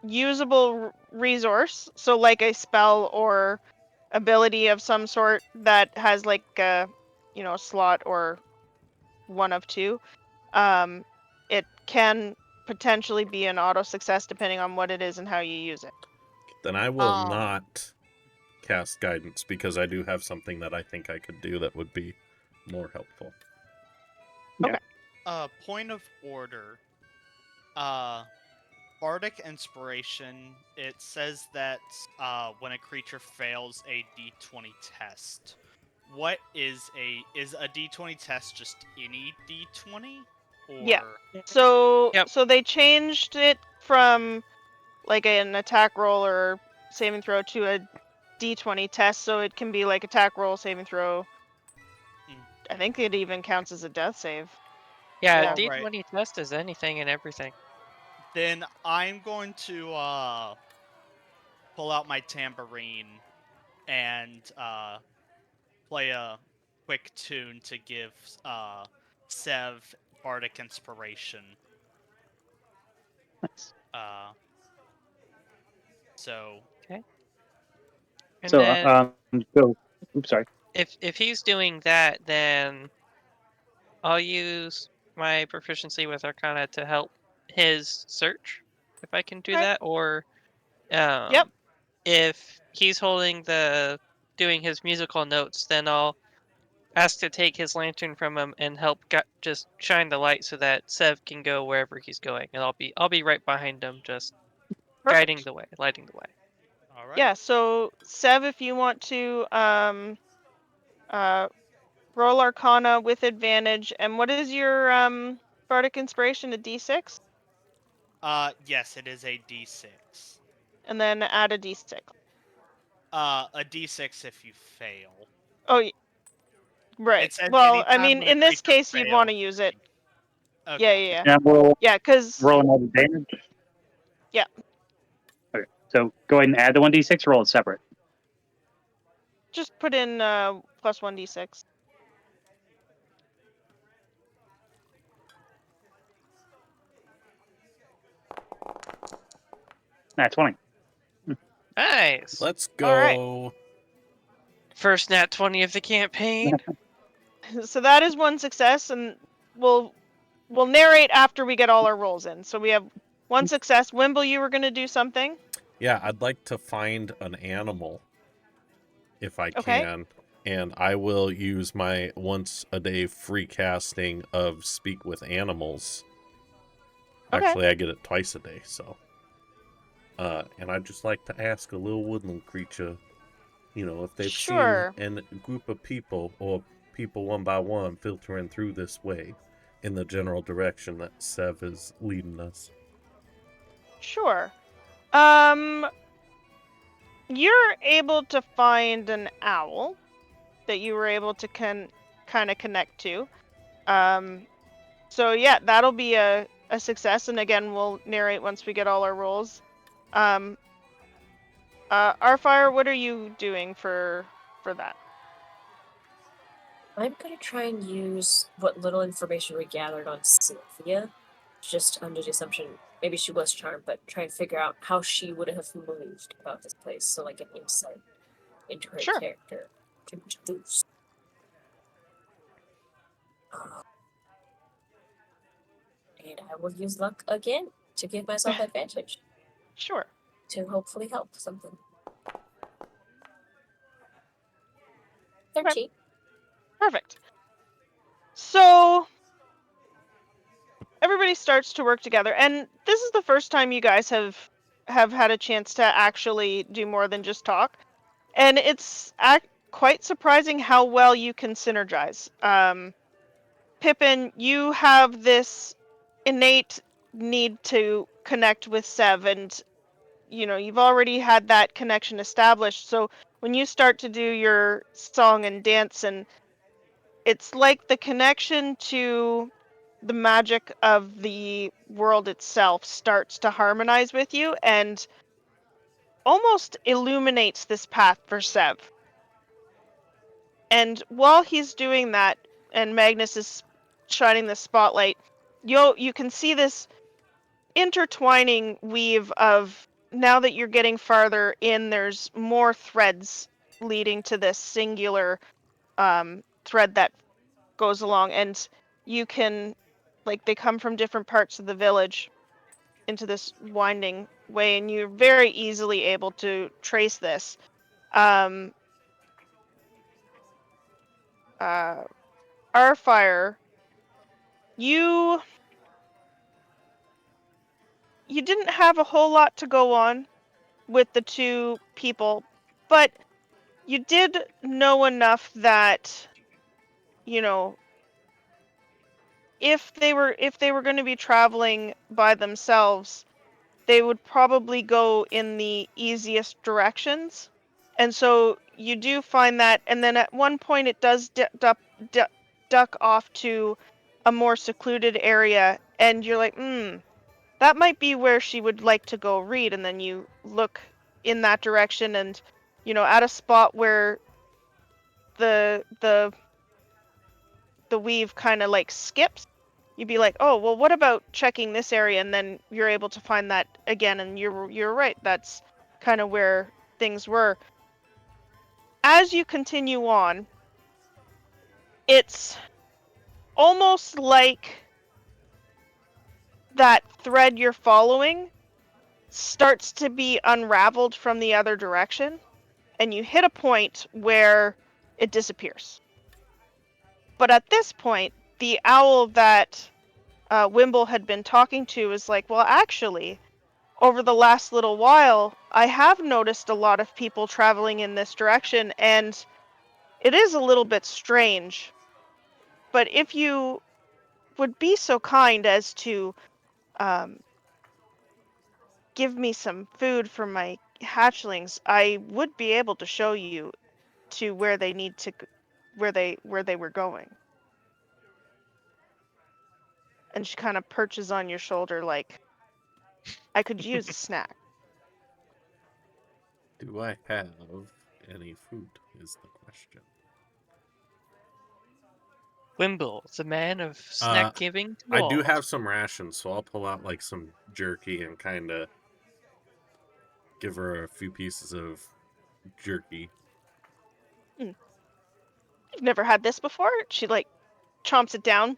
usable resource, so like a spell or ability of some sort that has like a slot or one of 2, it can potentially be an auto success depending on what it is and how you use it. Then I will not cast guidance because I do have something that I think I could do that would be more helpful. Okay. Point of order. Bardic Inspiration, it says that when a creature fails a d20 test. What is a d20 test just any d20? Or Yeah. So Yep. so they changed it from like an attack roll or saving throw to a d20 test, so it can be like attack roll, saving throw. I think it even counts as a death save. Yeah, D20 test is anything and everything. Then I'm going to pull out my tambourine and play a quick tune to give Sev Bardic Inspiration. Nice. So. Okay. And So then, oops, sorry. If he's doing that, then I'll use my proficiency with Arcana to help his search, if I can do that, or if he's holding doing his musical notes, then I'll ask to take his lantern from him and help just shine the light so that Sev can go wherever he's going, and I'll be right behind him, just guiding the way, lighting the way. All right. Yeah. So Sev, if you want to roll Arcana with advantage, and what is your Bardic Inspiration? A D6? Yes, it is a D6. And then add a D6. A D6 if you fail. Oh, right. It says Well, I anytime mean, when a in this creature case, you'd want to fails. use it. Okay. Yeah. Yeah, because roll another damage. Yeah. Okay, so go ahead and add the 1d6. Roll it separate. Just put in plus 1d6. Nat 20. Nice. Let's All right. go. First nat 20 of the campaign. So that is one success, and we'll narrate after we get all our rolls in. So we have one success. Wimble, you were going to do something. Yeah, I'd like to find an animal if I Okay. can. And I will use my once a day free casting of Speak with Animals. Okay. Actually, I get it twice a day, so. And I'd just like to ask a little woodland creature, if they've Sure. seen a group of people or people one by one filtering through this way in the general direction that Sev is leading us. Sure. You're able to find an owl that you were able to kind of connect to. So yeah, that'll be a success, and again, we'll narrate once we get all our rolls. Arfire, what are you doing for that? I'm gonna try and use what little information we gathered on Sylvia, just under the assumption maybe she was charmed, but try and figure out how she would have moved about this place, so like an insight into her Sure. character to boost. And I will use luck again to give myself advantage. Sure. To hopefully help something. 13. Perfect. So everybody starts to work together, and this is the first time you guys have had a chance to actually do more than just talk, and it's quite surprising how well you can synergize. Pippin, you have this innate need to connect with Sev, and you've already had that connection established. So when you start to do your song and dance, and it's like the connection to the magic of the world itself starts to harmonize with you and almost illuminates this path for Sev. And while he's doing that, and Magnus is shining the spotlight, you can see this intertwining weave of, now that you're getting farther in, there's more threads leading to this singular thread that goes along, and you can, like, they come from different parts of the village into this winding way, and you're very easily able to trace this. Arfire, you didn't have a whole lot to go on with the two people, but you did know enough that, if they were going to be traveling by themselves, they would probably go in the easiest directions. And so you do find that, and then at one point it does duck off to a more secluded area, and you're like, that might be where she would like to go read. And then you look in that direction, and at a spot where the weave kind of like skips, you'd be like, oh, well, what about checking this area? And then you're able to find that again, and you're right, that's kind of where things were. As you continue on, it's almost like that thread you're following starts to be unraveled from the other direction, and you hit a point where it disappears. But at this point, the owl that Wimble had been talking to is like, well, actually, over the last little while, I have noticed a lot of people traveling in this direction, and it is a little bit strange. But if you would be so kind as to give me some food for my hatchlings, I would be able to show you to where they need to, where they were going. And she kind of perches on your shoulder like, I could use a snack. Do I have any food, is the question. Wimble, the man of snack giving to I all. do have some rations, so I'll pull out like some jerky and kind of give her a few pieces of jerky. You've never had this before? She like chomps it down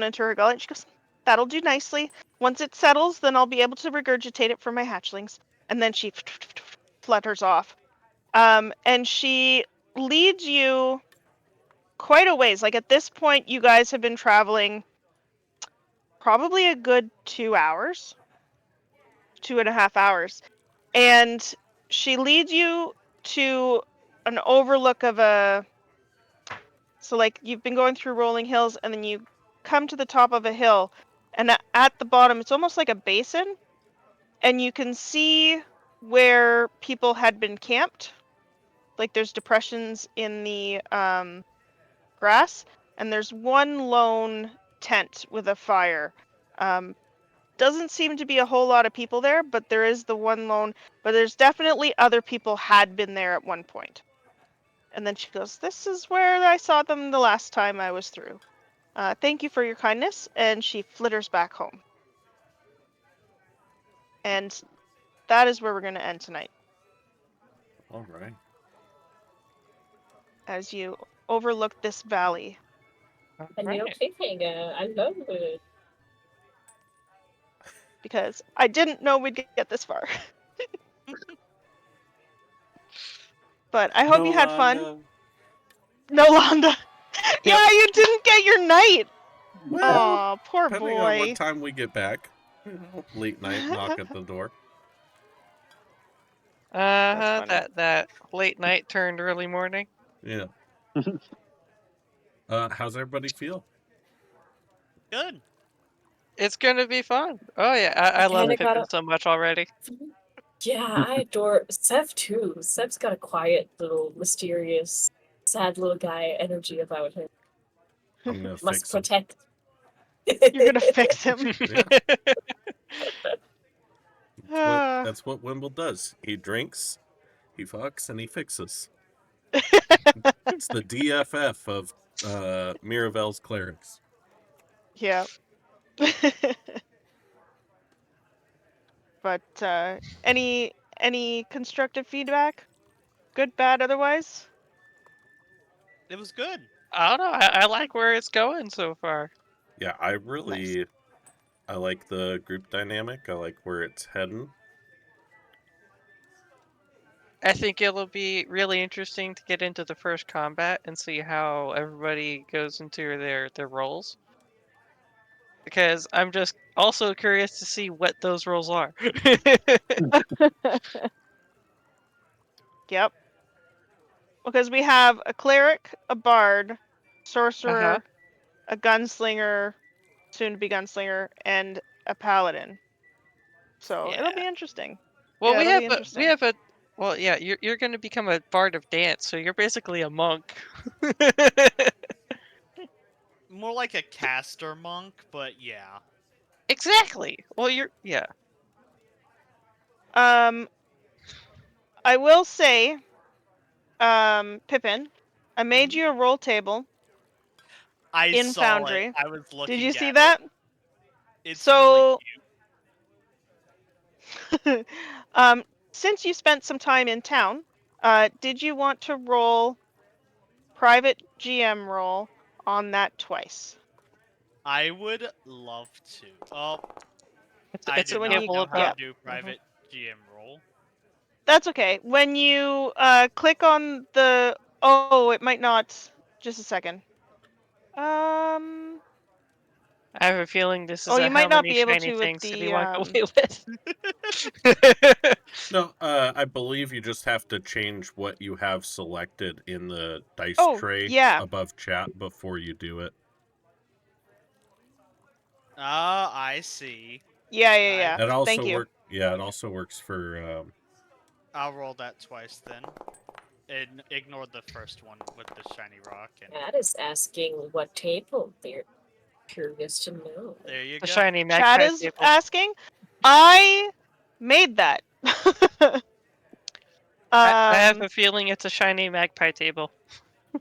into her gullet. She goes, "That'll do nicely. Once it settles, then I'll be able to regurgitate it for my hatchlings." And then she flutters off. And she leads you quite a ways. Like at this point, you guys have been traveling probably a good 2 hours, 2.5 hours. And she leads you to an overlook of a. So, like, you've been going through rolling hills, and then you come to the top of a hill, and at the bottom, it's almost like a basin, and you can see where people had been camped. Like, there's depressions in the grass, and there's one lone tent with a fire. Doesn't seem to be a whole lot of people there, but there is the one lone, but there's definitely other people had been there at one point. And then she goes, "This is where I saw them the last time I was through. Thank you for your kindness," and she flitters back home. And that is where we're going to end tonight. All right. As you overlook this valley. A new cliffhanger. I love it. Because I didn't know we'd get this far. But I hope you had fun. No, Londa. Yeah, you didn't get your night. Well, poor depending boy. on what time we get back. Late night knock at the door. That late night turned early morning. Yeah. How's everybody feel? Good. It's gonna be fun. Oh yeah, I love kinda Pippin gotta- so much already. Yeah, I adore Sev too. Sev's got a quiet, little, mysterious, sad little guy energy about him. I'm gonna Must fix him. protect. You're gonna fix him. That's what Wimble does. He drinks, he fucks, and he fixes. It's the DFF of Miravel's clerics. Yeah. But any constructive feedback? Good, bad, otherwise? It was good. I don't know. I like where it's going so far. Yeah, I really Nice. I like the group dynamic. I like where it's heading. I think it'll be really interesting to get into the first combat and see how everybody goes into their roles. Because I'm just also curious to see what those roles are. Yep. Because we have a cleric, a bard, sorcerer, a gunslinger, soon to be gunslinger, and a paladin. So it'll be interesting. Well, yeah, we have a well, yeah, you're going to become a bard of dance, so you're basically a monk. More like a caster monk, but yeah. Exactly. Well, yeah. I will say, Pippin, I made you a roll table. I in saw Foundry. it. I was looking. Did you at see that? It's so really cute. Since you spent some time in town, did you want to roll private GM roll on that twice? I would love to. Oh, I it's did when not you know how yeah. to do private GM roll. That's okay. When you click on the it might not. Just a second. I have a feeling this is you how might not many be able shiny to with things did the he walk away with? No, I believe you just have to change what you have selected in the dice tray above chat before you do it. I see. Yeah. It also Thank you. Yeah, it also works for. I'll roll that twice then. And ignore the first one with the shiny rock. And That is asking what table. They're curious to know. there you The go. shiny magpie Chad is table. asking. I made that. I have a feeling it's a shiny magpie table.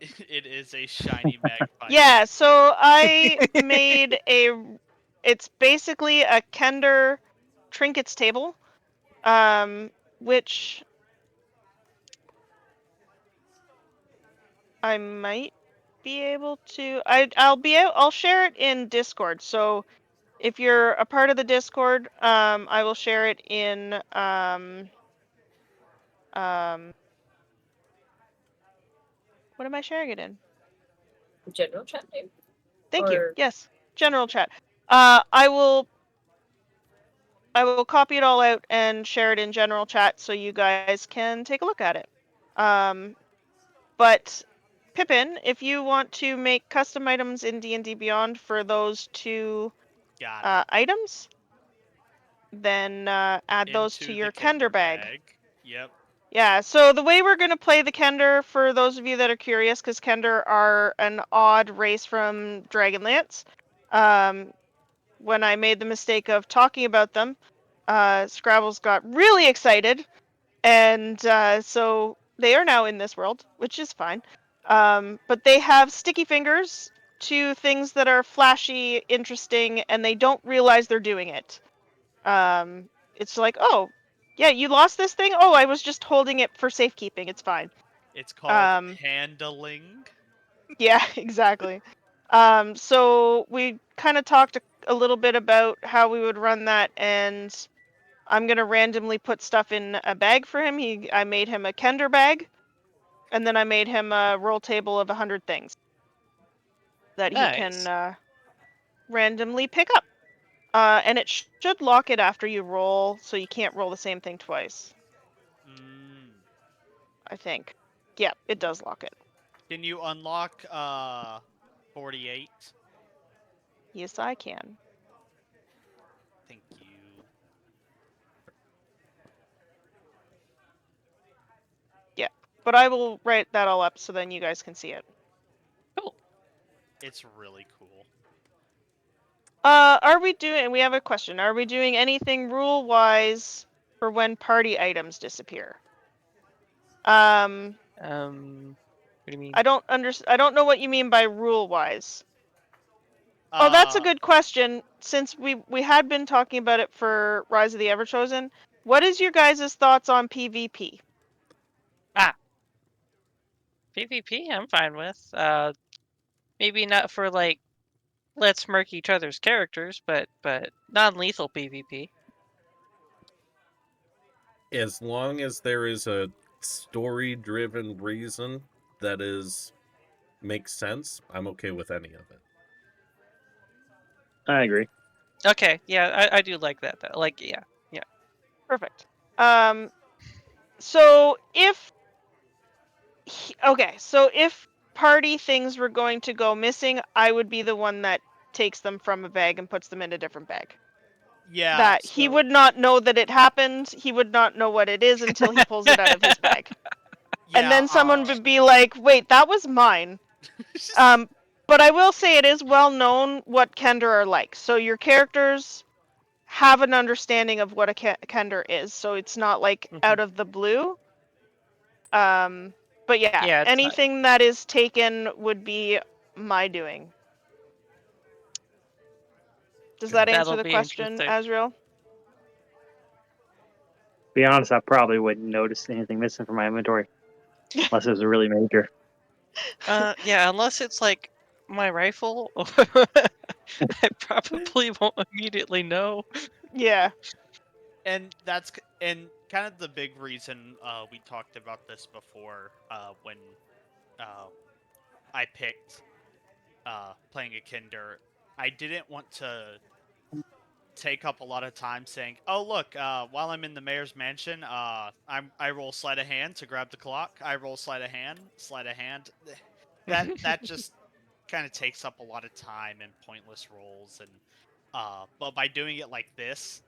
It is a shiny magpie. Yeah, so I made it's basically a Kender trinkets table. which I might be able to. I'll share it in Discord. So if you're a part of the Discord, I will share it in what am I sharing it in? General chat name? Thank you. Yes, general chat. I will copy it all out and share it in general chat so you guys can take a look at it. But Pippin, if you want to make custom items in D&D Beyond for those two items, then add those to your Kender bag. Yep. Yeah, so the way we're going to play the Kender, for those of you that are curious, because Kender are an odd race from Dragonlance, when I made the mistake of talking about them, Scrabbles got really excited, and so they are now in this world, which is fine. But they have sticky fingers to things that are flashy, interesting, and they don't realize they're doing it. It's like, oh, yeah, you lost this thing? Oh, I was just holding it for safekeeping. It's fine. It's called handling. Yeah, exactly. So we kind of talked a little bit about how we would run that, and I'm gonna randomly put stuff in a bag for him. I made him a Kender bag, and then I made him a roll table of 100 things that he can randomly pick up. And it should lock it after you roll, so you can't roll the same thing twice. I think. Yeah, it does lock it. Can you unlock 48? Yes, I can. Thank you. Yeah, but I will write that all up so then you guys can see it. Cool. It's really cool. We have a question. Are we doing anything rule-wise for when party items disappear? What do you mean? I don't know what you mean by rule-wise. Oh, that's a good question. Since we had been talking about it for Rise of the Everchosen, what is your guys' thoughts on PvP? PvP, I'm fine with. Maybe not for like let's murk each other's characters, but non-lethal PvP. As long as there is a story-driven reason that makes sense, I'm okay with any of it. I agree. Okay, yeah, I do like that. Like, yeah. Perfect. So if party things were going to go missing, I would be the one that takes them from a bag and puts them in a different bag. Yeah. That he would not know that it happened. He would not know what it is until he pulls it out of his bag. Yeah, and then someone would be like, "Wait, that was mine." But I will say it is well known what Kender are like. So your characters have an understanding of what a Kender is. So it's not like out of the blue. But yeah, anything that is taken would be my doing. Does that answer the question, Azrael? To be honest, I probably wouldn't notice anything missing from my inventory unless it was really major. Yeah, unless it's like my rifle, I probably won't immediately know. Yeah. And that's kind of the big reason we talked about this before when I picked playing a Kinder. I didn't want to take up a lot of time saying, "Oh look, while I'm in the mayor's mansion, I roll sleight of hand to grab the clock. I roll sleight of hand, sleight of hand." That just kind of takes up a lot of time and pointless rolls. And but by doing it like this,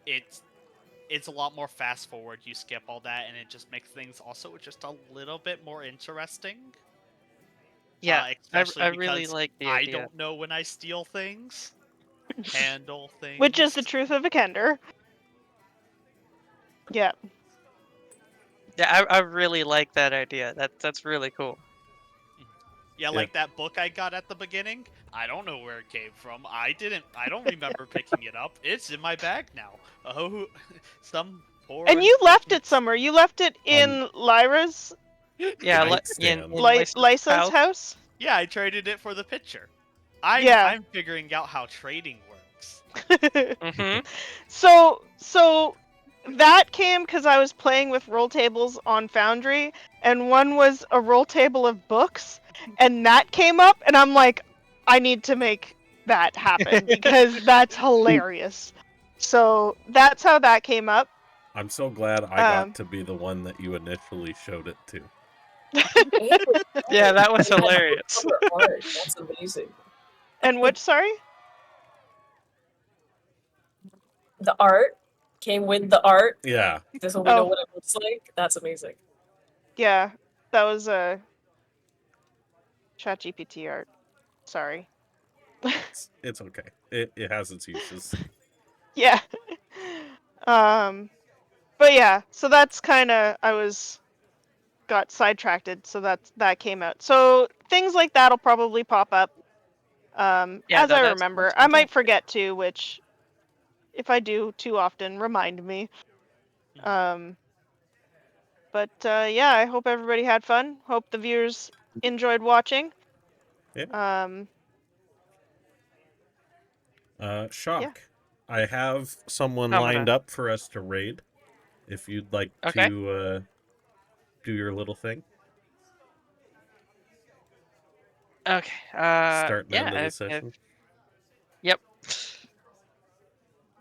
it's a lot more fast forward. You skip all that, and it just makes things also just a little bit more interesting. Yeah, especially I because really like the idea. I don't know when I steal things, handle things, which is the truth of a Kender. Yeah. Yeah, I really like that idea. That's really cool. Yeah, like that book I got at the beginning. I don't know where it came from. I don't remember picking it up. It's in my bag now. Oh, And you left it somewhere. You left it in Lyra's. Yeah, nightstand. Lysa's house. Yeah, I traded it for the picture. Yeah. I'm figuring out how trading works. Mm-hmm. So that came because I was playing with roll tables on Foundry, and one was a roll table of books, and that came up, and I'm like, I need to make that happen because that's hilarious. So that's how that came up. I'm so glad I got to be the one that you initially showed it to. Yeah, that was hilarious. Art. That's amazing. And which, sorry? The art came with the art. Yeah. So we know what it looks like. That's amazing. Yeah, that was a ChatGPT art. Sorry. It's okay. It has its uses. Yeah. But yeah, so that's kind of got sidetracked, so that came out. So things like that'll probably pop up. Yeah, as no, I that's remember, I might fantastic. forget to, which if I do too often, remind me. But yeah, I hope everybody had fun. Hope the viewers enjoyed watching. Yeah. Shock. Yeah. I have someone Oh, lined up for us to raid. If you'd like Okay. to do your little thing. Okay. Start and end of Yeah. the session. Yep.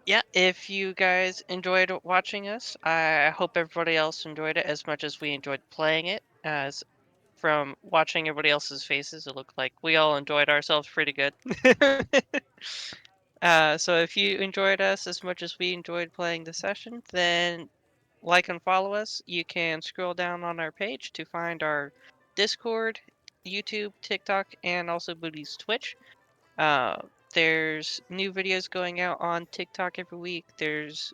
Yeah, if you guys enjoyed watching us, I hope everybody else enjoyed it as much as we enjoyed playing it. As from watching everybody else's faces, it looked like we all enjoyed ourselves pretty good. So if you enjoyed us as much as we enjoyed playing the session, then like and follow us. You can scroll down on our page to find our Discord, YouTube, TikTok, and also Booty's Twitch. There's new videos going out on TikTok every week. There's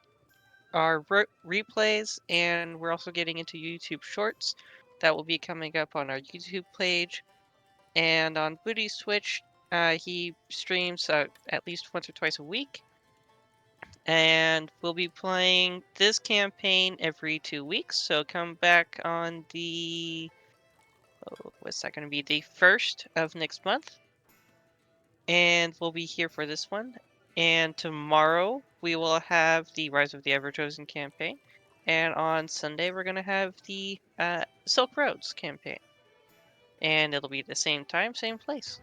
our replays, and we're also getting into YouTube Shorts that will be coming up on our YouTube page. And on Booty's Twitch, he streams at least once or twice a week. And we'll be playing this campaign every 2 weeks. So come back on the, what's that going to be? The 1st of next month. And we'll be here for this one. And tomorrow we will have the Rise of the Everchosen campaign. And on Sunday we're going to have the Silk Roads campaign. And it'll be the same time, same place.